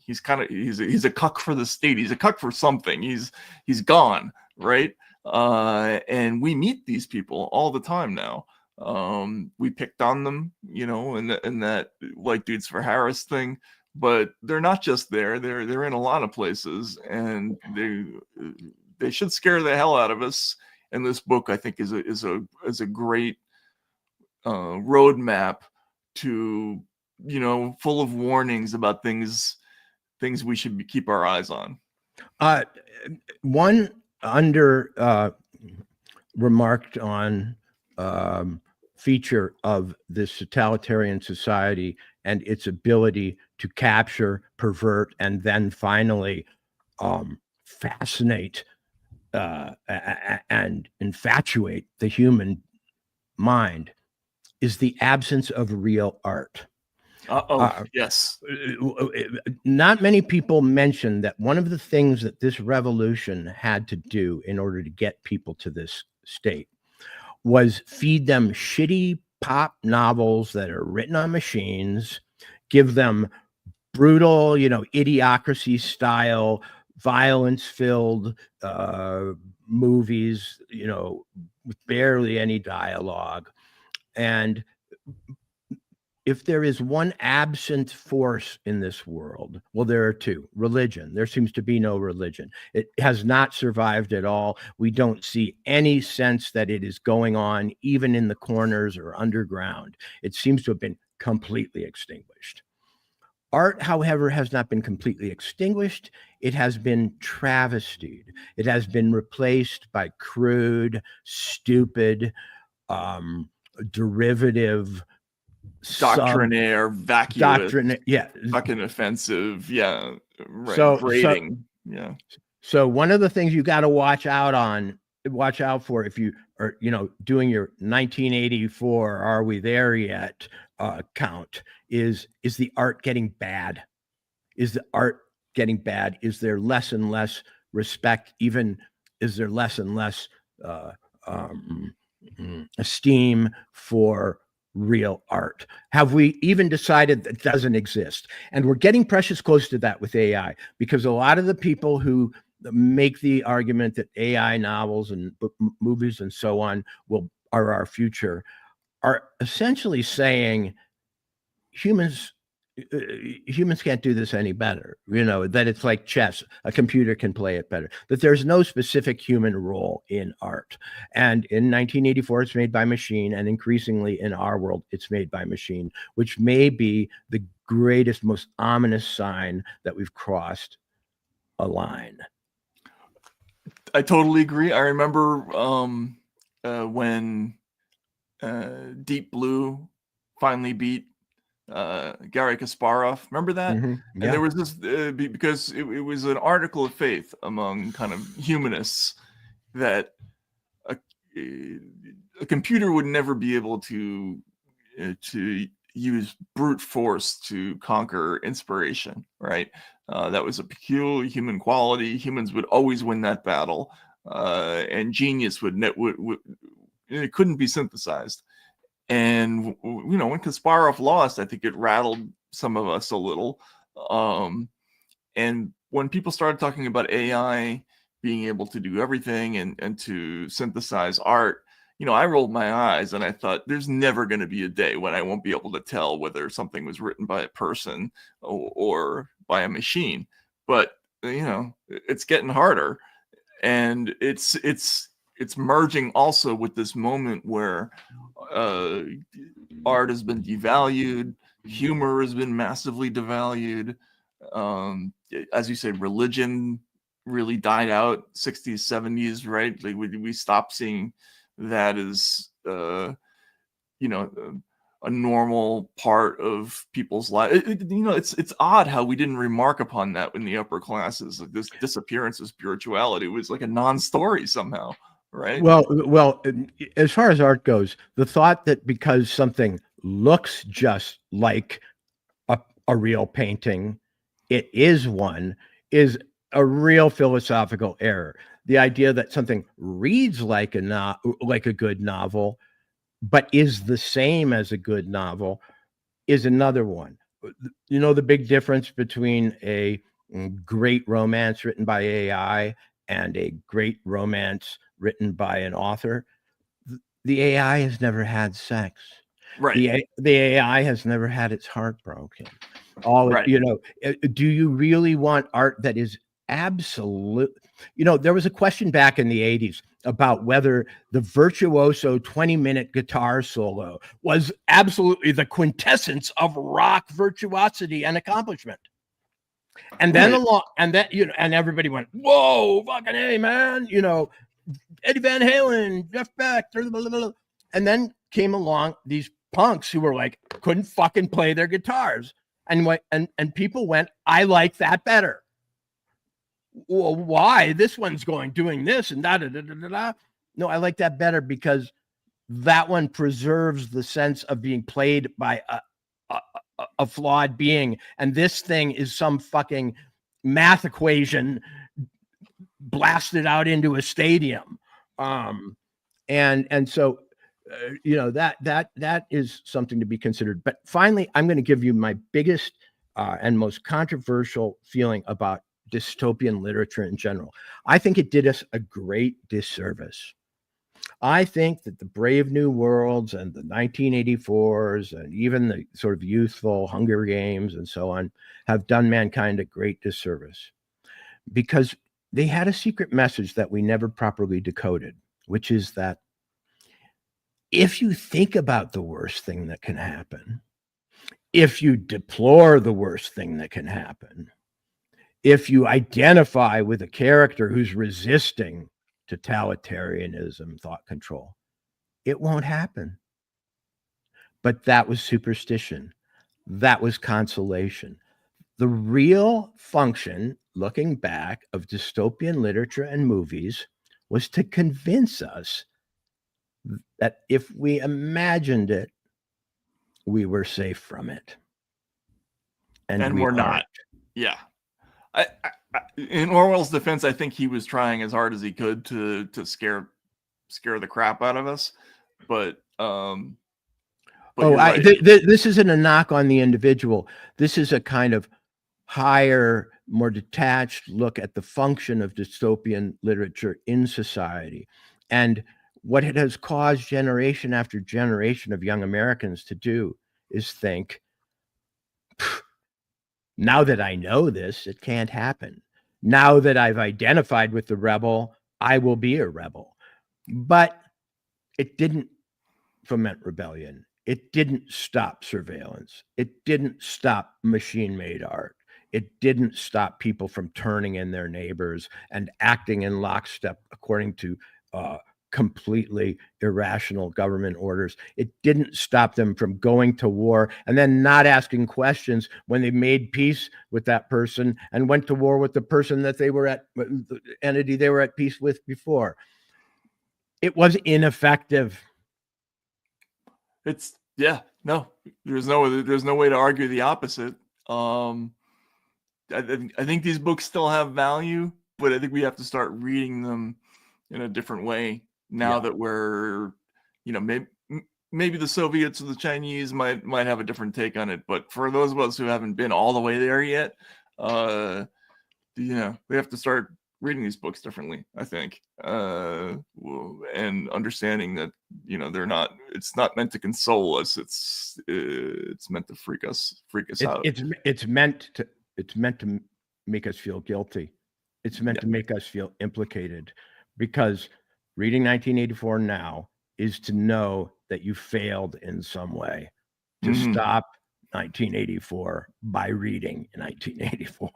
S2: he's a cuck for the state. He's a cuck for something. He's gone, right? And we meet these people all the time now. We picked on them, you know, and that White Dudes for Harris thing, but they're not just there. They're in a lot of places, and they should scare the hell out of us. And this book, I think, is a great roadmap to, you know, full of warnings about things we should keep our eyes on.
S1: One under remarked on feature of this totalitarian society and its ability to capture, pervert, and then finally fascinate and infatuate the human mind is the absence of real art.
S2: Yes.
S1: Not many people mention that one of the things that this revolution had to do in order to get people to this state was feed them shitty pop novels that are written on machines, give them brutal, you know, idiocracy style, violence-filled movies, you know, with barely any dialogue. And if there is one absent force in this world, well, there are two. Religion. There seems to be no religion. It has not survived at all. We don't see any sense that it is going on, even in the corners or underground. It seems to have been completely extinguished. Art, however, has not been completely extinguished. It has been travestied. It has been replaced by crude, stupid, derivative,
S2: doctrinaire, vacuous,
S1: yeah,
S2: fucking offensive, yeah, right, grating, yeah.
S1: So one of the things you got to watch out for if you are, you know, doing your 1984 Are We There Yet count is the art getting bad? Is the art getting bad? Is there less and less respect? Even is there less and less esteem for real art? Have we even decided that doesn't exist? And we're getting precious close to that with AI, because a lot of the people who make the argument that AI novels and movies and so on are our future are essentially saying humans can't do this any better, that it's like chess, a computer can play it better, that there's no specific human role in art. And in 1984 it's made by machine, and increasingly in our world it's made by machine, which may be the greatest, most ominous sign that we've crossed a line.
S2: I totally agree. I remember when Deep Blue finally beat Garry Kasparov. Remember that?
S1: Mm-hmm.
S2: And there was this because it was an article of faith among kind of humanists that a computer would never be able to use brute force to conquer inspiration, right? That was a peculiar human quality. Humans would always win that battle, and genius it couldn't be synthesized. And when Kasparov lost, I think it rattled some of us a little. And when people started talking about AI being able to do everything and to synthesize art, I rolled my eyes and I thought, there's never going to be a day when I won't be able to tell whether something was written by a person or by a machine. But it's getting harder, and it's merging also with this moment where art has been devalued, humor has been massively devalued. As you said, religion really died out 60s, 70s, right? Like we stopped seeing that as a normal part of people's life. It's odd how we didn't remark upon that in the upper classes. Like this disappearance of spirituality was like a non-story somehow, right?
S1: Well, as far as art goes, the thought that because something looks just like a real painting, it is one, is a real philosophical error. The idea that something reads like a good novel, but is the same as a good novel, is another one. The big difference between a great romance written by AI and a great romance written by an author? The AI has never had sex.
S2: Right.
S1: The AI has never had its heart broken.
S2: Right.
S1: Do you really want art that is absolute? There was a question back in the 80s about whether the virtuoso 20-minute guitar solo was absolutely the quintessence of rock virtuosity and accomplishment. And then and everybody went, whoa, fucking A, man, Eddie Van Halen, Jeff Beck, and then came along these punks who were like, couldn't fucking play their guitars. And people went, I like that better. Well, why? This one's doing this and da. No, I like that better because that one preserves the sense of being played by a flawed being. And this thing is some fucking math equation blasted out into a stadium. And so that is something to be considered. But finally, I'm going to give you my biggest and most controversial feeling about dystopian literature in general. I think it did us a great disservice. I think that the Brave New Worlds and the 1984s and even the sort of youthful Hunger Games and so on have done mankind a great disservice, because they had a secret message that we never properly decoded, which is that if you think about the worst thing that can happen, if you deplore the worst thing that can happen, if you identify with a character who's resisting totalitarianism, thought control, it won't happen. But that was superstition. That was consolation. The real function, looking back, of dystopian literature and movies was to convince us that if we imagined it we were safe from it. And
S2: we're not. Yeah. In Orwell's defense, I think he was trying as hard as he could to scare the crap out of us. But right.
S1: This isn't a knock on the individual. This is a kind of higher, more detached look at the function of dystopian literature in society. And what it has caused generation after generation of young Americans to do is think, now that I know this, it can't happen. Now that I've identified with the rebel, I will be a rebel. But it didn't foment rebellion. It didn't stop surveillance. It didn't stop machine-made art. It didn't stop people from turning in their neighbors and acting in lockstep according to completely irrational government orders. It didn't stop them from going to war and then not asking questions when they made peace with that person and went to war with the person that they were at, the entity they were at peace with before. It was ineffective.
S2: There's no way to argue the opposite. I think these books still have value, but I think we have to start reading them in a different way now that we're, maybe the Soviets or the Chinese might have a different take on it, but for those of us who haven't been all the way there yet, we have to start reading these books differently, I think, and understanding that it's not meant to console us. It's meant to freak us out.
S1: It's meant to make us feel guilty. It's meant to make us feel implicated, because reading 1984 now is to know that you failed in some way, to stop 1984 by reading 1984.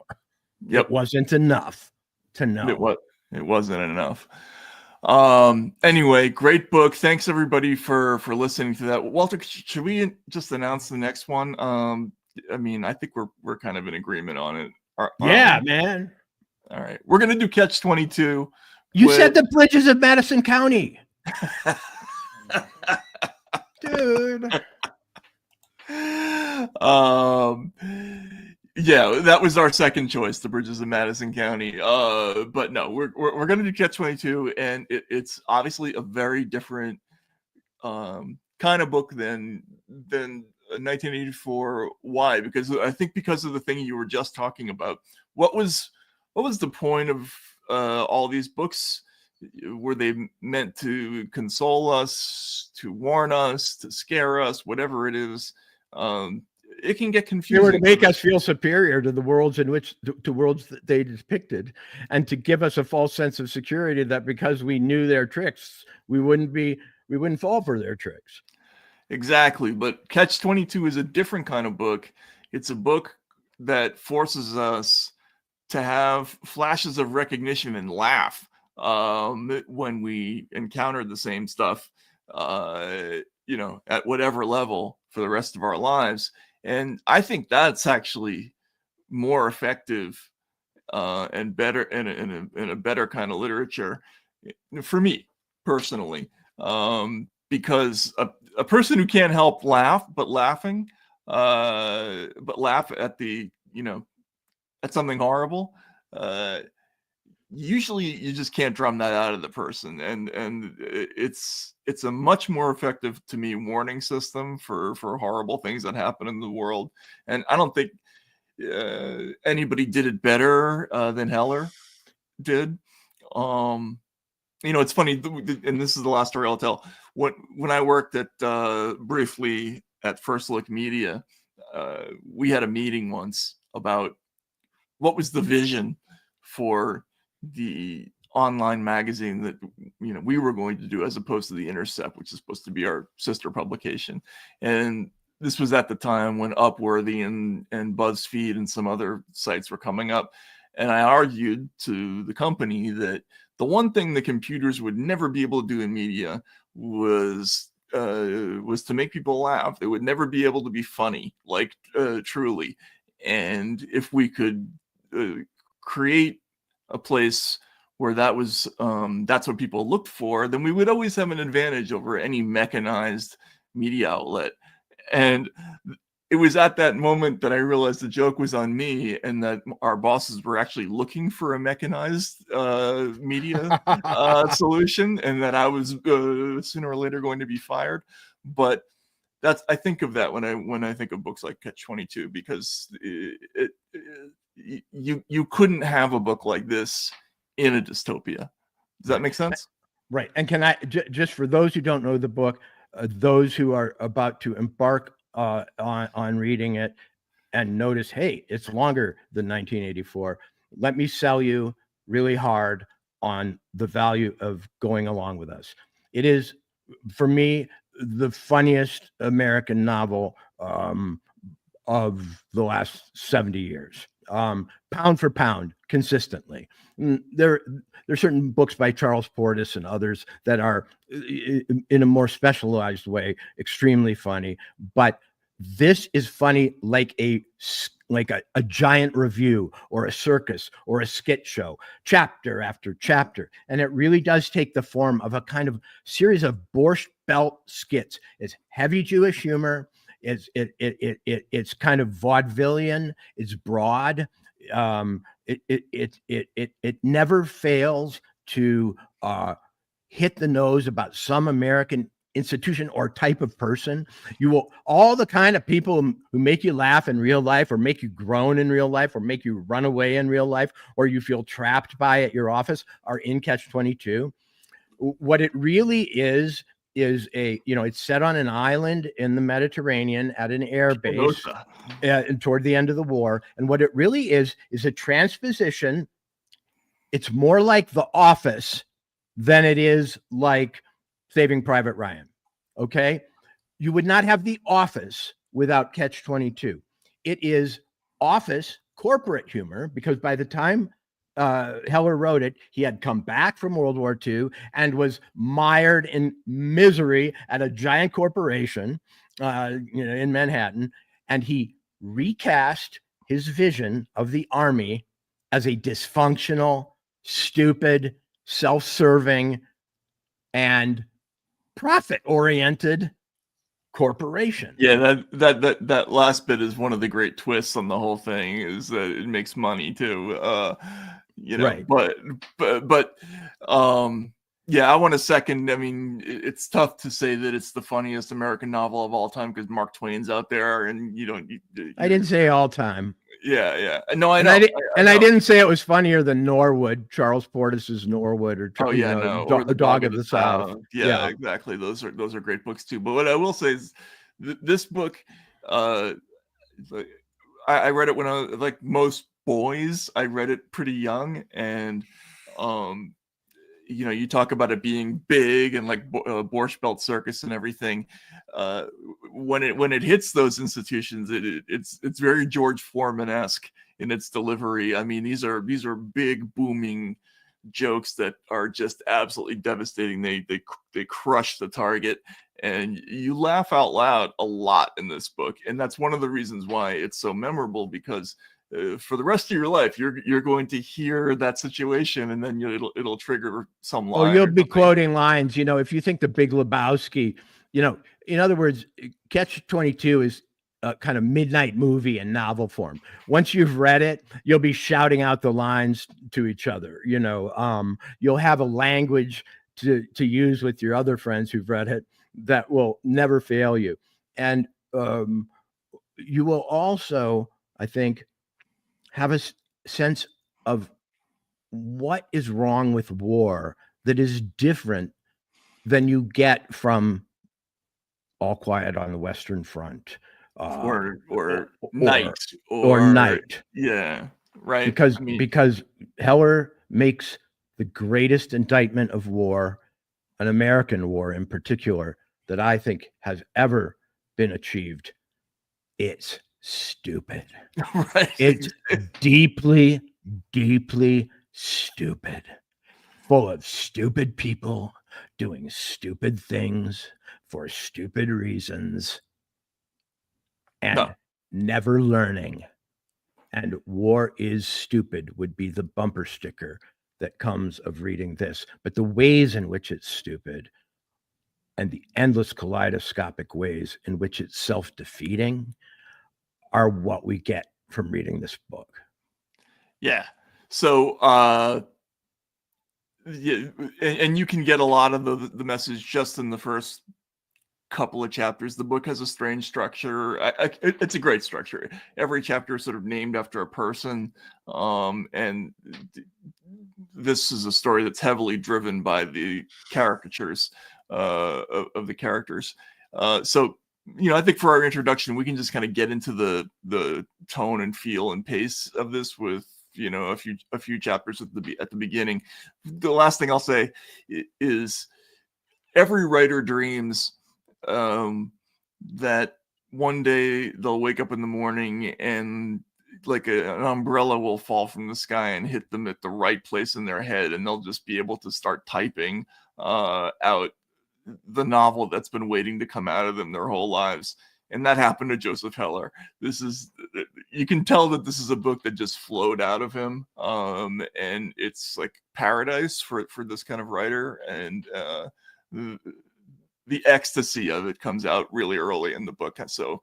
S1: It wasn't enough to know.
S2: It wasn't enough. Anyway, great book. Thanks everybody for listening to that. Walter, should we just announce the next one? I think we're kind of in agreement on it.
S1: Man.
S2: All right. We're gonna do Catch 22.
S1: You said the bridges of Madison County. Dude.
S2: Yeah, that was our second choice, the bridges of Madison County. But no, we're gonna do Catch 22, and it's obviously a very different kind of book than 1984. Why? Because I think because of the thing you were just talking about. What was the point of all these books? Were they meant to console us, to warn us, to scare us, whatever it is? It can get confusing.
S1: They were to make us feel superior to the worlds to worlds that they depicted, and to give us a false sense of security that because we knew their tricks, we wouldn't fall for their tricks.
S2: Exactly. But Catch 22 is a different kind of book. It's a book that forces us to have flashes of recognition and laugh when we encounter the same stuff, at whatever level for the rest of our lives. And I think that's actually more effective and better in a better kind of literature for me personally, because a person who can't help laugh but laugh at the at something horrible, usually you just can't drum that out of the person, and it's a much more effective, to me, warning system for horrible things that happen in the world. And I don't think anybody did it better than Heller did. It's funny, and this is the last story I'll tell. When I worked briefly at First Look Media, we had a meeting once about what was the vision for the online magazine that we were going to do, as opposed to The Intercept, which is supposed to be our sister publication. And this was at the time when Upworthy and BuzzFeed and some other sites were coming up. And I argued to the company that the one thing the computers would never be able to do in media was to make people laugh. They would never be able to be funny, like truly. And if we could create a place where that's what people looked for, then we would always have an advantage over any mechanized media outlet. And it was at that moment that I realized the joke was on me, and that our bosses were actually looking for a mechanized media solution, and that I was sooner or later going to be fired. But I think of that when I think of books like Catch-22, because you couldn't have a book like this in a dystopia. Does that make sense?
S1: Right. And can I just for those who don't know the book, those who are about to embark on reading it and notice, hey, it's longer than 1984. Let me sell you really hard on the value of going along with us. It is, for me, the funniest American novel of the last 70 years. Pound for pound, consistently. There are certain books by Charles Portis and others that are, in a more specialized way, extremely funny. But this is funny like a giant review or a circus or a skit show, chapter after chapter. And it really does take the form of a kind of series of Borscht Belt skits. It's heavy Jewish humor. It's kind of vaudevillian. It's broad. It never fails to hit the nose about some American institution or type of person. You will, all the kind of people who make you laugh in real life, or make you groan in real life, or make you run away in real life, or you feel trapped by at your office, are in Catch-22. What it really is it's set on an island in the Mediterranean at an air base toward the end of the war. And what it really is a transposition. It's more like The Office than it is like Saving Private Ryan. Okay. You would not have The Office without Catch-22. It is Office corporate humor, because by the time Heller wrote it, he had come back from World War II and was mired in misery at a giant corporation, in Manhattan. And he recast his vision of the Army as a dysfunctional, stupid, self-serving, and profit-oriented corporation.
S2: Yeah, that last bit is one of the great twists on the whole thing, is that it makes money too. Right. But yeah, I want to second. I mean, it's tough to say that it's the funniest American novel of all time, because Mark Twain's out there, and
S1: I didn't say all time.
S2: Yeah. No, I know.
S1: I didn't say it was funnier than Norwood, Charles Portis's Norwood, or
S2: The
S1: Dog of the South.
S2: Yeah, exactly. Those are great books too. But what I will say is, this book, I read it when I was, like most boys, I read it pretty young, and you talk about it being big and like Borscht Belt circus and everything. When it hits those institutions, it's very George Foreman-esque in its delivery. I mean, these are big booming jokes that are just absolutely devastating. They crush the target, and you laugh out loud a lot in this book. And that's one of the reasons why it's so memorable, because for the rest of your life, you're going to hear that situation, and then it'll trigger some line.
S1: Oh, you'll be quoting lines. If you think The Big Lebowski, in other words, Catch-22 is a kind of midnight movie in novel form. Once you've read it, you'll be shouting out the lines to each other. You'll have a language to use with your other friends who've read it that will never fail you. And you will also, I think, have a sense of what is wrong with war that is different than you get from All Quiet on the Western Front,
S2: or Night,
S1: or Night.
S2: Yeah, right.
S1: Because Heller makes the greatest indictment of war, an American war in particular, that I think has ever been achieved. It's stupid.
S2: Right.
S1: It's deeply, deeply stupid. Full of stupid people doing stupid things for stupid reasons, and never learning. And War is Stupid would be the bumper sticker that comes of reading this. But the ways in which it's stupid and the endless kaleidoscopic ways in which it's self-defeating are what we get from reading this book.
S2: Yeah. So, yeah, and you can get a lot of the message just in the first couple of chapters. The book has a strange structure. It's a great structure. Every chapter is sort of named after a person, and this is a story that's heavily driven by the caricatures of the characters. So, I think for our introduction, we can just kind of get into the tone and feel and pace of this with a few chapters at the beginning. The last thing I'll say is every writer dreams that one day they'll wake up in the morning and like an umbrella will fall from the sky and hit them at the right place in their head, and they'll just be able to start typing out the novel that's been waiting to come out of them their whole lives. And that happened to Joseph Heller. You can tell that this is a book that just flowed out of him. And it's like paradise for this kind of writer. And the ecstasy of it comes out really early in the book. So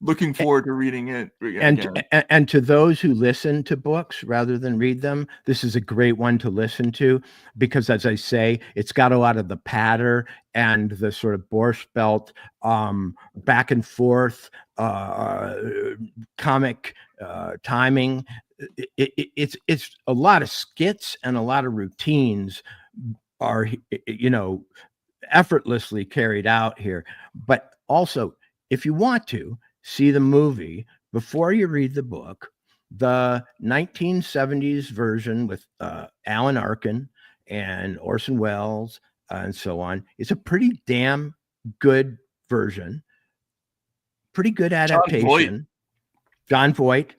S2: looking forward to reading it again.
S1: And to those who listen to books rather than read them, this is a great one to listen to because, as I say, it's got a lot of the patter and the sort of Borscht Belt back and forth comic timing. It's a lot of skits and a lot of routines are effortlessly carried out here. But also, if you want to see the movie before you read the book, the 1970s version with Alan Arkin and Orson Welles and so on is a pretty damn good version. Pretty good adaptation. Jon Voight.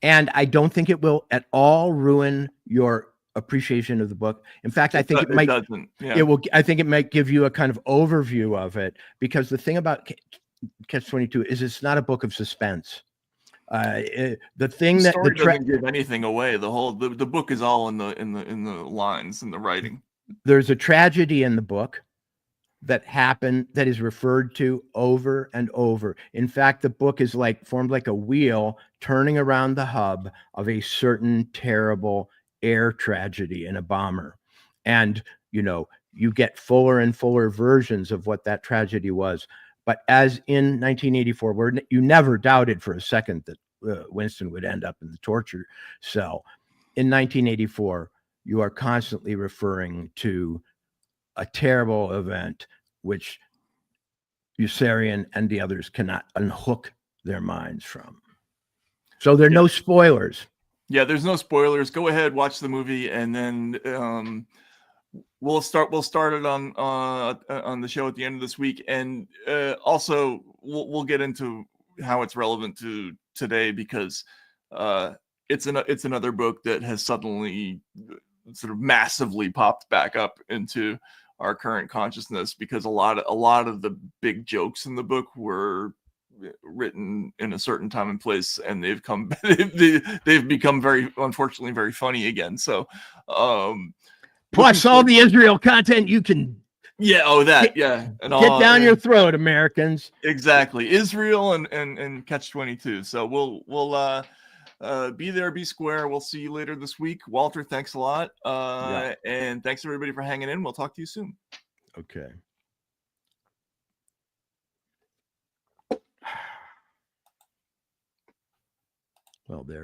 S1: And I don't think it will at all ruin your appreciation of the book. In fact, I think it might.
S2: Doesn't. Yeah.
S1: It will. I think it might give you a kind of overview of it, because the thing about Catch-22 is it's not a book of suspense. The thing
S2: the
S1: that
S2: story doesn't give anything away. The book is all in the lines, in the writing.
S1: There's a tragedy in the book that happened that is referred to over and over. In fact, the book is formed like a wheel turning around the hub of a certain terrible air tragedy in a bomber. And, you get fuller and fuller versions of what that tragedy was. But as in 1984, where you never doubted for a second that Winston would end up in the torture cell, in 1984, you are constantly referring to a terrible event which Yossarian and the others cannot unhook their minds from. So there are no spoilers.
S2: Yeah, there's no spoilers. Go ahead, watch the movie, and then we'll start it on the show at the end of this week. And also we'll get into how it's relevant to today, because it's another book that has suddenly sort of massively popped back up into our current consciousness, because a lot of the big jokes in the book were written in a certain time and place, and they've become unfortunately very funny again. So
S1: plus all the Israel content you can
S2: get
S1: down your throat, Americans.
S2: Exactly. Israel and Catch-22. So we'll be there, be square. We'll see you later this week. Walter, thanks a lot. And thanks everybody for hanging in. We'll talk to you soon.
S1: Okay. Well, there